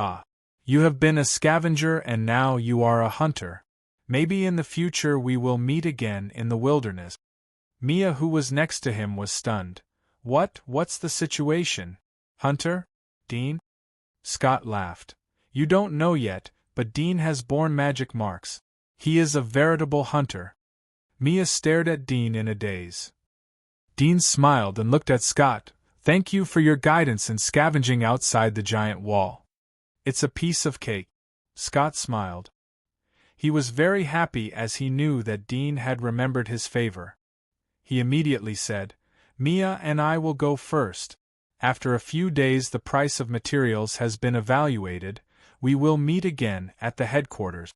Speaker 1: you have been a scavenger and now you are a hunter. Maybe in the future we will meet again in the wilderness. Mia, who was next to him, was stunned. What's the situation? Hunter? Dean? Scott laughed. You don't know yet, but Dean has borne magic marks. He is a veritable hunter. Mia stared at Dean in a daze. Dean smiled and looked at Scott. Thank you for your guidance in scavenging outside the giant wall. It's a piece of cake. Scott smiled. He was very happy as he knew that Dean had remembered his favor. He immediately said, Mia and I will go first. After a few days the price of materials has been evaluated. We will meet again at the headquarters.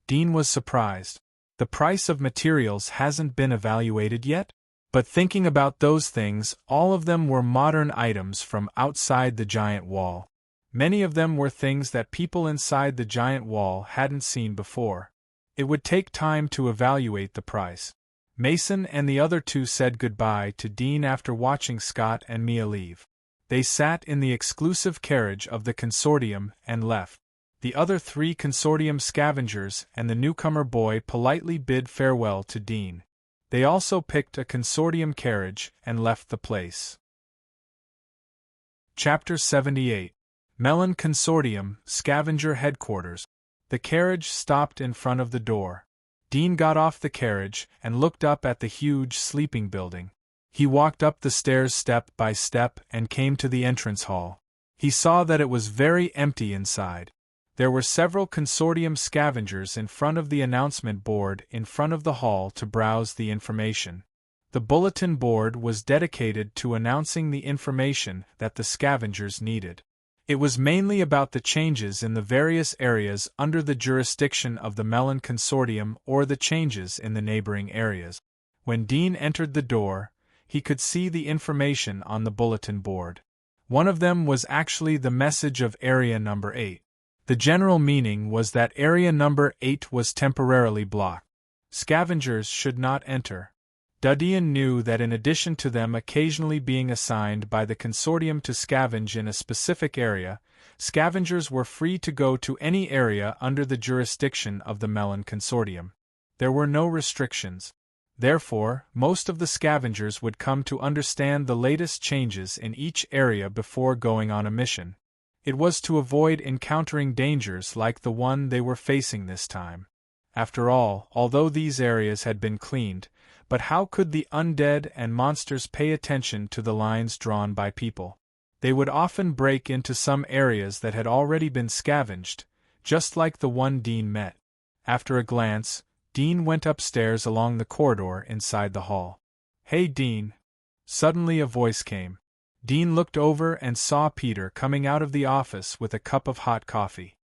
Speaker 1: Dean was surprised. The price of materials hasn't been evaluated yet? But thinking about those things, all of them were modern items from outside the giant wall. Many of them were things that people inside the giant wall hadn't seen before. It would take time to evaluate the price. Mason and the other two said goodbye to Dean after watching Scott and Mia leave. They sat in the exclusive carriage of the consortium and left. The other three consortium scavengers and the newcomer boy politely bid farewell to Dean. They also picked a consortium carriage and left the place. Chapter 78. Melon Consortium, Scavenger Headquarters. The carriage stopped in front of the door. Dean got off the carriage and looked up at the huge sleeping building. He walked up the stairs step by step and came to the entrance hall. He saw that it was very empty inside. There were several consortium scavengers in front of the announcement board in front of the hall to browse the information. The bulletin board was dedicated to announcing the information that the scavengers needed. It was mainly about the changes in the various areas under the jurisdiction of the Melon Consortium or the changes in the neighboring areas. When Dean entered the door, he could see the information on the bulletin board. One of them was actually the message of Area Number 8. The general meaning was that Area Number 8 was temporarily blocked. Scavengers should not enter. Dudian knew that in addition to them occasionally being assigned by the consortium to scavenge in a specific area, scavengers were free to go to any area under the jurisdiction of the Melon Consortium. There were no restrictions. Therefore, most of the scavengers would come to understand the latest changes in each area before going on a mission. It was to avoid encountering dangers like the one they were facing this time. After all, although these areas had been cleaned, but how could the undead and monsters pay attention to the lines drawn by people? They would often break into some areas that had already been scavenged, just like the one Dean met. After a glance, Dean went upstairs along the corridor inside the hall. Hey Dean! Suddenly a voice came. Dean looked over and saw Peter coming out of the office with a cup of hot coffee.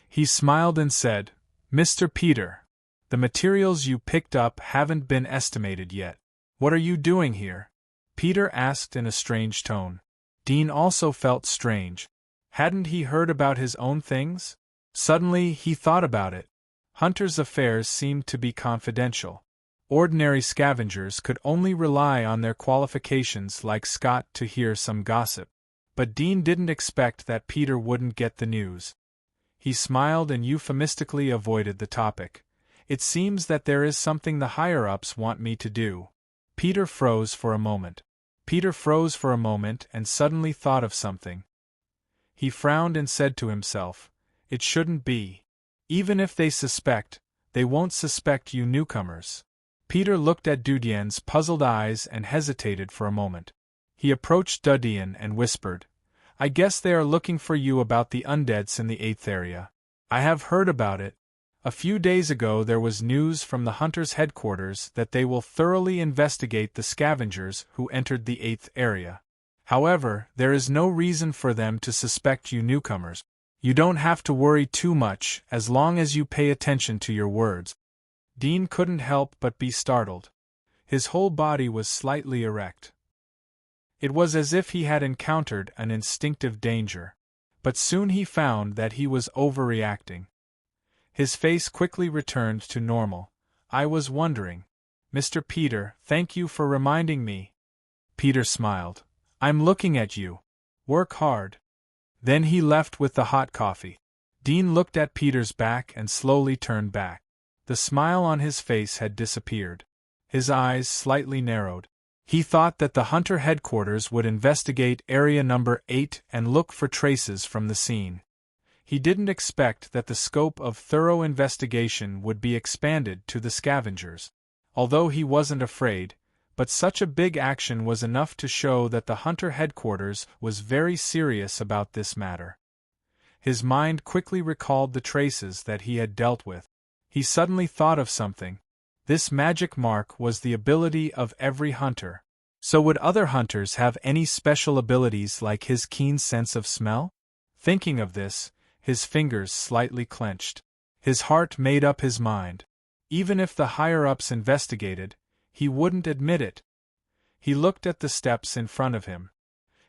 Speaker 1: He smiled and said, Mr. Peter, the materials you picked up haven't been estimated yet. What are you doing here? Peter asked in a strange tone. Dean also felt strange. Hadn't he heard about his own things? Suddenly, he thought about it. Hunters' affairs seemed to be confidential. Ordinary scavengers could only rely on their qualifications like Scott to hear some gossip. But Dean didn't expect that Peter wouldn't get the news. He smiled and euphemistically avoided the topic. It seems that there is something the higher-ups want me to do. Peter froze for a moment. And suddenly thought of something. He frowned and said to himself, "It shouldn't be. Even if they suspect, they won't suspect you newcomers." Peter looked at Dudien's puzzled eyes and hesitated for a moment. He approached Dudien and whispered, "I guess they are looking for you about the undeads in the 8th area. I have heard about it. A few days ago there was news from the Hunters' headquarters that they will thoroughly investigate the scavengers who entered the 8th area. However, there is no reason for them to suspect you newcomers. You don't have to worry too much as long as you pay attention to your words." Dean couldn't help but be startled. His whole body was slightly erect. It was as if he had encountered an instinctive danger. But soon he found that he was overreacting. His face quickly returned to normal. "I was wondering. Mr. Peter, thank you for reminding me." Peter smiled. "I'm looking at you. Work hard." Then he left with the hot coffee. Dean looked at Peter's back and slowly turned back. The smile on his face had disappeared. His eyes slightly narrowed. He thought that the Hunter headquarters would investigate area number 8 and look for traces from the scene. He didn't expect that the scope of thorough investigation would be expanded to the scavengers. Although he wasn't afraid, but such a big action was enough to show that the Hunter headquarters was very serious about this matter. His mind quickly recalled the traces that he had dealt with. He suddenly thought of something. This magic mark was the ability of every hunter. So would other hunters have any special abilities like his keen sense of smell? Thinking of this, his fingers slightly clenched. His heart made up his mind. Even if the higher-ups investigated, he wouldn't admit it. He looked at the steps in front of him.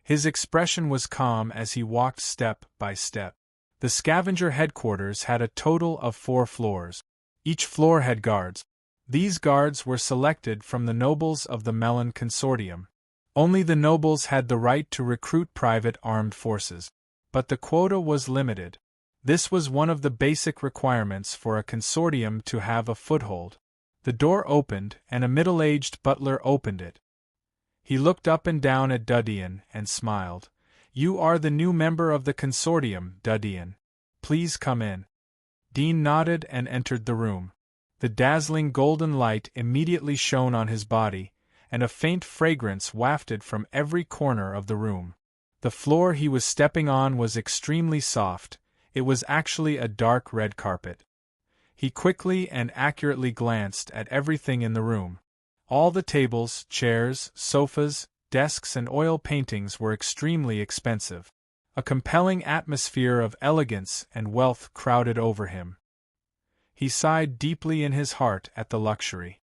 Speaker 1: His expression was calm as he walked step by step. The scavenger headquarters had a total of 4 floors. Each floor had guards. These guards were selected from the nobles of the Melon Consortium. Only the nobles had the right to recruit private armed forces. But the quota was limited. This was one of the basic requirements for a consortium to have a foothold. The door opened, and a middle-aged butler opened it. He looked up and down at Dudien and smiled. "You are the new member of the consortium, Dudien. Please come in." Dean nodded and entered the room. The dazzling golden light immediately shone on his body, and a faint fragrance wafted from every corner of the room. The floor he was stepping on was extremely soft. It was actually a dark red carpet. He quickly and accurately glanced at everything in the room. All the tables, chairs, sofas, desks and oil paintings were extremely expensive. A compelling atmosphere of elegance and wealth crowded over him. He sighed deeply in his heart at the luxury.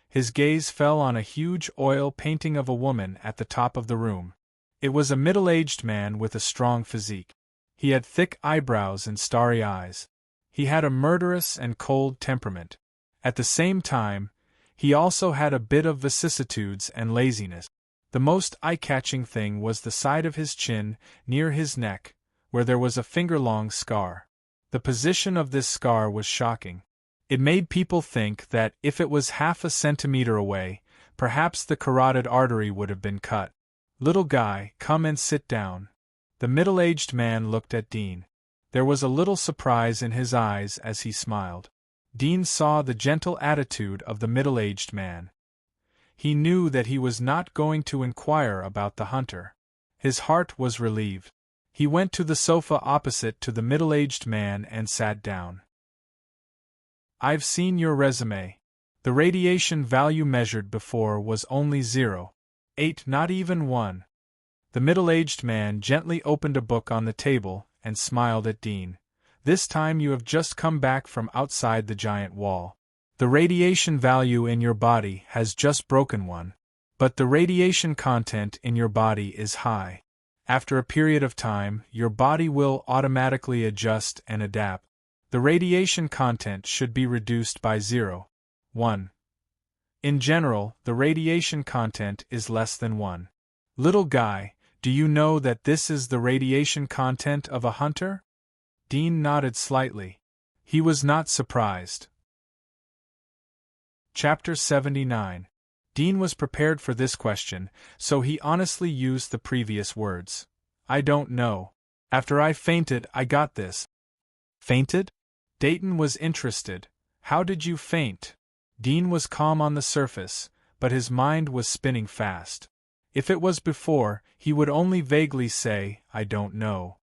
Speaker 1: His gaze fell on a huge oil painting of a woman at the top of the room. It was a middle-aged man with a strong physique. He had thick eyebrows and starry eyes. He had a murderous and cold temperament. At the same time, he also had a bit of vicissitudes and laziness. The most eye-catching thing was the side of his chin, near his neck, where there was a finger-long scar. The position of this scar was shocking. It made people think that if it was half a centimeter away, perhaps the carotid artery would have been cut. "Little guy, come and sit down." The middle-aged man looked at Dean. There was a little surprise in his eyes as he smiled. Dean saw the gentle attitude of the middle-aged man. He knew that he was not going to inquire about the hunter. His heart was relieved. He went to the sofa opposite to the middle-aged man and sat down. "I've seen your resume. The radiation value measured before was only 0.8, not even 1. The middle-aged man gently opened a book on the table and smiled at Dean. "This time you have just come back from outside the giant wall. The radiation value in your body has just broken 1. But the radiation content in your body is high. After a period of time, your body will automatically adjust and adapt. The radiation content should be reduced by 0.1. In general, the radiation content is less than 1. Little guy, do you know that this is the radiation content of a hunter? Dean nodded slightly. He was not surprised. Chapter 79. Dean was prepared for this question, so he honestly used the previous words. I don't know. After I fainted, I got this. Fainted? Dayton was interested. How did you faint? Dean was calm on the surface, but his mind was spinning fast. If it was before, he would only vaguely say, I don't know.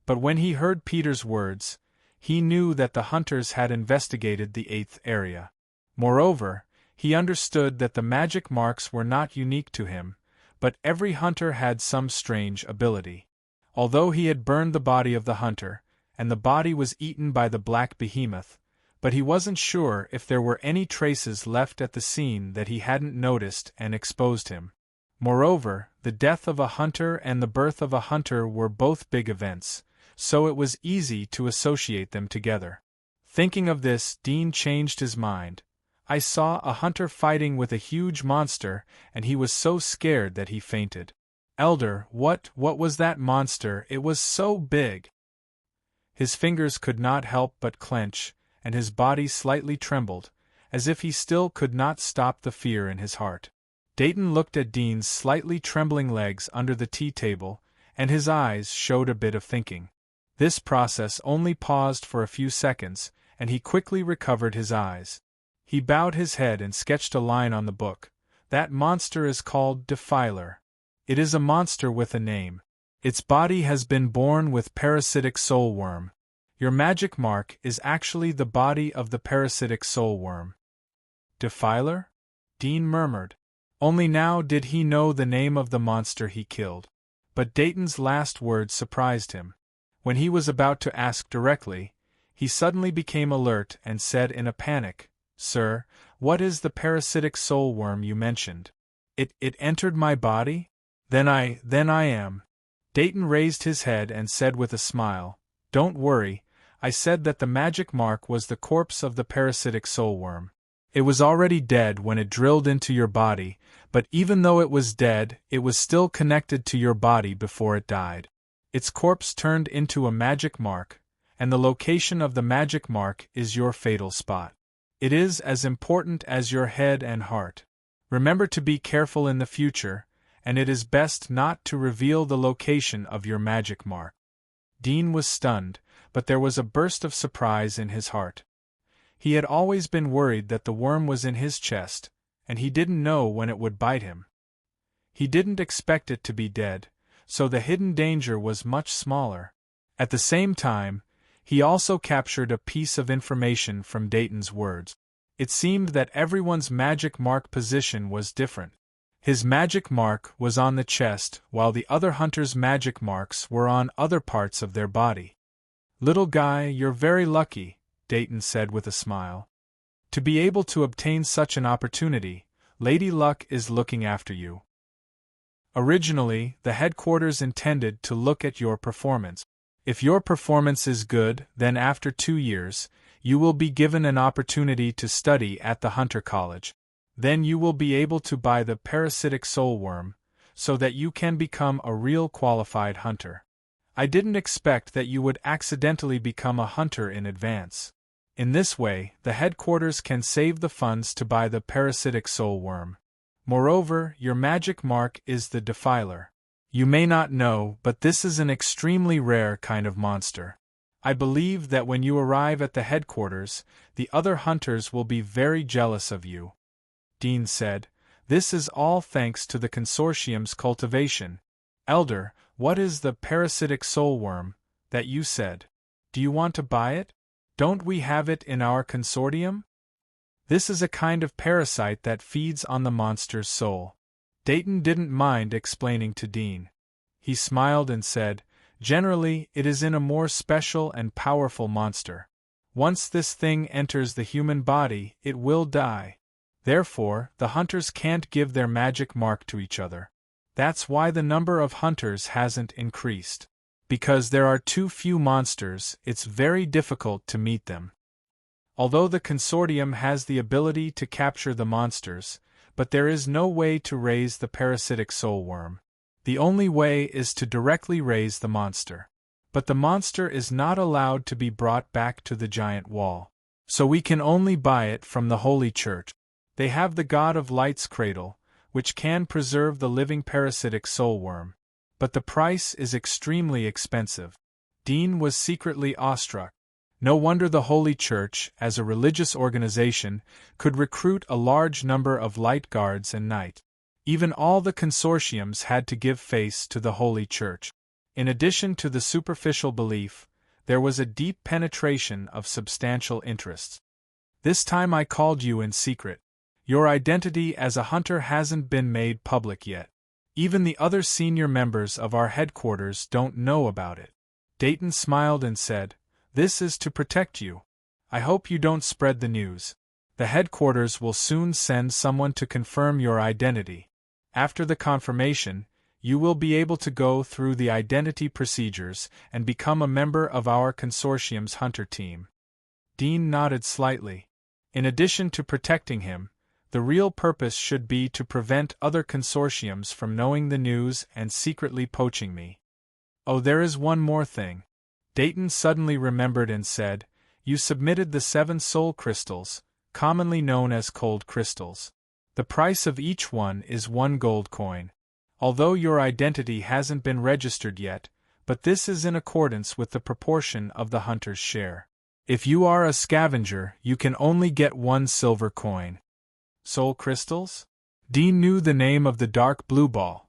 Speaker 1: But when he heard Peter's words, he knew that the hunters had investigated the 8th area. Moreover, he understood that the magic marks were not unique to him, but every hunter had some strange ability. Although he had burned the body of the hunter, and the body was eaten by the black behemoth, but he wasn't sure if there were any traces left at the scene that he hadn't noticed and exposed him. Moreover, the death of a hunter and the birth of a hunter were both big events, so it was easy to associate them together. Thinking of this, Dean changed his mind. I saw a hunter fighting with a huge monster, and he was so scared that he fainted. Elder, what was that monster? It was so big. His fingers could not help but clench, and his body slightly trembled, as if he still could not stop the fear in his heart. Dayton looked at Dean's slightly trembling legs under the tea table, and his eyes showed a bit of thinking. This process only paused for a few seconds, and he quickly recovered his eyes. He bowed his head and sketched a line on the book. That monster is called Defiler. It is a monster with a name. Its body has been born with parasitic soul worm. Your magic mark is actually the body of the parasitic soul worm. Defiler? Dean murmured. Only now did he know the name of the monster he killed. But Dayton's last words surprised him. When he was about to ask directly, he suddenly became alert and said in a panic, Sir, what is the parasitic soul worm you mentioned? It entered my body? Then I am. Dayton raised his head and said with a smile, Don't worry, I said that the magic mark was the corpse of the parasitic soul worm. It was already dead when it drilled into your body, but even though it was dead, it was still connected to your body before it died. Its corpse turned into a magic mark, and the location of the magic mark is your fatal spot. It is as important as your head and heart. Remember to be careful in the future, and it is best not to reveal the location of your magic mark. Dean was stunned, but there was a burst of surprise in his heart. He had always been worried that the worm was in his chest, and he didn't know when it would bite him. He didn't expect it to be dead, so the hidden danger was much smaller. At the same time, he also captured a piece of information from Dayton's words. It seemed that everyone's magic mark position was different. His magic mark was on the chest, while the other hunters' magic marks were on other parts of their body. Little guy, you're very lucky, Dayton said with a smile. To be able to obtain such an opportunity, Lady Luck is looking after you. Originally, the headquarters intended to look at your performance. If your performance is good, then after 2 years, you will be given an opportunity to study at the Hunter College. Then you will be able to buy the parasitic soul worm, so that you can become a real qualified hunter. I didn't expect that you would accidentally become a hunter in advance. In this way, the headquarters can save the funds to buy the parasitic soul worm. Moreover, your magic mark is the Defiler. You may not know, but this is an extremely rare kind of monster. I believe that when you arrive at the headquarters, the other hunters will be very jealous of you. Dean said, This is all thanks to the consortium's cultivation. Elder, what is the parasitic soul worm that you said? Do you want to buy it? Don't we have it in our consortium? This is a kind of parasite that feeds on the monster's soul. Dayton didn't mind explaining to Dean. He smiled and said, Generally, it is in a more special and powerful monster. Once this thing enters the human body, it will die. Therefore, the hunters can't give their magic mark to each other. That's why the number of hunters hasn't increased. Because there are too few monsters, it's very difficult to meet them. Although the consortium has the ability to capture the monsters, but there is no way to raise the parasitic soulworm. The only way is to directly raise the monster. But the monster is not allowed to be brought back to the giant wall. So we can only buy it from the Holy Church. They have the God of Light's cradle, which can preserve the living parasitic soulworm. But the price is extremely expensive. Dean was secretly awestruck. No wonder the Holy Church, as a religious organization, could recruit a large number of light guards and knights. Even all the consortiums had to give face to the Holy Church. In addition to the superficial belief, there was a deep penetration of substantial interests. This time I called you in secret. Your identity as a hunter hasn't been made public yet. Even the other senior members of our headquarters don't know about it. Dayton smiled and said, "This is to protect you. I hope you don't spread the news. The headquarters will soon send someone to confirm your identity. After the confirmation, you will be able to go through the identity procedures and become a member of our consortium's hunter team." Dean nodded slightly. In addition to protecting him, the real purpose should be to prevent other consortiums from knowing the news and secretly poaching me. Oh, there is one more thing. Dayton suddenly remembered and said, "You submitted the 7 soul crystals, commonly known as cold crystals. The price of each one is 1 gold coin. Although your identity hasn't been registered yet, but this is in accordance with the proportion of the hunter's share. If you are a scavenger, you can only get 1 silver coin." Soul crystals? Dean knew the name of the dark blue ball.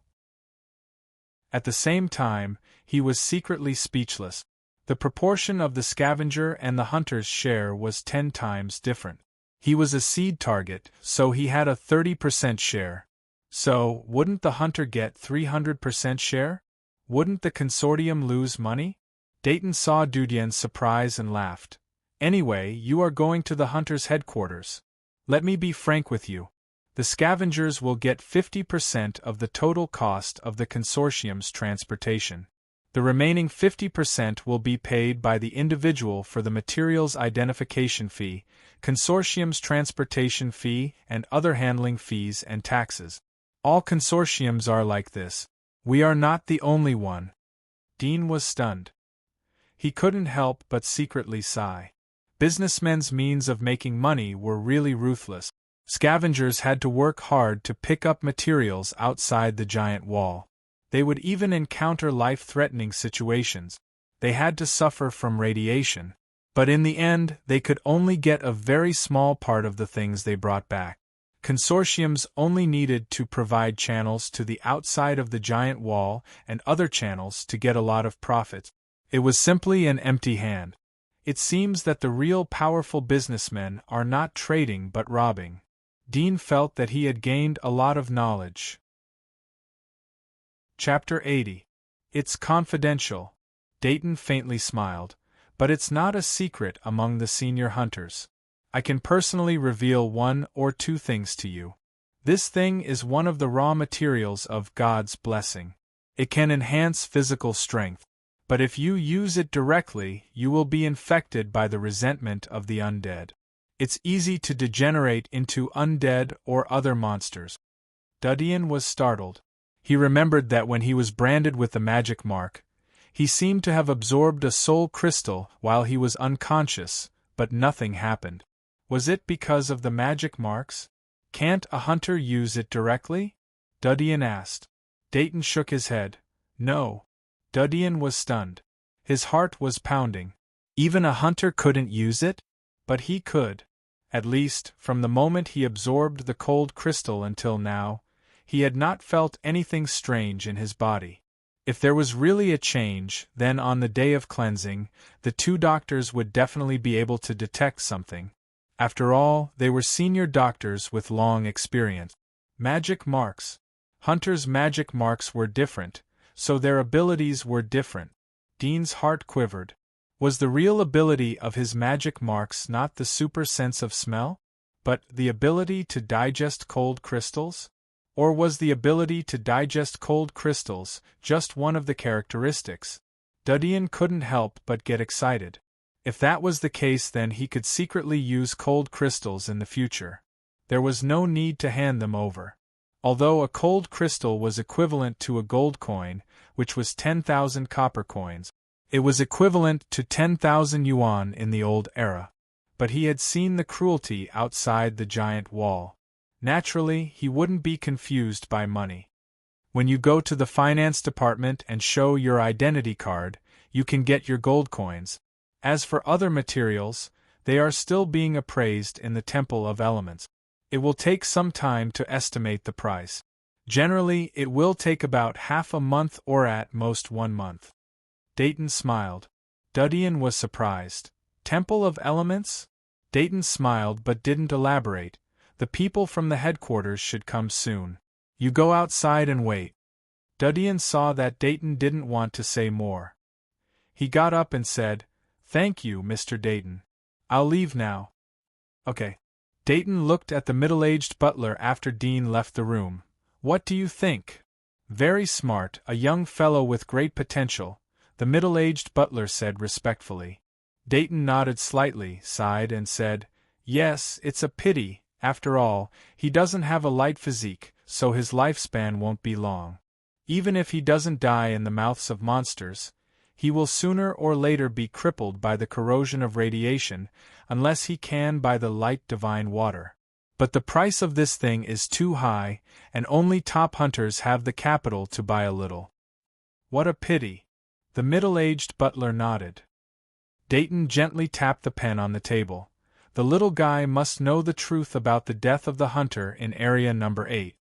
Speaker 1: At the same time, he was secretly speechless. The proportion of the scavenger and the hunter's share was 10 times different. He was a seed target, so he had a 30% share. So, wouldn't the hunter get 300% share? Wouldn't the consortium lose money? Dayton saw Dudien's surprise and laughed. "Anyway, you are going to the hunter's headquarters. Let me be frank with you. The scavengers will get 50% of the total cost of the consortium's transportation. The remaining 50% will be paid by the individual for the materials identification fee, consortium's transportation fee, and other handling fees and taxes. All consortiums are like this. We are not the only one." Dean was stunned. He couldn't help but secretly sigh. Businessmen's means of making money were really ruthless. Scavengers had to work hard to pick up materials outside the giant wall. They would even encounter life-threatening situations. They had to suffer from radiation. But in the end, they could only get a very small part of the things they brought back. Consortiums only needed to provide channels to the outside of the giant wall and other channels to get a lot of profit. It was simply an empty hand. It seems that the real powerful businessmen are not trading but robbing. Dean felt that he had gained a lot of knowledge. Chapter 80. It's confidential. Dayton faintly smiled. But it's not a secret among the senior hunters. I can personally reveal 1 or 2 things to you. This thing is one of the raw materials of God's blessing. It can enhance physical strength. But if you use it directly, you will be infected by the resentment of the undead. It's easy to degenerate into undead or other monsters. Dudien was startled. He remembered that when he was branded with the magic mark, he seemed to have absorbed a soul crystal while he was unconscious, but nothing happened. Was it because of the magic marks? Can't a hunter use it directly? Dudien asked. Dayton shook his head. No. Dudien was stunned. His heart was pounding. Even a hunter couldn't use it? But he could. At least, from the moment he absorbed the cold crystal until now, he had not felt anything strange in his body. If there was really a change, then on the day of cleansing, the 2 doctors would definitely be able to detect something. After all, they were senior doctors with long experience. Magic marks. Hunters' magic marks were different, so their abilities were different. Dean's heart quivered. Was the real ability of his magic marks not the super sense of smell? But the ability to digest cold crystals? Or was the ability to digest cold crystals just one of the characteristics? Dudian couldn't help but get excited. If that was the case, then he could secretly use cold crystals in the future. There was no need to hand them over. Although a cold crystal was equivalent to a gold coin, which was 10,000 copper coins, it was equivalent to 10,000 yuan in the old era. But he had seen the cruelty outside the giant wall. Naturally, he wouldn't be confused by money. When you go to the finance department and show your identity card, you can get your gold coins. As for other materials, they are still being appraised in the Temple of Elements. It will take some time to estimate the price. Generally, it will take about half a month or at most 1 month. Dayton smiled. Dudian was surprised. Temple of Elements? Dayton smiled but didn't elaborate. The people from the headquarters should come soon. You go outside and wait. Dudian saw that Dayton didn't want to say more. He got up and said, "Thank you, Mr. Dayton. I'll leave now." "Okay." Dayton looked at the middle-aged butler after Dean left the room. "What do you think?" "Very smart, a young fellow with great potential," the middle-aged butler said respectfully. Dayton nodded slightly, sighed and said, "Yes, it's a pity. After all, he doesn't have a light physique, so his lifespan won't be long. Even if he doesn't die in the mouths of monsters, he will sooner or later be crippled by the corrosion of radiation, unless he can by the light divine water. But the price of this thing is too high, and only top hunters have the capital to buy a little." "What a pity." The middle-aged butler nodded. Dayton gently tapped the pen on the table. "The little guy must know the truth about the death of the hunter in area number 8.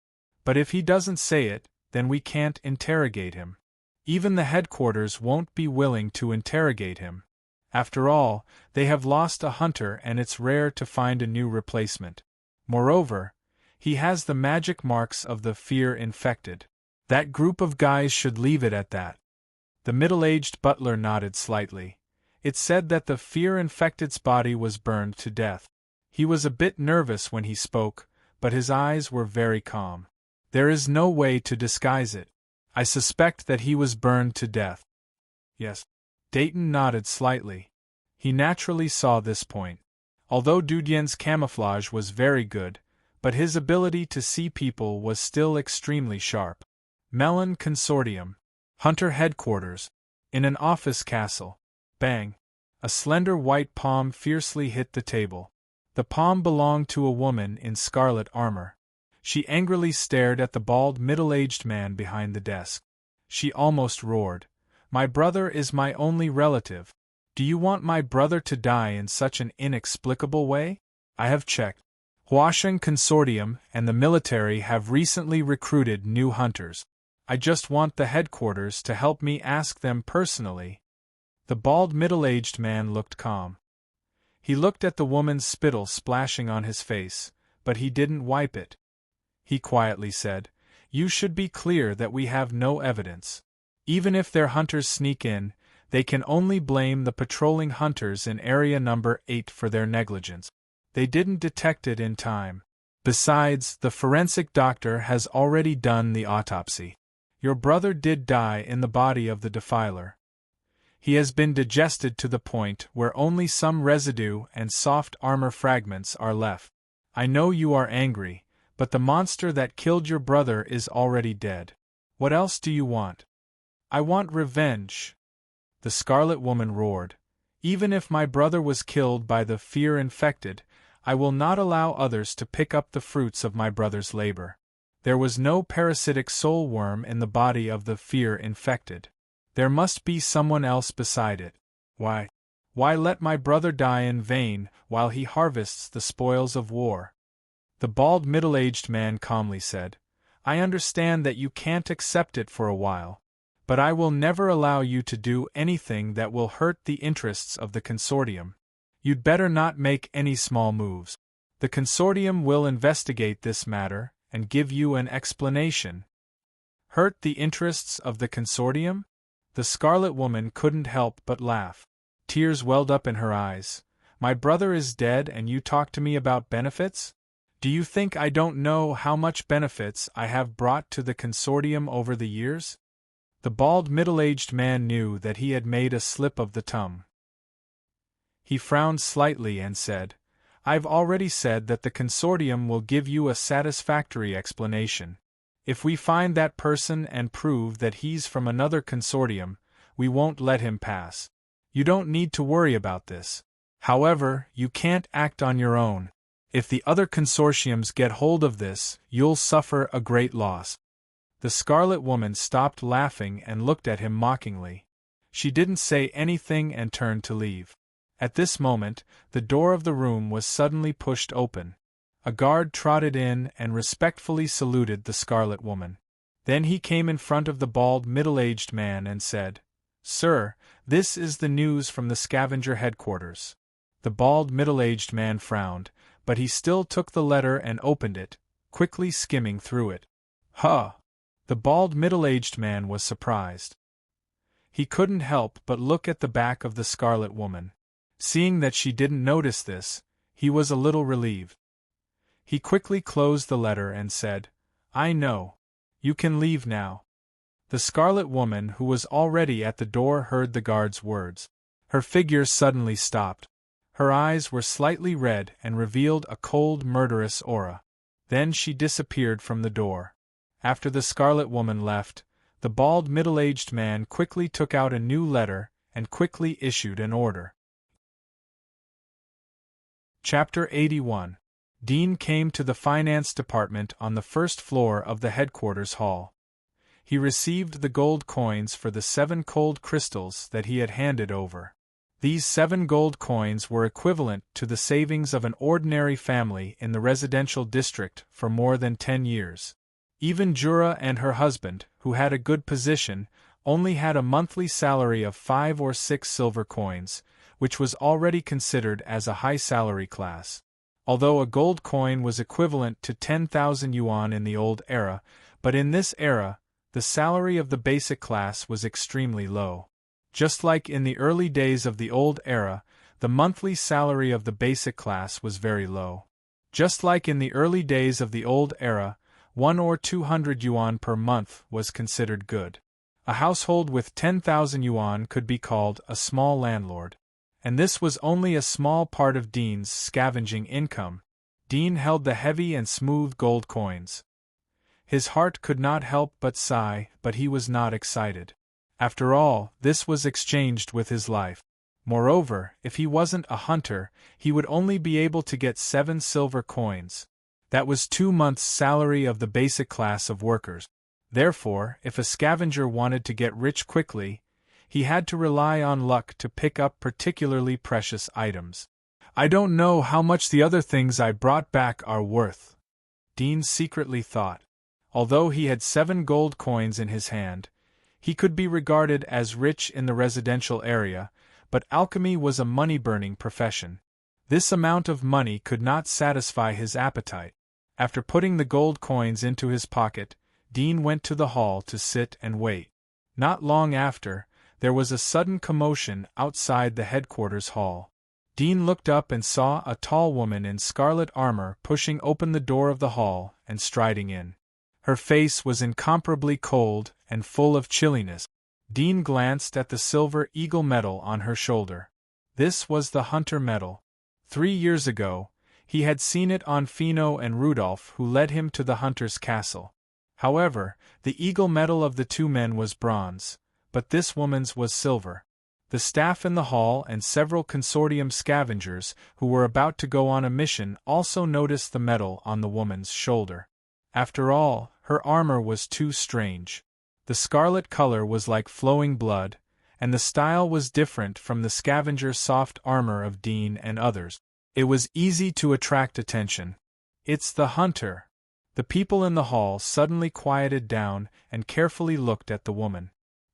Speaker 1: But if he doesn't say it, then we can't interrogate him. Even the headquarters won't be willing to interrogate him. After all, they have lost a hunter and it's rare to find a new replacement. Moreover, he has the magic marks of the fear-infected. That group of guys should leave it at that." The middle-aged butler nodded slightly. It said that the fear-infected's body was burned to death. He was a bit nervous when he spoke, but his eyes were very calm. "There is no way to disguise it. I suspect that he was burned to death." "Yes." Dayton nodded slightly. He naturally saw this point. Although Dudian's camouflage was very good, but his ability to see people was still extremely sharp. Melon Consortium. Hunter Headquarters. In an office castle. Bang! A slender white palm fiercely hit the table. The palm belonged to a woman in scarlet armor. She angrily stared at the bald middle-aged man behind the desk. She almost roared. "My brother is my only relative. Do you want my brother to die in such an inexplicable way? I have checked. Huashan Consortium and the military have recently recruited new hunters. I just want the headquarters to help me ask them personally." The bald middle-aged man looked calm. He looked at the woman's spittle splashing on his face, but he didn't wipe it. He quietly said, "You should be clear that we have no evidence. Even if their hunters sneak in, they can only blame the patrolling hunters in area number 8 for their negligence. They didn't detect it in time. Besides, the forensic doctor has already done the autopsy. Your brother did die in the body of the defiler. He has been digested to the point where only some residue and soft armor fragments are left. I know you are angry, but the monster that killed your brother is already dead. What else do you want?" "I want revenge," the Scarlet Woman roared. "Even if my brother was killed by the fear-infected, I will not allow others to pick up the fruits of my brother's labor. There was no parasitic soul worm in the body of the fear-infected. There must be someone else beside it. Why let my brother die in vain while he harvests the spoils of war?" The bald middle-aged man calmly said, "I understand that you can't accept it for a while, but I will never allow you to do anything that will hurt the interests of the consortium. You'd better not make any small moves. The consortium will investigate this matter and give you an explanation." "Hurt the interests of the consortium?" The Scarlet Woman couldn't help but laugh. Tears welled up in her eyes. "My brother is dead and you talk to me about benefits? Do you think I don't know how much benefits I have brought to the consortium over the years? The bald middle-aged man knew that he had made a slip of the tongue. He frowned slightly and said, I've already said that the consortium will give you a satisfactory explanation. If we find that person and prove that he's from another consortium, we won't let him pass. You don't need to worry about this. However, you can't act on your own. If the other consortiums get hold of this, you'll suffer a great loss. The Scarlet Woman stopped laughing and looked at him mockingly. She didn't say anything and turned to leave. At this moment, the door of the room was suddenly pushed open. A guard trotted in and respectfully saluted the Scarlet Woman. Then he came in front of the bald middle-aged man and said, Sir, this is the news from the scavenger headquarters. The bald middle-aged man frowned, but he still took the letter and opened it, quickly skimming through it. Huh! The bald middle-aged man was surprised. He couldn't help but look at the back of the Scarlet Woman. Seeing that she didn't notice this, he was a little relieved. He quickly closed the letter and said, I know. You can leave now. The Scarlet Woman, who was already at the door, heard the guard's words. Her figure suddenly stopped. Her eyes were slightly red and revealed a cold, murderous aura. Then she disappeared from the door. After the Scarlet Woman left, the bald middle-aged man quickly took out a new letter and quickly issued an order. Chapter 81. Dean came to the finance department on the first floor of the headquarters hall. He received the gold coins for the 7 cold crystals that he had handed over. These 7 gold coins were equivalent to the savings of an ordinary family in the residential district for more than 10 years. Even Jura and her husband, who had a good position, only had a monthly salary of 5 or 6 silver coins, which was already considered as a high salary class. Although a gold coin was equivalent to 10,000 yuan in the old era, but in this era, the salary of the basic class was extremely low. Just like in the early days of the old era, the monthly salary of the basic class was very low. Just like in the early days of the old era, 1 or 200 yuan per month was considered good. A household with 10,000 yuan could be called a small landlord. And this was only a small part of Dean's scavenging income. Dean held the heavy and smooth gold coins. His heart could not help but sigh, but he was not excited. After all, this was exchanged with his life. Moreover, if he wasn't a hunter, he would only be able to get 7 silver coins. That was 2 months' salary of the basic class of workers. Therefore, if a scavenger wanted to get rich quickly, he had to rely on luck to pick up particularly precious items. I don't know how much the other things I brought back are worth, Dean secretly thought. Although he had 7 gold coins in his hand, he could be regarded as rich in the residential area, but alchemy was a money-burning profession. This amount of money could not satisfy his appetite. After putting the gold coins into his pocket, Dean went to the hall to sit and wait. Not long after, there was a sudden commotion outside the headquarters hall. Dean looked up and saw a tall woman in scarlet armor pushing open the door of the hall and striding in. Her face was incomparably cold and full of chilliness. Dean glanced at the silver eagle medal on her shoulder. This was the hunter medal. 3 years ago, he had seen it on Fino and Rudolph, who led him to the hunter's castle. However, the eagle medal of the 2 men was bronze, but this woman's was silver. The staff in the hall and several consortium scavengers who were about to go on a mission also noticed the medal on the woman's shoulder. After all, her armor was too strange. The scarlet color was like flowing blood, and the style was different from the scavenger soft armor of Dean and others. It was easy to attract attention. It's the hunter. The people in the hall suddenly quieted down and carefully looked at the woman.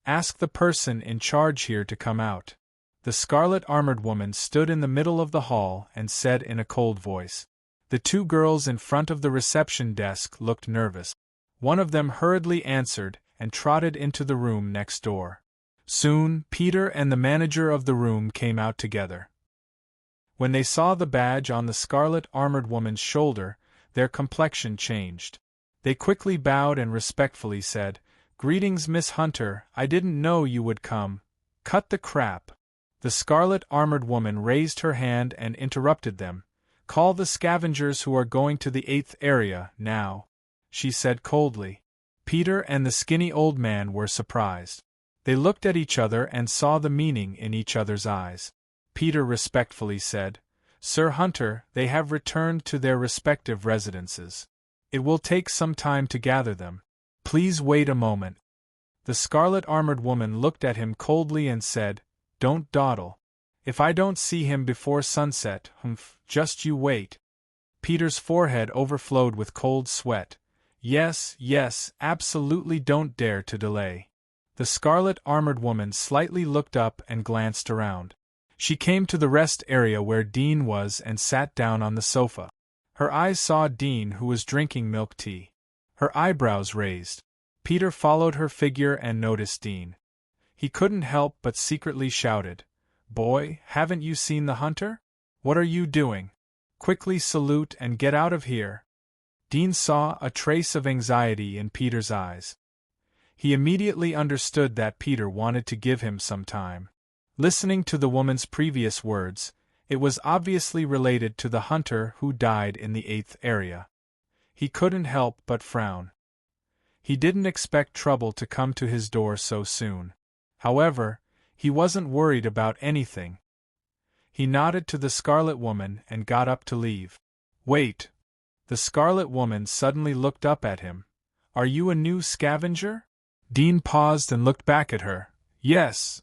Speaker 1: Ask the person in charge here to come out. The scarlet-armored woman stood in the middle of the hall and said in a cold voice. The 2 girls in front of the reception desk looked nervous. One of them hurriedly answered and trotted into the room next door. Soon, Peter and the manager of the room came out together. When they saw the badge on the scarlet-armored woman's shoulder, their complexion changed. They quickly bowed and respectfully said, "Greetings, Miss Hunter, I didn't know you would come. Cut the crap." The scarlet-armored woman raised her hand and interrupted them. "Call the scavengers who are going to the 8th area, now," she said coldly. Peter and the skinny old man were surprised. They looked at each other and saw the meaning in each other's eyes. Peter respectfully said, "Sir Hunter, they have returned to their respective residences. It will take some time to gather them. Please wait a moment." The scarlet-armored woman looked at him coldly and said, "Don't dawdle. If I don't see him before sunset, just you wait." Peter's forehead overflowed with cold sweat. Yes, absolutely, don't dare to delay." The scarlet-armored woman slightly looked up and glanced around. She came to the rest area where Dean was and sat down on the sofa. Her eyes saw Dean, who was drinking milk tea. Her eyebrows raised. Peter followed her figure and noticed Dean. He couldn't help but secretly shouted, "Boy, haven't you seen the hunter? What are you doing? Quickly salute and get out of here." Dean saw a trace of anxiety in Peter's eyes. He immediately understood that Peter wanted to give him some time. Listening to the woman's previous words, it was obviously related to the hunter who died in the 8th area. He couldn't help but frown. He didn't expect trouble to come to his door so soon. However, he wasn't worried about anything. He nodded to the scarlet woman and got up to leave. "Wait." The scarlet woman suddenly looked up at him. "Are you a new scavenger?" Dean paused and looked back at her. "Yes."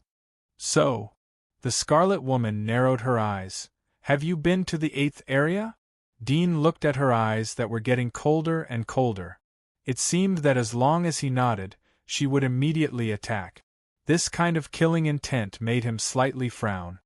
Speaker 1: "So?" The scarlet woman narrowed her eyes. "Have you been to the 8th area?" Dean looked at her eyes that were getting colder and colder. It seemed that as long as he nodded, she would immediately attack. This kind of killing intent made him slightly frown.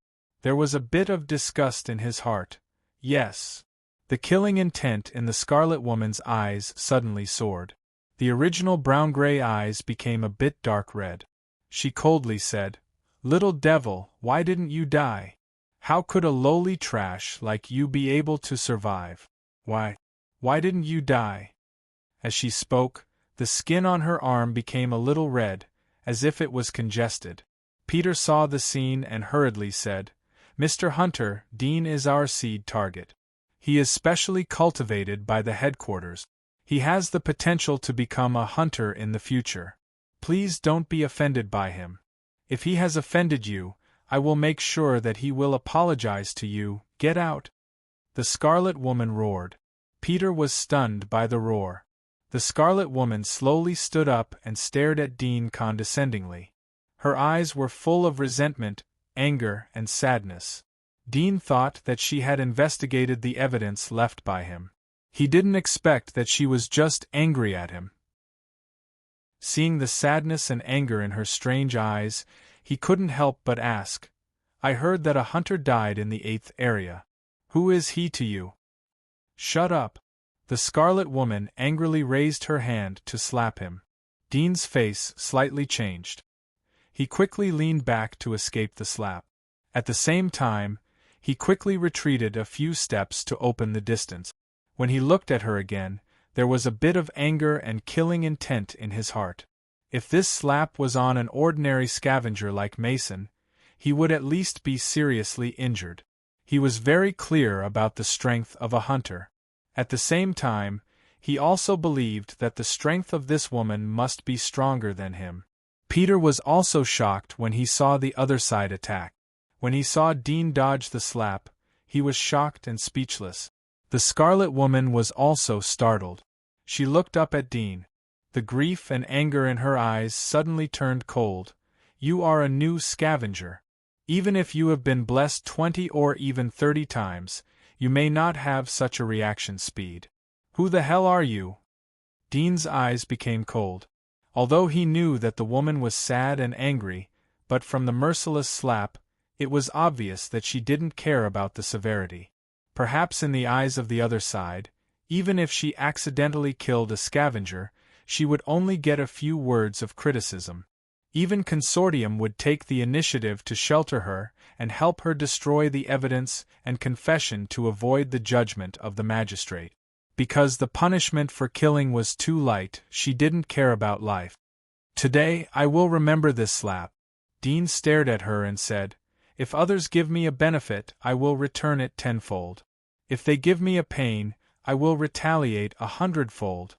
Speaker 1: There was a bit of disgust in his heart. Yes. The killing intent in the scarlet woman's eyes suddenly soared. The original brown-gray eyes became a bit dark red. She coldly said, "Little devil, why didn't you die? How could a lowly trash like you be able to survive? Why didn't you die?" As she spoke, the skin on her arm became a little red, as if it was congested. Peter saw the scene and hurriedly said, "Mr. Hunter, Dean is our seed target. He is specially cultivated by the headquarters. He has the potential to become a hunter in the future. Please don't be offended by him. If he has offended you, I will make sure that he will apologize to you. Get out." The scarlet woman roared. Peter was stunned by the roar. The scarlet woman slowly stood up and stared at Dean condescendingly. Her eyes were full of resentment, anger, and sadness. Dean thought that she had investigated the evidence left by him. He didn't expect that she was just angry at him. Seeing the sadness and anger in her strange eyes, he couldn't help but ask, "I heard that a hunter died in the 8th area. Who is he to you?" "Shut up." The scarlet woman angrily raised her hand to slap him. Dean's face slightly changed. He quickly leaned back to escape the slap. At the same time, he quickly retreated a few steps to open the distance. When he looked at her again, there was a bit of anger and killing intent in his heart. If this slap was on an ordinary scavenger like Mason, he would at least be seriously injured. He was very clear about the strength of a hunter. At the same time, he also believed that the strength of this woman must be stronger than him. Peter was also shocked when he saw the other side attack. When he saw Dean dodge the slap, he was shocked and speechless. The scarlet woman was also startled. She looked up at Dean. The grief and anger in her eyes suddenly turned cold. "You are a new scavenger. Even if you have been blessed 20 or even 30 times, you may not have such a reaction speed. Who the hell are you?" Dean's eyes became cold. Although he knew that the woman was sad and angry, but from the merciless slap, it was obvious that she didn't care about the severity. Perhaps in the eyes of the other side, even if she accidentally killed a scavenger, she would only get a few words of criticism. Even Consortium would take the initiative to shelter her and help her destroy the evidence and confession to avoid the judgment of the magistrate. Because the punishment for killing was too light, she didn't care about life. Today, I will remember this slap. Dean stared at her and said, if others give me a benefit, I will return it tenfold. If they give me a pain, I will retaliate 100-fold.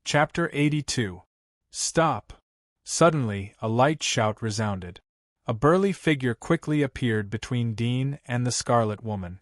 Speaker 1: Chapter 82. Stop! Suddenly, a light shout resounded. A burly figure quickly appeared between Dean and the Scarlet Woman.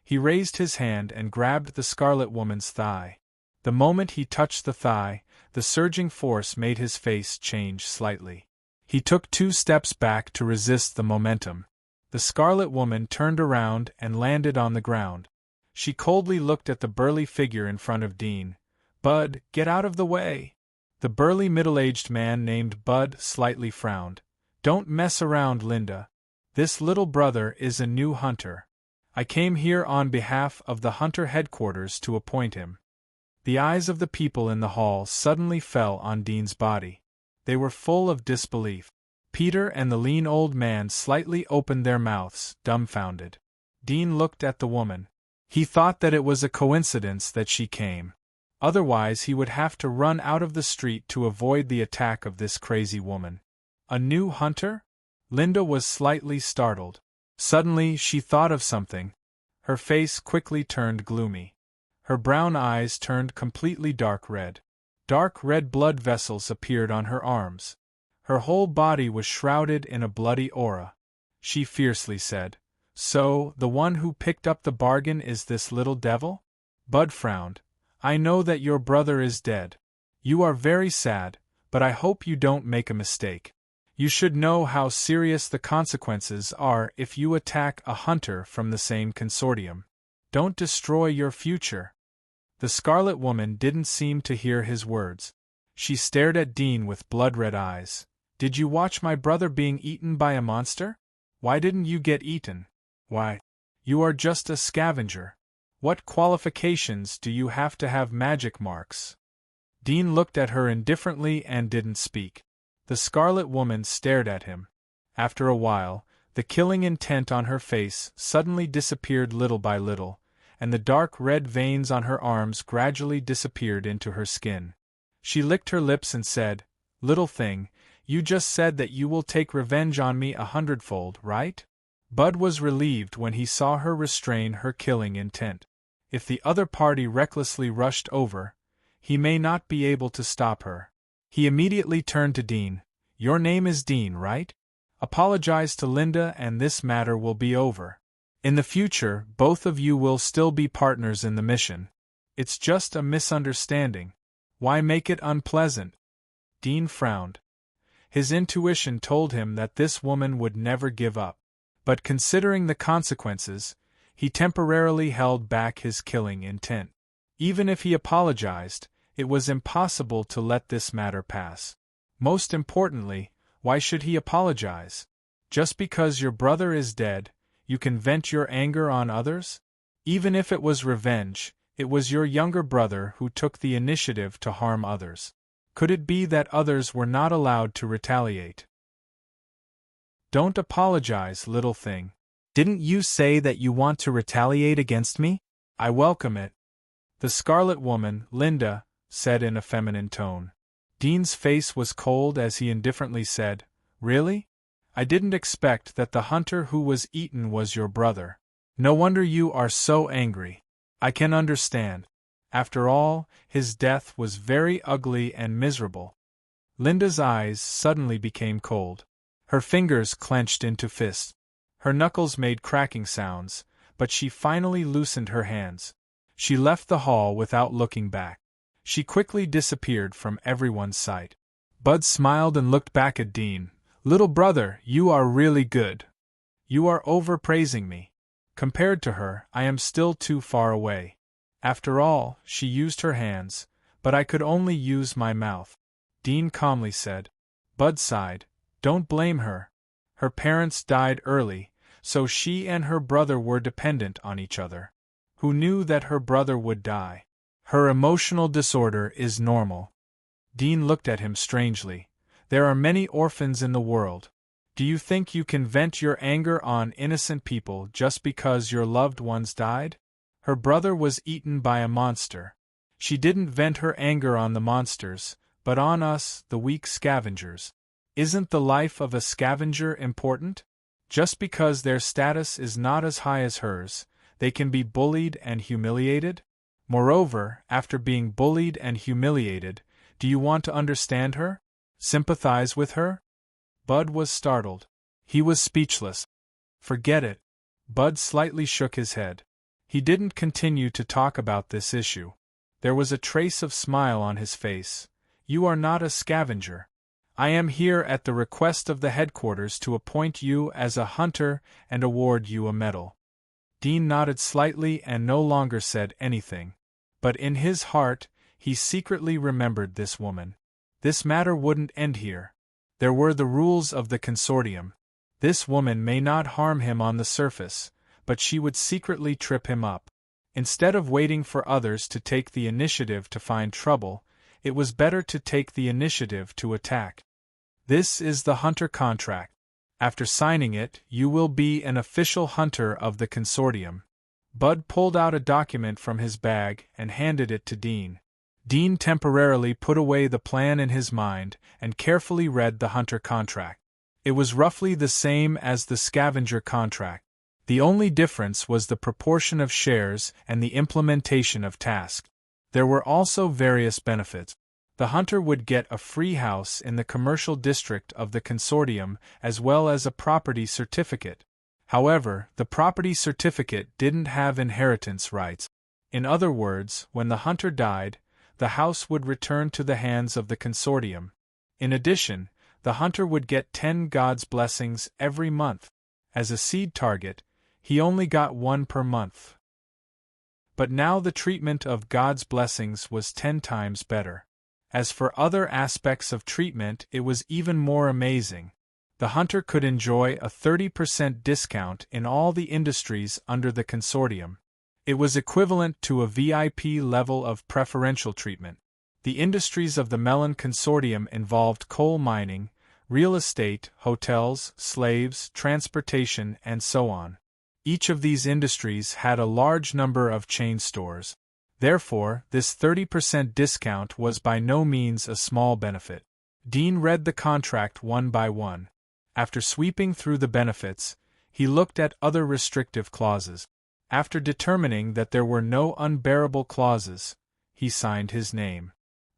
Speaker 1: He raised his hand and grabbed the Scarlet Woman's thigh. The moment he touched the thigh, the surging force made his face change slightly. He took 2 steps back to resist the momentum. The Scarlet Woman turned around and landed on the ground. She coldly looked at the burly figure in front of Dean. Bud, get out of the way! The burly middle-aged man named Bud slightly frowned. Don't mess around, Linda. This little brother is a new hunter. I came here on behalf of the hunter headquarters to appoint him. The eyes of the people in the hall suddenly fell on Dean's body. They were full of disbelief. Peter and the lean old man slightly opened their mouths, dumbfounded. Dean looked at the woman. He thought that it was a coincidence that she came. Otherwise he would have to run out of the street to avoid the attack of this crazy woman. A new hunter? Linda was slightly startled. Suddenly she thought of something. Her face quickly turned gloomy. Her brown eyes turned completely dark red. Dark red blood vessels appeared on her arms. Her whole body was shrouded in a bloody aura. She fiercely said, So, the one who picked up the bargain is this little devil? Bud frowned. I know that your brother is dead. You are very sad, but I hope you don't make a mistake. You should know how serious the consequences are if you attack a hunter from the same consortium. Don't destroy your future. The Scarlet Woman didn't seem to hear his words. She stared at Dean with blood-red eyes. Did you watch my brother being eaten by a monster? Why didn't you get eaten? Why? You are just a scavenger. What qualifications do you have to have magic marks? Dean looked at her indifferently and didn't speak. The Scarlet Woman stared at him. After a while, the killing intent on her face suddenly disappeared little by little, and the dark red veins on her arms gradually disappeared into her skin. She licked her lips and said, Little thing, you just said that you will take revenge on me 100-fold, right? Bud was relieved when he saw her restrain her killing intent. If the other party recklessly rushed over, he may not be able to stop her. He immediately turned to Dean. Your name is Dean, right? Apologize to Linda and this matter will be over. In the future, both of you will still be partners in the mission. It's just a misunderstanding. Why make it unpleasant? Dean frowned. His intuition told him that this woman would never give up. But considering the consequences, he temporarily held back his killing intent. Even if he apologized, it was impossible to let this matter pass. Most importantly, why should he apologize? Just because your brother is dead, you can vent your anger on others? Even if it was revenge, it was your younger brother who took the initiative to harm others. Could it be that others were not allowed to retaliate? Don't apologize, little thing. Didn't you say that you want to retaliate against me? I welcome it. The Scarlet Woman, Linda, said in a feminine tone. Dean's face was cold as he indifferently said, Really? I didn't expect that the hunter who was eaten was your brother. No wonder you are so angry. I can understand. After all, his death was very ugly and miserable. Linda's eyes suddenly became cold. Her fingers clenched into fists. Her knuckles made cracking sounds, but she finally loosened her hands. She left the hall without looking back. She quickly disappeared from everyone's sight. Bud smiled and looked back at Dean. Little brother, you are really good. You are overpraising me. Compared to her, I am still too far away. After all, she used her hands, but I could only use my mouth. Dean calmly said. Bud sighed. Don't blame her. Her parents died early, so she and her brother were dependent on each other. Who knew that her brother would die? Her emotional disorder is normal. Dean looked at him strangely. There are many orphans in the world. Do you think you can vent your anger on innocent people just because your loved ones died? Her brother was eaten by a monster. She didn't vent her anger on the monsters, but on us, the weak scavengers. Isn't the life of a scavenger important? Just because their status is not as high as hers, they can be bullied and humiliated? Moreover, after being bullied and humiliated, do you want to understand her? Sympathize with her? Bud was startled. He was speechless. Forget it. Bud slightly shook his head. He didn't continue to talk about this issue. There was a trace of smile on his face. You are not a scavenger. I am here at the request of the headquarters to appoint you as a hunter and award you a medal. Dean nodded slightly and no longer said anything. But in his heart, he secretly remembered this woman. This matter wouldn't end here. There were the rules of the consortium. This woman may not harm him on the surface, but she would secretly trip him up. Instead of waiting for others to take the initiative to find trouble, it was better to take the initiative to attack. This is the hunter contract. After signing it, you will be an official hunter of the consortium. Bud pulled out a document from his bag and handed it to Dean. Dean temporarily put away the plan in his mind and carefully read the hunter contract. It was roughly the same as the scavenger contract. The only difference was the proportion of shares and the implementation of tasks. There were also various benefits. The hunter would get a free house in the commercial district of the consortium as well as a property certificate. However, the property certificate didn't have inheritance rights. In other words, when the hunter died, the house would return to the hands of the consortium. In addition, the hunter would get 10 God's blessings every month. As a seed target, he only got 1 per month. But now the treatment of God's blessings was 10 times better. As for other aspects of treatment, it was even more amazing. The hunter could enjoy a 30% discount in all the industries under the consortium. It was equivalent to a VIP level of preferential treatment. The industries of the Melon Consortium involved coal mining, real estate, hotels, slaves, transportation, and so on. Each of these industries had a large number of chain stores. Therefore, this 30% discount was by no means a small benefit. Dean read the contract one by one. After sweeping through the benefits, he looked at other restrictive clauses. After determining that there were no unbearable clauses, he signed his name.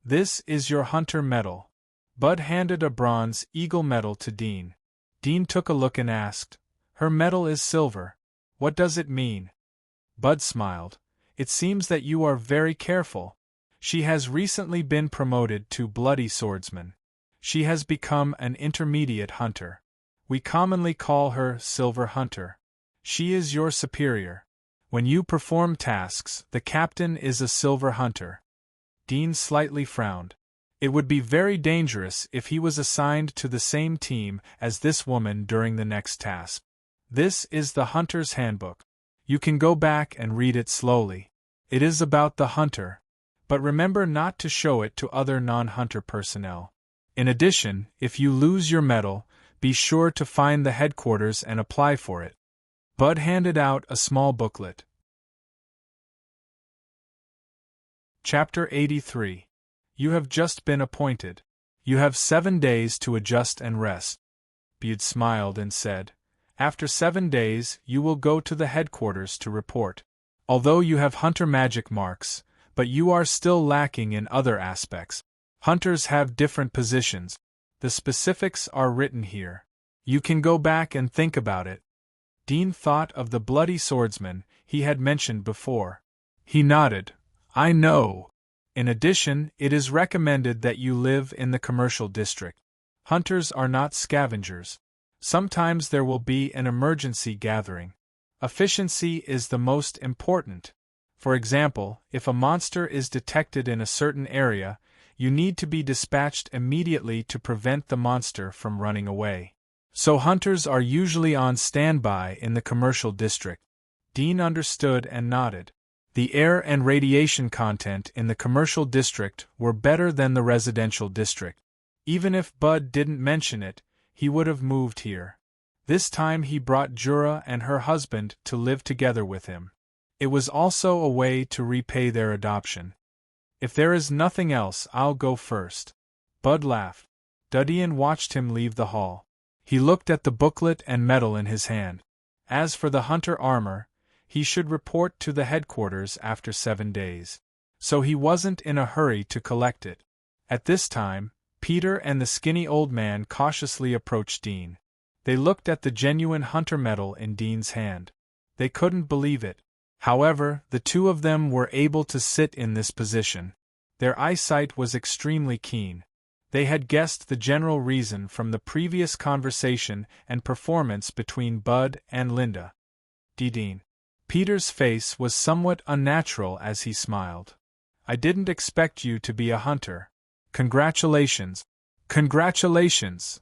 Speaker 1: This is your hunter medal. Bud handed a bronze eagle medal to Dean. Dean took a look and asked, Her medal is silver. What does it mean? Bud smiled. It seems that you are very careful. She has recently been promoted to bloody swordsman. She has become an intermediate hunter. We commonly call her Silver Hunter. She is your superior. When you perform tasks, the captain is a Silver Hunter. Dean slightly frowned. It would be very dangerous if he was assigned to the same team as this woman during the next task. This is the Hunter's Handbook. You can go back and read it slowly. It is about the hunter. But remember not to show it to other non-hunter personnel. In addition, if you lose your medal, be sure to find the headquarters and apply for it. Bud handed out a small booklet. Chapter 83. You have just been appointed. You have 7 days to adjust and rest. Bud smiled and said, After 7 days, you will go to the headquarters to report. Although you have hunter magic marks, but you are still lacking in other aspects. Hunters have different positions. The specifics are written here. You can go back and think about it. Dean thought of the bloody swordsman he had mentioned before. He nodded. I know. In addition, it is recommended that you live in the commercial district. Hunters are not scavengers. Sometimes there will be an emergency gathering. Efficiency is the most important. For example, if a monster is detected in a certain area, you need to be dispatched immediately to prevent the monster from running away. So hunters are usually on standby in the commercial district. Dean understood and nodded. The air and radiation content in the commercial district were better than the residential district. Even if Bud didn't mention it, he would have moved here. This time he brought Jura and her husband to live together with him. It was also a way to repay their adoption. If there is nothing else, I'll go first. Bud laughed. Dudian watched him leave the hall. He looked at the booklet and medal in his hand. As for the hunter armor, he should report to the headquarters after 7 days. So he wasn't in a hurry to collect it. At this time, Peter and the skinny old man cautiously approached Dean. They looked at the genuine hunter medal in Dean's hand. They couldn't believe it. However, the two of them were able to sit in this position. Their eyesight was extremely keen. They had guessed the general reason from the previous conversation and performance between Bud and Linda. Dean. Peter's face was somewhat unnatural as he smiled. I didn't expect you to be a hunter. Congratulations. Congratulations.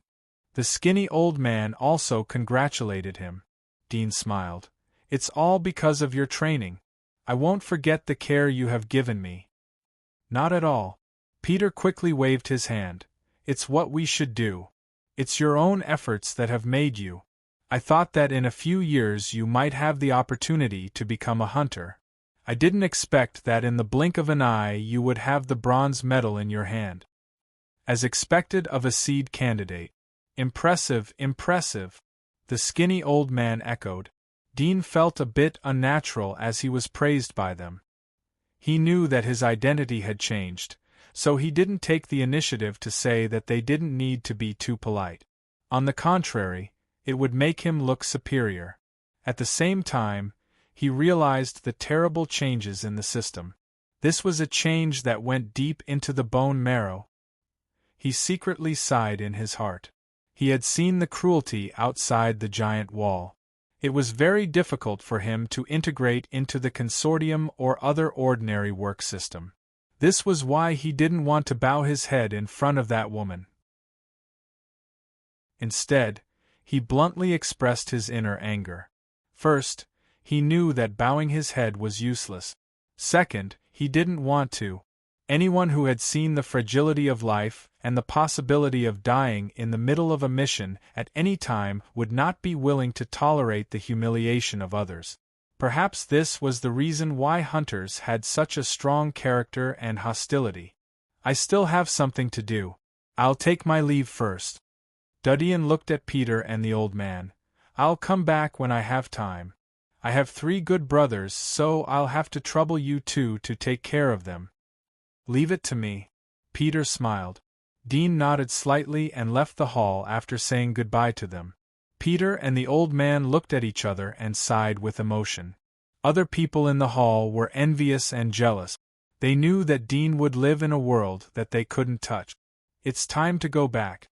Speaker 1: The skinny old man also congratulated him. Dean smiled. It's all because of your training. I won't forget the care you have given me. Not at all. Peter quickly waved his hand. It's what we should do. It's your own efforts that have made you. I thought that in a few years you might have the opportunity to become a hunter. I didn't expect that in the blink of an eye you would have the bronze medal in your hand. As expected of a seed candidate. Impressive, impressive. The skinny old man echoed. Dean felt a bit unnatural as he was praised by them. He knew that his identity had changed, so he didn't take the initiative to say that they didn't need to be too polite. On the contrary, it would make him look superior. At the same time, he realized the terrible changes in the system. This was a change that went deep into the bone marrow. He secretly sighed in his heart. He had seen the cruelty outside the giant wall. It was very difficult for him to integrate into the consortium or other ordinary work system. This was why he didn't want to bow his head in front of that woman. Instead, he bluntly expressed his inner anger. First, he knew that bowing his head was useless. Second, he didn't want to. Anyone who had seen the fragility of life and the possibility of dying in the middle of a mission at any time would not be willing to tolerate the humiliation of others. Perhaps this was the reason why hunters had such a strong character and hostility. I still have something to do. I'll take my leave first. Dudian looked at Peter and the old man. I'll come back when I have time. I have 3 good brothers, so I'll have to trouble you two to take care of them. Leave it to me. Peter smiled. Dean nodded slightly and left the hall after saying goodbye to them. Peter and the old man looked at each other and sighed with emotion. Other people in the hall were envious and jealous. They knew that Dean would live in a world that they couldn't touch. It's time to go back.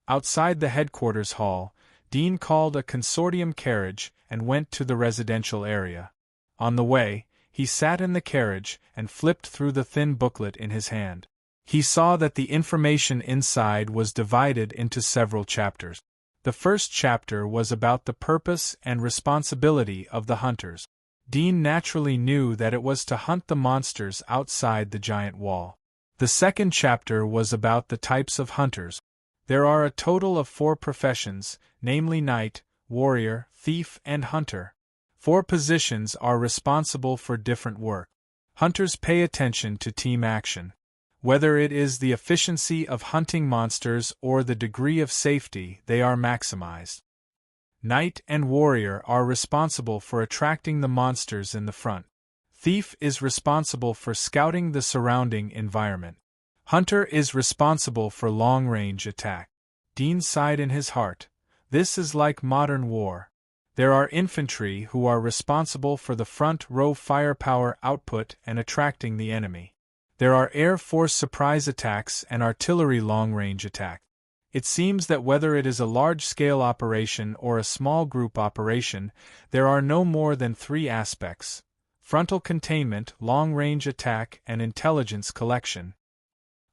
Speaker 1: Outside the headquarters hall, Dean called a consortium carriage and went to the residential area. On the way, he sat in the carriage and flipped through the thin booklet in his hand. He saw that the information inside was divided into several chapters. The first chapter was about the purpose and responsibility of the hunters. Dean naturally knew that it was to hunt the monsters outside the giant wall. The second chapter was about the types of hunters. There are a total of 4 professions, namely knight, warrior, thief, and hunter. 4 positions are responsible for different work. Hunters pay attention to team action. Whether it is the efficiency of hunting monsters or the degree of safety, they are maximized. Knight and warrior are responsible for attracting the monsters in the front. Thief is responsible for scouting the surrounding environment. Hunter is responsible for long-range attack. Dean sighed in his heart. This is like modern war. There are infantry who are responsible for the front row firepower output and attracting the enemy. There are Air Force surprise attacks and artillery long-range attack. It seems that whether it is a large-scale operation or a small group operation, there are no more than 3 aspects: frontal containment, long-range attack, and intelligence collection.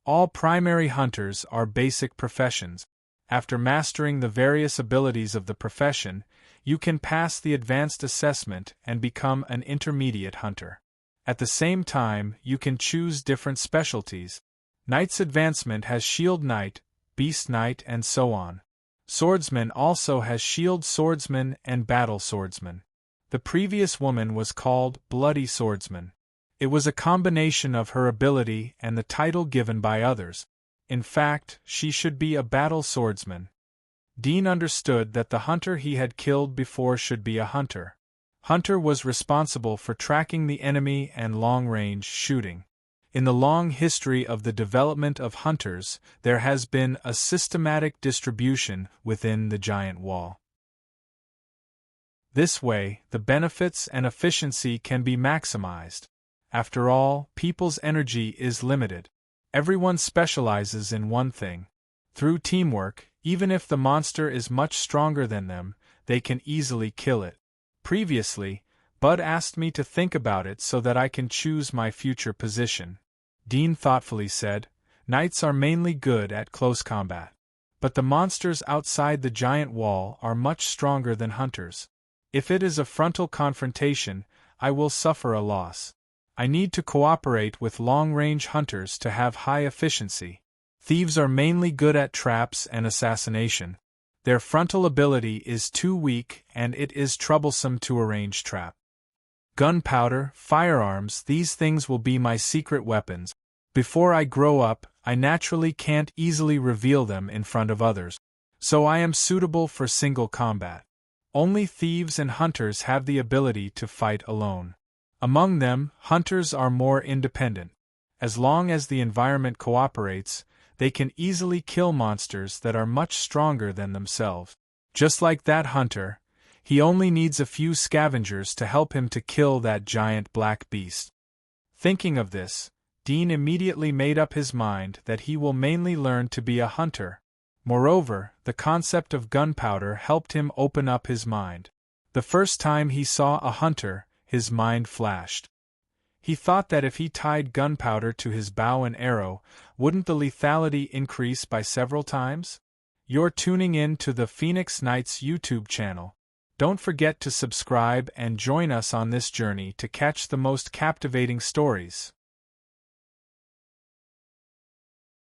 Speaker 1: All primary hunters are basic professions. After mastering the various abilities of the profession, you can pass the advanced assessment and become an intermediate hunter. At the same time, you can choose different specialties. Knight's advancement has Shield Knight, Beast Knight, and so on. Swordsman also has Shield Swordsman and Battle Swordsman. The previous woman was called Bloody Swordsman. It was a combination of her ability and the title given by others. In fact, she should be a battle swordsman. Dean understood that the hunter he had killed before should be a hunter. Hunter was responsible for tracking the enemy and long-range shooting. In the long history of the development of hunters, there has been a systematic distribution within the giant wall. This way, the benefits and efficiency can be maximized. After all, people's energy is limited. Everyone specializes in one thing. Through teamwork, even if the monster is much stronger than them, they can easily kill it. Previously, Bud asked me to think about it so that I can choose my future position. Dean thoughtfully said, "Knights are mainly good at close combat. But the monsters outside the giant wall are much stronger than hunters. If it is a frontal confrontation, I will suffer a loss. I need to cooperate with long-range hunters to have high efficiency. Thieves are mainly good at traps and assassination. Their frontal ability is too weak and it is troublesome to arrange trap. Gunpowder, firearms, these things will be my secret weapons. Before I grow up, I naturally can't easily reveal them in front of others. So I am suitable for single combat. Only thieves and hunters have the ability to fight alone. Among them, hunters are more independent. As long as the environment cooperates, they can easily kill monsters that are much stronger than themselves. Just like that hunter, he only needs a few scavengers to help him to kill that giant black beast." Thinking of this, Dean immediately made up his mind that he will mainly learn to be a hunter. Moreover, the concept of gunpowder helped him open up his mind. The first time he saw a hunter, his mind flashed. He thought that if he tied gunpowder to his bow and arrow, wouldn't the lethality increase by several times? You're tuning in to the Phoenix Knights YouTube channel. Don't forget to subscribe and join us on this journey to catch the most captivating stories.